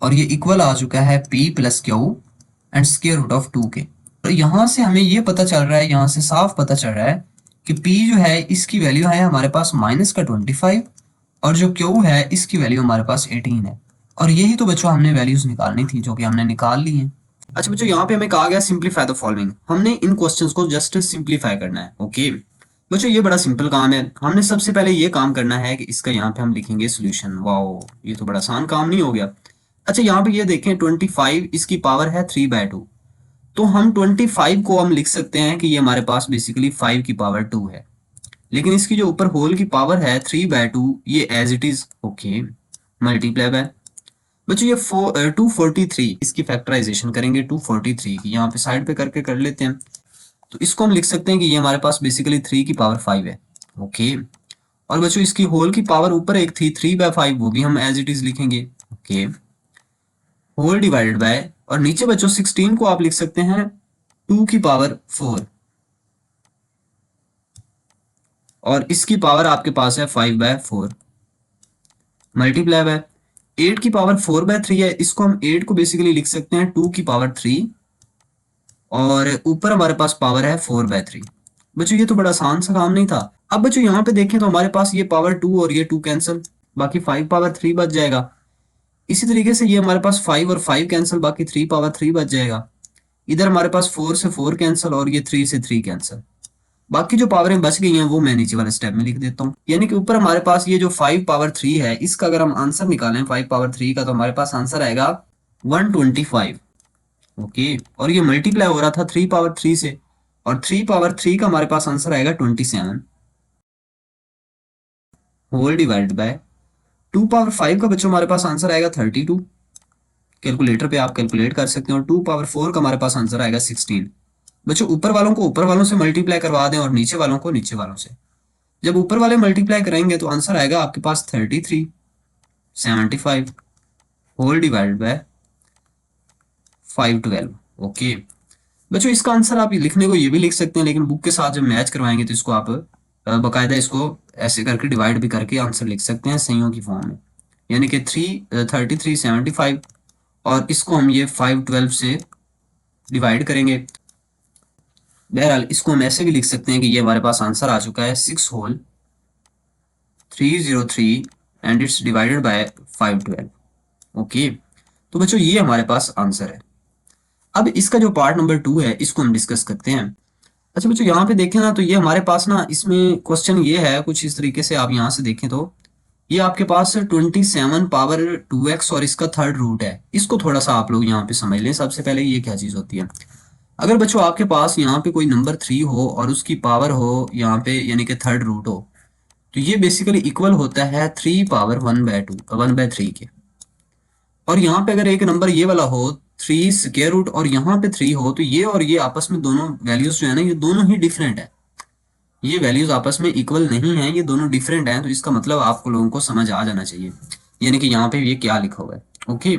और ये इक्वल आ चुका है P plus Q and square root of 2 के। तो यहाँ से हमें ये पता चल रहा है, यहाँ से साफ पता चल रहा है कि P जो है इसकी वैल्यू है हमारे पास -25, और जो Q है इसकी वैल्यू हमारे पास 18 है। और यही तो बच्चों हमने वैल्यूज निकालनी थी, जो कि हमने निकाल ली हैं। अच्छा बच्चों, यहाँ पे हमें कहा गया सिंप्लीफाई द फॉलोइंग, हमने इन क्वेश्चंस को जस्ट सिंप्लीफाई करना है। ओके बच्चों, ये बड़ा सिंपल काम है। हमने सबसे पहले ये काम करना है कि इसका यहाँ पे हम लिखेंगे सोल्यूशन। वाओ, ये तो बड़ा आसान काम नहीं हो गया। अच्छा, यहाँ पे ये देखें 25 इसकी पावर है 3/2, तो हम 25 को हम लिख सकते हैं कि ये हमारे पास बेसिकली 5 की पावर 2 है, लेकिन इसकी जो ऊपर होल की पावर है 3/2, ये as it is okay multiply by. बच्चों ये 243 इसकी फैक्टराइजेशन करेंगे 243 की, यहाँ पे साइड पे करके कर लेते हैं। तो इसको हम लिख सकते हैं कि ये हमारे पास बेसिकली 3 की पावर 5 है। ओके, और बच्चों इसकी होल की पावर ऊपर एक थी 3/5, वो भी हम एज इट इज लिखेंगे। ओके, होल डिवाइडेड बाय, और नीचे बच्चों 16 को आप लिख सकते हैं 2 की पावर 4, और इसकी पावर आपके पास है 5/4 मल्टीप्लाई बाय 8 की पावर 4/3 है, इसको हम 8 को बेसिकली लिख सकते हैं 2 की पावर 3, और ऊपर हमारे पास पावर है 4/3। बच्चों ये तो बड़ा आसान सा काम नहीं था। अब बच्चों यहाँ पे देखें तो हमारे पास ये पावर 2 और ये 2 कैंसिल, बाकी 5/3 बच जाएगा। इसी तरीके से ये हमारे पास 5 और 5 कैंसिल, बाकी 3/3 बच जाएगा। इधर हमारे पास 4 से 4 कैंसिल, और ये 3 से 3 कैंसिल। बाकी जो पावरें बच गई हैं वो मैं नीचे वाले स्टेप में लिख देता हूँ। यानी कि ऊपर हमारे पास ये जो 5/3 है, इसका अगर हम आंसर निकालें 5/3 का, तो हमारे पास आंसर आएगा 125। ओके, और ये मल्टीप्लाई हो रहा था 3/3 से, और 3/3 का हमारे पास आंसर आएगा 27 होल डिवाइडेड बाय 2/5 का बच्चों हमारे पास आंसर आएगा 32। कैलकुलेटर पे आप कैलकुलेट कर सकते हो। 2/4 का हमारे पास आंसर आएगा 16। बच्चों ऊपर वालों को ऊपर वालों से मल्टीप्लाई करवा दें, और नीचे वालों को नीचे वालों से। जब ऊपर वाले मल्टीप्लाई करेंगे तो आंसर आएगा आपके पास 33/75 होल डिवाइडेड बाय 5/12। ओके बच्चों, इसका आंसर आप लिखने को ये भी लिख सकते हैं, लेकिन बुक के साथ जब मैच करवाएंगे तो इसको आप बाकायदा इसको ऐसे करके डिवाइड भी करके आंसर लिख सकते हैं सहीयों की फॉर्म में। यानी कि 3375, और इसको हम ये 512 से डिवाइड करेंगे। बहरहाल इसको हम ऐसे भी लिख सकते हैं कि ये हमारे पास आंसर आ चुका है 6 whole 303 and its divided by 512। Okay, तो बच्चों ये हमारे पास आंसर है। अब इसका जो पार्ट नंबर 2 है इसको हम डिस्कस करते हैं। अच्छा बच्चों, यहाँ पे देखें ना तो ये हमारे पास ना इसमें क्वेश्चन ये है कुछ इस तरीके से, आप यहाँ से देखें तो ये आपके पास 27 पावर 2x और इसका थर्ड रूट है। इसको थोड़ा सा आप लोग यहाँ पे समझ लें। सबसे पहले ये क्या चीज़ होती है, अगर बच्चों आपके पास यहाँ पे कोई नंबर 3 हो और उसकी पावर हो यहाँ पे यानी कि थर्ड रूट हो, तो ये बेसिकली इक्वल होता है 3 पावर 1/3 के। और यहाँ पे अगर एक नंबर ये वाला हो 3 स्क्वायर रूट और यहाँ पे 3 हो, तो ये और ये आपस में दोनों वैल्यूज जो है ना ये दोनों ही डिफरेंट है। ये वैल्यूज आपस में इक्वल नहीं है, ये दोनों डिफरेंट हैं। तो इसका मतलब आपको लोगों को समझ आ जाना चाहिए, यानी कि यहाँ पे ये क्या लिखा हुआ है। ओके,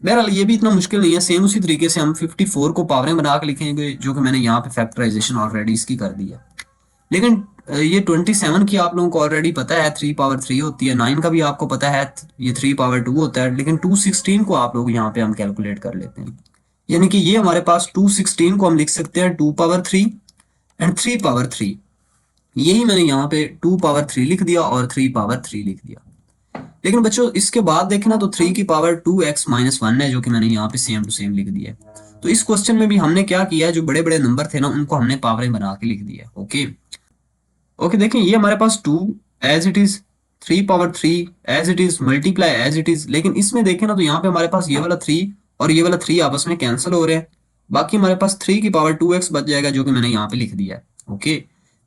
बहरहाल ये भी इतना मुश्किल नहीं है। सेम उसी तरीके से हम 54 को पावरें बना के लिखेंगे, जो कि मैंने यहाँ पे फैक्टराइजेशन ऑलरेडी इसकी कर दी है। लेकिन ये 27 की आप लोगों को ऑलरेडी पता है 3 पावर 3 होती है, 9 का भी आपको पता है ये 3 पावर 2 होता है। लेकिन 216 को आप लोग यहाँ पे हम कैलकुलेट कर लेते हैं, यानी कि ये हमारे पास 216 को हम लिख सकते हैं 2 पावर 3 एंड 3 पावर 3। यही मैंने यहाँ पे 2 पावर 3 लिख दिया और 3 पावर 3 लिख दिया। लेकिन बच्चों इसके बाद देखना तो 3 की पावर 2x-1 है, जो कि मैंने यहाँ पे सेम टू सेम लिख दिया है। तो इस क्वेश्चन में भी हमने क्या किया है, जो बड़े बड़े नंबर थे ना उनको हमने पावरें बना के लिख दिया। ओके ओके, देखें ये हमारे पास 2 as it is, 3 power 3 as it is, multiply as it is. लेकिन इसमें देखें ना तो यहाँ पे हमारे पास ये वाला 3 और ये वाला 3 आपस में कैंसिल हो रहे हैं। बाकी हमारे पास 3 की पावर 2x बच जाएगा, जो कि मैंने यहाँ पे लिख दिया है। ओके,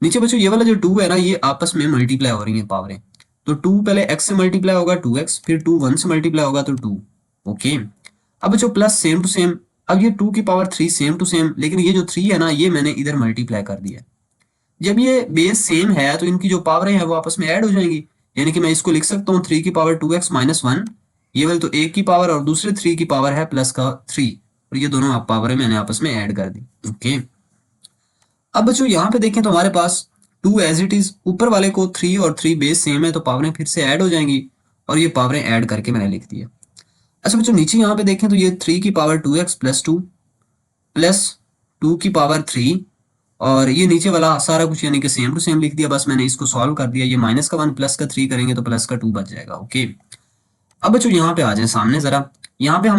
नीचे बच्चों ये वाला जो 2 है ना ये आपस में मल्टीप्लाई हो रही है पावरें। तो 2 पहले x से मल्टीप्लाई होगा 2x, फिर 2 1 से मल्टीप्लाई होगा तो 2। ओके, अब बच्चों प्लस सेम टू सेम। अब ये 2 की पावर 3 सेम टू सेम, लेकिन ये जो 3 है ना ये मैंने इधर मल्टीप्लाई कर दिया। जब ये बेस सेम है तो इनकी जो पावरें हैं वो आपस में ऐड हो जाएंगी, यानी कि मैं इसको लिख सकता हूँ 3 की पावर 2x-1, ये वाली तो 1 की पावर और दूसरे 3 की पावर है प्लस का 3, और ये दोनों पावरें मैंने आपस में ऐड कर दी। ओके, अब बच्चों यहाँ पे देखें तो हमारे पास 2 एज इट इज, ऊपर वाले को 3 और 3 बेस सेम है तो पावरें फिर से ऐड हो जाएंगी, और ये पावरें ऐड करके मैंने लिख दिया। अच्छा बच्चों नीचे यहाँ पे देखें तो ये 3 की पावर 2x+2 प्लस 2 की पावर 3, और ये नीचे वाला सारा कुछ यानी कि सेम टू सेम लिख दिया। बस मैंने इसको सॉल्व कर दिया। ये माइनस का 1 प्लस का 3 करेंगे तो प्लस का 2 बच जाएगा। ओके, अब बच्चों यहाँ पे आ जाए सामने जरा। यहाँ पे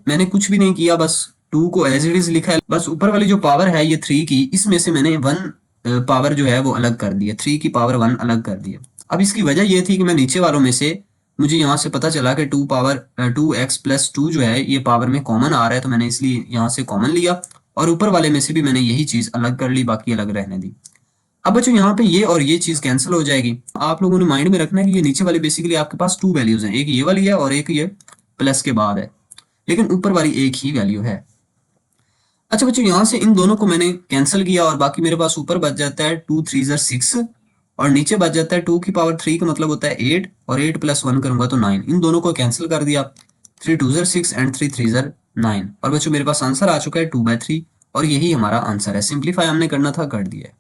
मैंने कुछ भी नहीं किया, बस 2 को एज इट इज लिखा है। बस ऊपर वाली जो पावर है ये 3 की, इसमें से मैंने 1 पावर जो है वो अलग कर दी है, 3 की पावर 1 अलग कर दी है। अब इसकी वजह ये थी कि मैं नीचे वालों में से मुझे यहाँ से पता चला कि 2x+2 जो है ये पावर में कॉमन आ रहा है, तो मैंने इसलिए यहाँ से कॉमन लिया, और ऊपर वाले में से भी मैंने यही चीज अलग कर ली, बाकी अलग रहने दी। अब बच्चों यहाँ पे ये और ये चीज कैंसिल हो जाएगी। आप लोगों ने माइंड में रखना है कि ये नीचे वाली बेसिकली आपके पास 2 वैल्यूज हैं, एक ये वाली है और एक ये प्लस के बाद है, लेकिन ऊपर वाली एक ही वैल्यू है। अच्छा बच्चों यहाँ से इन दोनों को मैंने कैंसिल किया और बाकी मेरे पास ऊपर बच जाता है 2 3 6 और नीचे बच जाता है 2 की पावर 3 का मतलब होता है 8, और 8 + 1 करूंगा तो 9। इन दोनों को कैंसिल कर दिया, 3 2 6 एंड 3 3 9, और बच्चों मेरे पास आंसर आ चुका है 2/3, और यही हमारा आंसर है। सिंप्लीफाई हमने करना था, कर दिया है।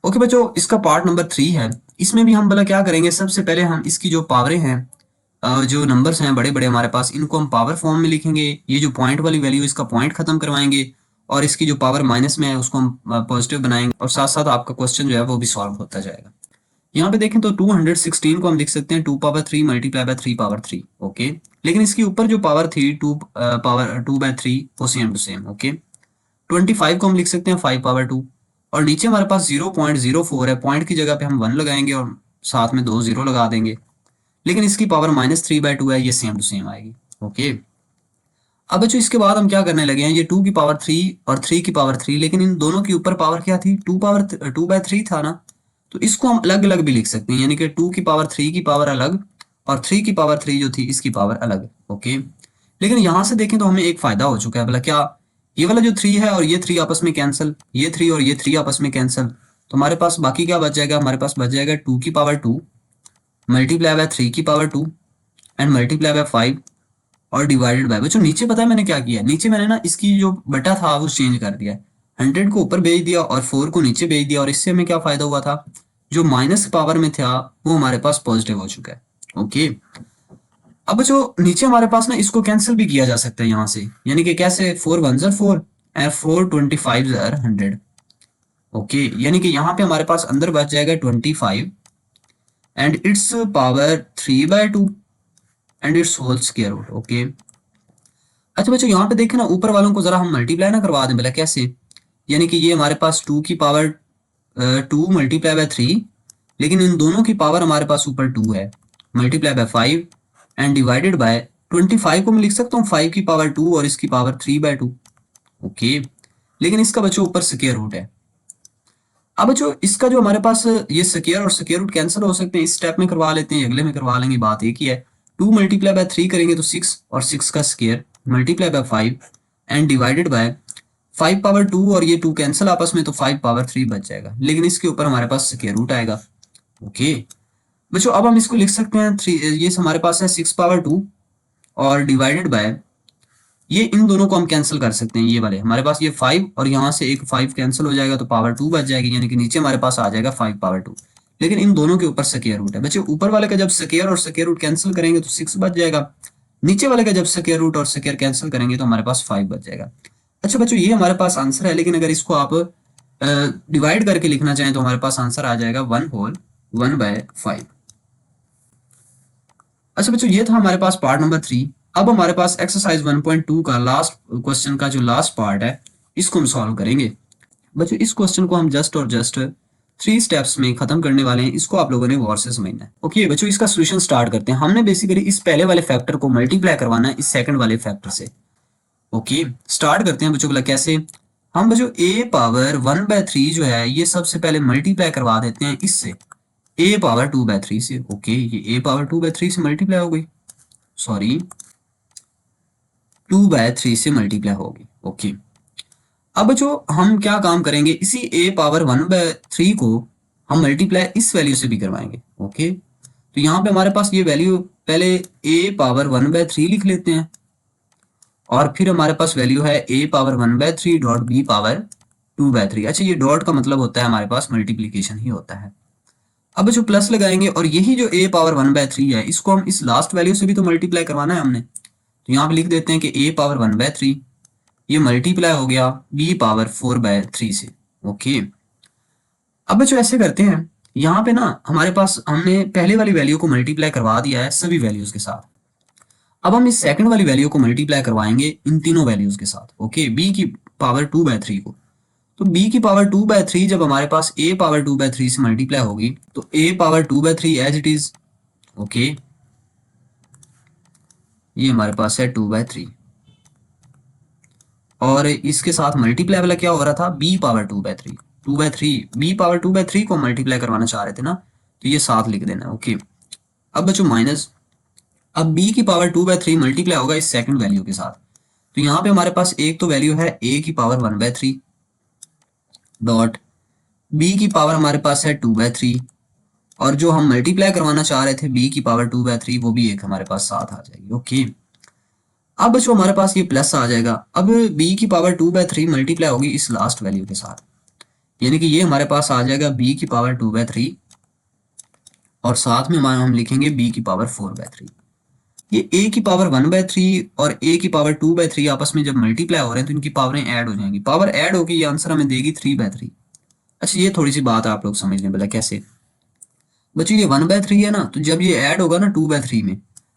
ओके बच्चों, इसका पार्ट नंबर 3 है। इसमें भी हम भला क्या करेंगे, सबसे पहले हम इसकी जो पावरें हैं, जो नंबर्स हैं बड़े बड़े हमारे पास, इनको हम पावर फॉर्म में लिखेंगे। ये जो पॉइंट वाली वैल्यू इसका पॉइंट खत्म करवाएंगे, और इसकी जो पावर माइनस में है उसको हम पॉजिटिव बनाएंगे, और साथ साथ आपका क्वेश्चन जो है वो भी सॉल्व होता जाएगा। यहाँ पे देखें तो 216 को हम लिख सकते हैं 2 power 3 multiply by 3 power 3। Okay, लेकिन इसके ऊपर जो पावर थी 2 पावर 2/3 वो सेम टू सेम। ओके, 25 को हम लिख सकते हैं 5 पावर 2, और नीचे हमारे पास 0.04 है, पॉइंट की जगह पे हम 1 लगाएंगे और साथ में 2 0 लगा देंगे। लेकिन इसकी पावर -3/2 है, ये सेम टू सेम आएगी। ओके, अब बच्चों इसके बाद हम क्या करने लगे हैं, ये 2 की पावर 3 और 3 की पावर 3, लेकिन इन दोनों की ऊपर पावर क्या थी, 2/3 था ना, तो इसको हम अलग अलग भी लिख सकते हैं, यानी कि 2 की पावर 3 की पावर अलग और 3 की पावर 3 जो थी इसकी पावर अलग। ओके, लेकिन यहां से देखें तो हमें एक फायदा हो चुका है। भला क्या, ये वाला जो 3 है और ये 3 आपस में कैंसिल, ये 3 और ये 3 आपस में कैंसिल, तो हमारे पास बाकी क्या बच जाएगा, हमारे पास बच जाएगा 2 की पावर 2 मल्टीप्लाई बाय 3 की पावर 2 एंड मल्टीप्लाई बाय 5 और डिवाइडेड बाय। बच्चों नीचे पता है मैंने क्या किया, नीचे मैंने ना इसकी जो बटा था वो चेंज कर दिया, 100 को ऊपर भेज दिया और 4 को नीचे भेज दिया, और इससे हमें क्या फायदा हुआ था, जो माइनस पावर में था वो हमारे पास पॉजिटिव हो चुका है। ओके, अब जो नीचे हमारे पास ना इसको कैंसिल भी किया जा सकता है यहाँ से, यानी कि कैसे, 4 1 ज़र 4 एंड 4 25 ज़र 100। ओके, यानी कि यहाँ पे हमारे पास अंदर बच जाएगा 25 and its power 3/2 and its whole square root. Okay, अच्छा बच्चों यहाँ पे देखें ना, ऊपर वालों को जरा हम मल्टीप्लाई ना करवा दें भला, कैसे, यानी कि ये हमारे पास 2 की पावर 2 मल्टीप्लाई बाय 3, लेकिन इन दोनों की पावर हमारे पास ऊपर 2 है, multiply by 5 and divided bye 25 को मैं लिख सकता हूँ 5 की पावर 2 और इसकी पावर 3/2। ओके, लेकिन इसका बच्चों ऊपर स्क्वायर रूट है। अब बच्चों इसका जो हमारे पास ये स्क्वायर और स्क्वायर रूट कैंसिल हो सकते हैं, इस स्टेप में करवा लेते हैं, अगले में करवा लेंगे, बात एक ही है। 2 मल्टीप्लाई बाय 3 करेंगे तो 6 और 6 का square multiply by 5 and divided bye 5 power 2 और ये 2 कैंसिल आपस में, तो 5 पावर 3 बच जाएगा, लेकिन इसके ऊपर हमारे पास स्क्वायर रूट आएगा। ओके बच्चों, अब हम इसको लिख सकते हैं 3, ये हमारे पास है 6 पावर 2 और डिवाइडेड बाय, ये इन दोनों को हम कैंसिल कर सकते हैं, ये वाले हमारे पास ये 5 और यहाँ से एक 5 कैंसिल हो जाएगा तो पावर 2 बच जाएगी, यानी कि नीचे हमारे पास आ जाएगा 5 पावर 2, लेकिन इन दोनों के ऊपर स्क्वायर रूट है। बच्चे ऊपर वाले का जब स्क्वायर और स्क्वायर रूट कैंसिल करेंगे तो 6 बच जाएगा, नीचे वाले का जब स्क्वायर रूट और स्क्वायर कैंसिल करेंगे तो हमारे पास 5 बच जाएगा। अच्छा बच्चों, ये हमारे पास आंसर है, लेकिन अगर इसको आप डिवाइड करके लिखना चाहें तो हमारे पास आंसर आ जाएगा 1/5। अच्छा बच्चों, ये था हमारे पास पार्ट नंबर 3। अब हमारे पास एक्सरसाइज 1.2 का लास्ट क्वेश्चन का जो लास्ट पार्ट है, इसको हम सॉल्व करेंगे। बच्चों इस क्वेश्चन को हम जस्ट और जस्ट 3 स्टेप्स में खत्म करने वाले हैं, इसको आप लोगों ने गौर से समझना है। ओके बच्चों, इसका सोल्यूशन स्टार्ट करते हैं। हमने बेसिकली इस पहले वाले फैक्टर को मल्टीप्लाई करवाना है इस सेकंड वाले फैक्टर से। ओके, स्टार्ट करते हैं बच्चों, बोला कैसे, हम बच्चों a पावर 1/3 जो है ये सबसे पहले मल्टीप्लाई करवा देते हैं इससे, a पावर 2/3 से। ओके, ये a पावर 2/3 से मल्टीप्लाई हो गई, सॉरी 2/3 से मल्टीप्लाई होगी। ओके, अब जो हम क्या काम करेंगे, इसी a पावर 1/3 को हम मल्टीप्लाई इस वैल्यू से भी करवाएंगे। ओके, तो यहाँ पे हमारे पास ये वैल्यू, पहले a पावर 1/3 लिख लेते हैं और फिर हमारे पास वैल्यू है a power 1/3 dot b power 2/3। अच्छा, ये डॉट का मतलब होता है हमारे पास मल्टीप्लीकेशन ही होता है। अब जो प्लस लगाएंगे और यही जो a पावर 1/3 है इसको हम इस लास्ट वैल्यू से भी तो मल्टीप्लाई करवाना है हमने, तो यहाँ पे लिख देते हैं कि a पावर 1/3 ये मल्टीप्लाई हो गया b पावर 4/3 से। ओके, अब जो ऐसे करते हैं, यहाँ पे ना हमारे पास हमने पहले वाली वैल्यू को मल्टीप्लाई करवा दिया है सभी वैल्यूज के साथ। अब हम इस सेकंड वाली वैल्यू को मल्टीप्लाई करवाएंगे इन तीनों वैल्यूज के साथ। ओके, b की पावर 2/3 को, तो b की पावर 2/3 जब हमारे पास a पावर 2/3 से मल्टीप्लाई होगी तो a power 2/3 as it is. Okay, ये हमारे पास है 2/3 और इसके साथ मल्टीप्लाई वाला क्या हो रहा था, b पावर 2/3, 2/3 b पावर 2/3 को मल्टीप्लाई करवाना चाह रहे थे ना, तो ये साथ लिख देना। ओके, अब बच्चों माइनस, अब b की पावर 2/3 मल्टीप्लाई होगा इस सेकंड वैल्यू के साथ, तो यहाँ पे हमारे पास एक तो वैल्यू है a की पावर 1/3 डॉट b की पावर हमारे पास है 2/3 और जो हम मल्टीप्लाई करवाना चाह रहे थे b की पावर 2/3 वो भी एक हमारे पास साथ आ जाएगी। ओके, अब बच्चों हमारे पास ये प्लस आ जाएगा, अब b की पावर 2/3 मल्टीप्लाई होगी इस लास्ट वैल्यू के साथ, यानी कि ये हमारे पास आ जाएगा b की पावर 2/3 और साथ में हम लिखेंगे b की पावर 4/3। ये a की पावर 1/3 और a की पावर 2/3 आपस में जब मल्टीप्लाई हो रहे हैं तो इनकी पावरें ऐड हो जाएंगी, पावर ऐड होगी ये आंसर हमें देगी 3/3। अच्छा, ये थोड़ी सी बात आप लोग समझ लें, बोला कैसे बच्चों, ये 1/3 है ना, तो जब ये ऐड होगा ना 2/3 में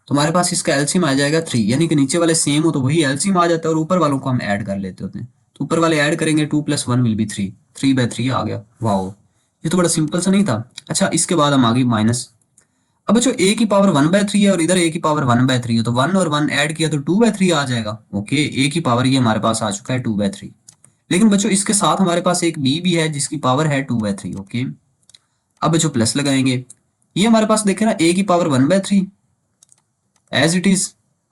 तो हमारे पास इसका एलसीएम आ जाएगा 3, यानी कि नीचे वाले सेम हो तो वही एलसीएम आ जाता है और ऊपर वालों को हम ऐड कर लेते होते हैं, तो ऊपर वाले ऐड करेंगे 2 + 1 विल बी 3, 3/3 आ गया। वाओ, ये तो बड़ा सिंपल सा नहीं था। अच्छा, इसके बाद हम आगे माइनस, अब बच्चों a की पावर 1/3 है और इधर a की पावर 1/3 है, तो 1 और 1 ऐड किया तो 2/3 आ जाएगा। ओके, a की पावर ये हमारे पास आ चुका है 2/3, लेकिन बच्चों इसके साथ हमारे पास एक b भी है जिसकी पावर है 2/3। ओके, अब बच्चों प्लस लगाएंगे, ये हमारे पास देखे ना a की पावर 1/3 एज इट इज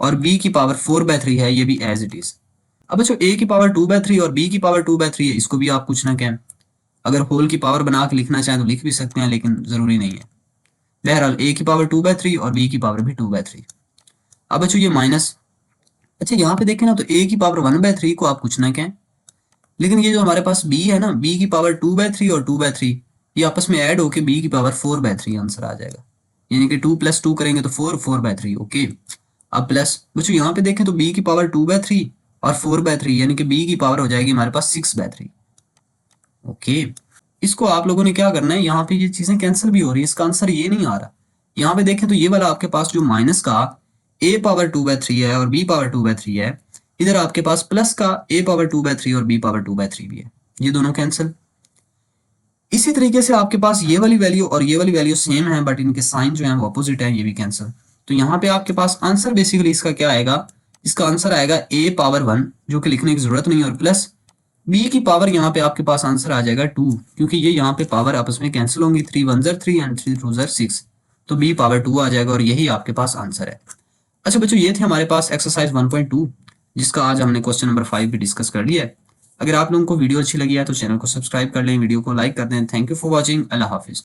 और b की पावर 4/3 है, ये भी एज इट इज। अब बच्चों a की पावर 2/3 और b की पावर 2/3 है, इसको भी आप कुछ ना कहें, अगर होल की पावर बना के लिखना चाहें तो लिख भी सकते हैं, लेकिन जरूरी नहीं है। बहरहाल a की पावर 2/3 और b की पावर भी 2/3। अब बच्चों ये माइनस, अच्छा यहाँ पे देखें ना तो a की पावर 1/3 को आप कुछ ना कहें, लेकिन ये जो हमारे पास b है ना, b की पावर 2/3 और 2/3 ये आपस में ऐड होके b की पावर 4/3 आंसर आ जाएगा, यानी कि 2 + 2 करेंगे तो 4, 4/3। ओके, अब प्लस बच्चों यहाँ पे देखें तो b की पावर 2/3 और 4/3 यानी कि b की पावर हो जाएगी हमारे पास 6/3। ओके, इसको आप लोगों ने क्या करना है, यहाँ पे ये चीजें कैंसिल भी हो रही है, इसका आंसर ये नहीं आ रहा। यहाँ पे देखें तो ये वाला आपके पास जो माइनस का a पावर 2/3 है और b पावर 2/3 है, इधर आपके पास प्लस का a पावर 2/3 और b पावर 2/3 भी है, ये दोनों कैंसिल। इसी तरीके से आपके पास ये वाली वैल्यू और ये वाली वैल्यू सेम है बट इनके साइन जो है वो अपोजिट है, ये भी कैंसिल। तो यहाँ पे आपके पास आंसर बेसिकली इसका क्या आएगा, इसका आंसर आएगा a पावर 1 जो कि लिखने की जरूरत नहीं, और प्लस b की पावर यहाँ पे आपके पास आंसर आ जाएगा 2, क्योंकि ये यहाँ पे पावर आपस में कैंसिल होंगी, 3 1 3 एंड 3 2 6, तो b पावर 2 आ जाएगा और यही आपके पास आंसर है। अच्छा बच्चों, ये थे हमारे पास एक्सरसाइज 1.2 जिसका आज हमने क्वेश्चन नंबर 5 भी डिस्कस कर लिया है। अगर आप लोगों को वीडियो अच्छी लगी है तो चैनल को सब्सक्राइब कर लें, वीडियो को लाइक कर दें। Thank you for watching. Allah Hafiz.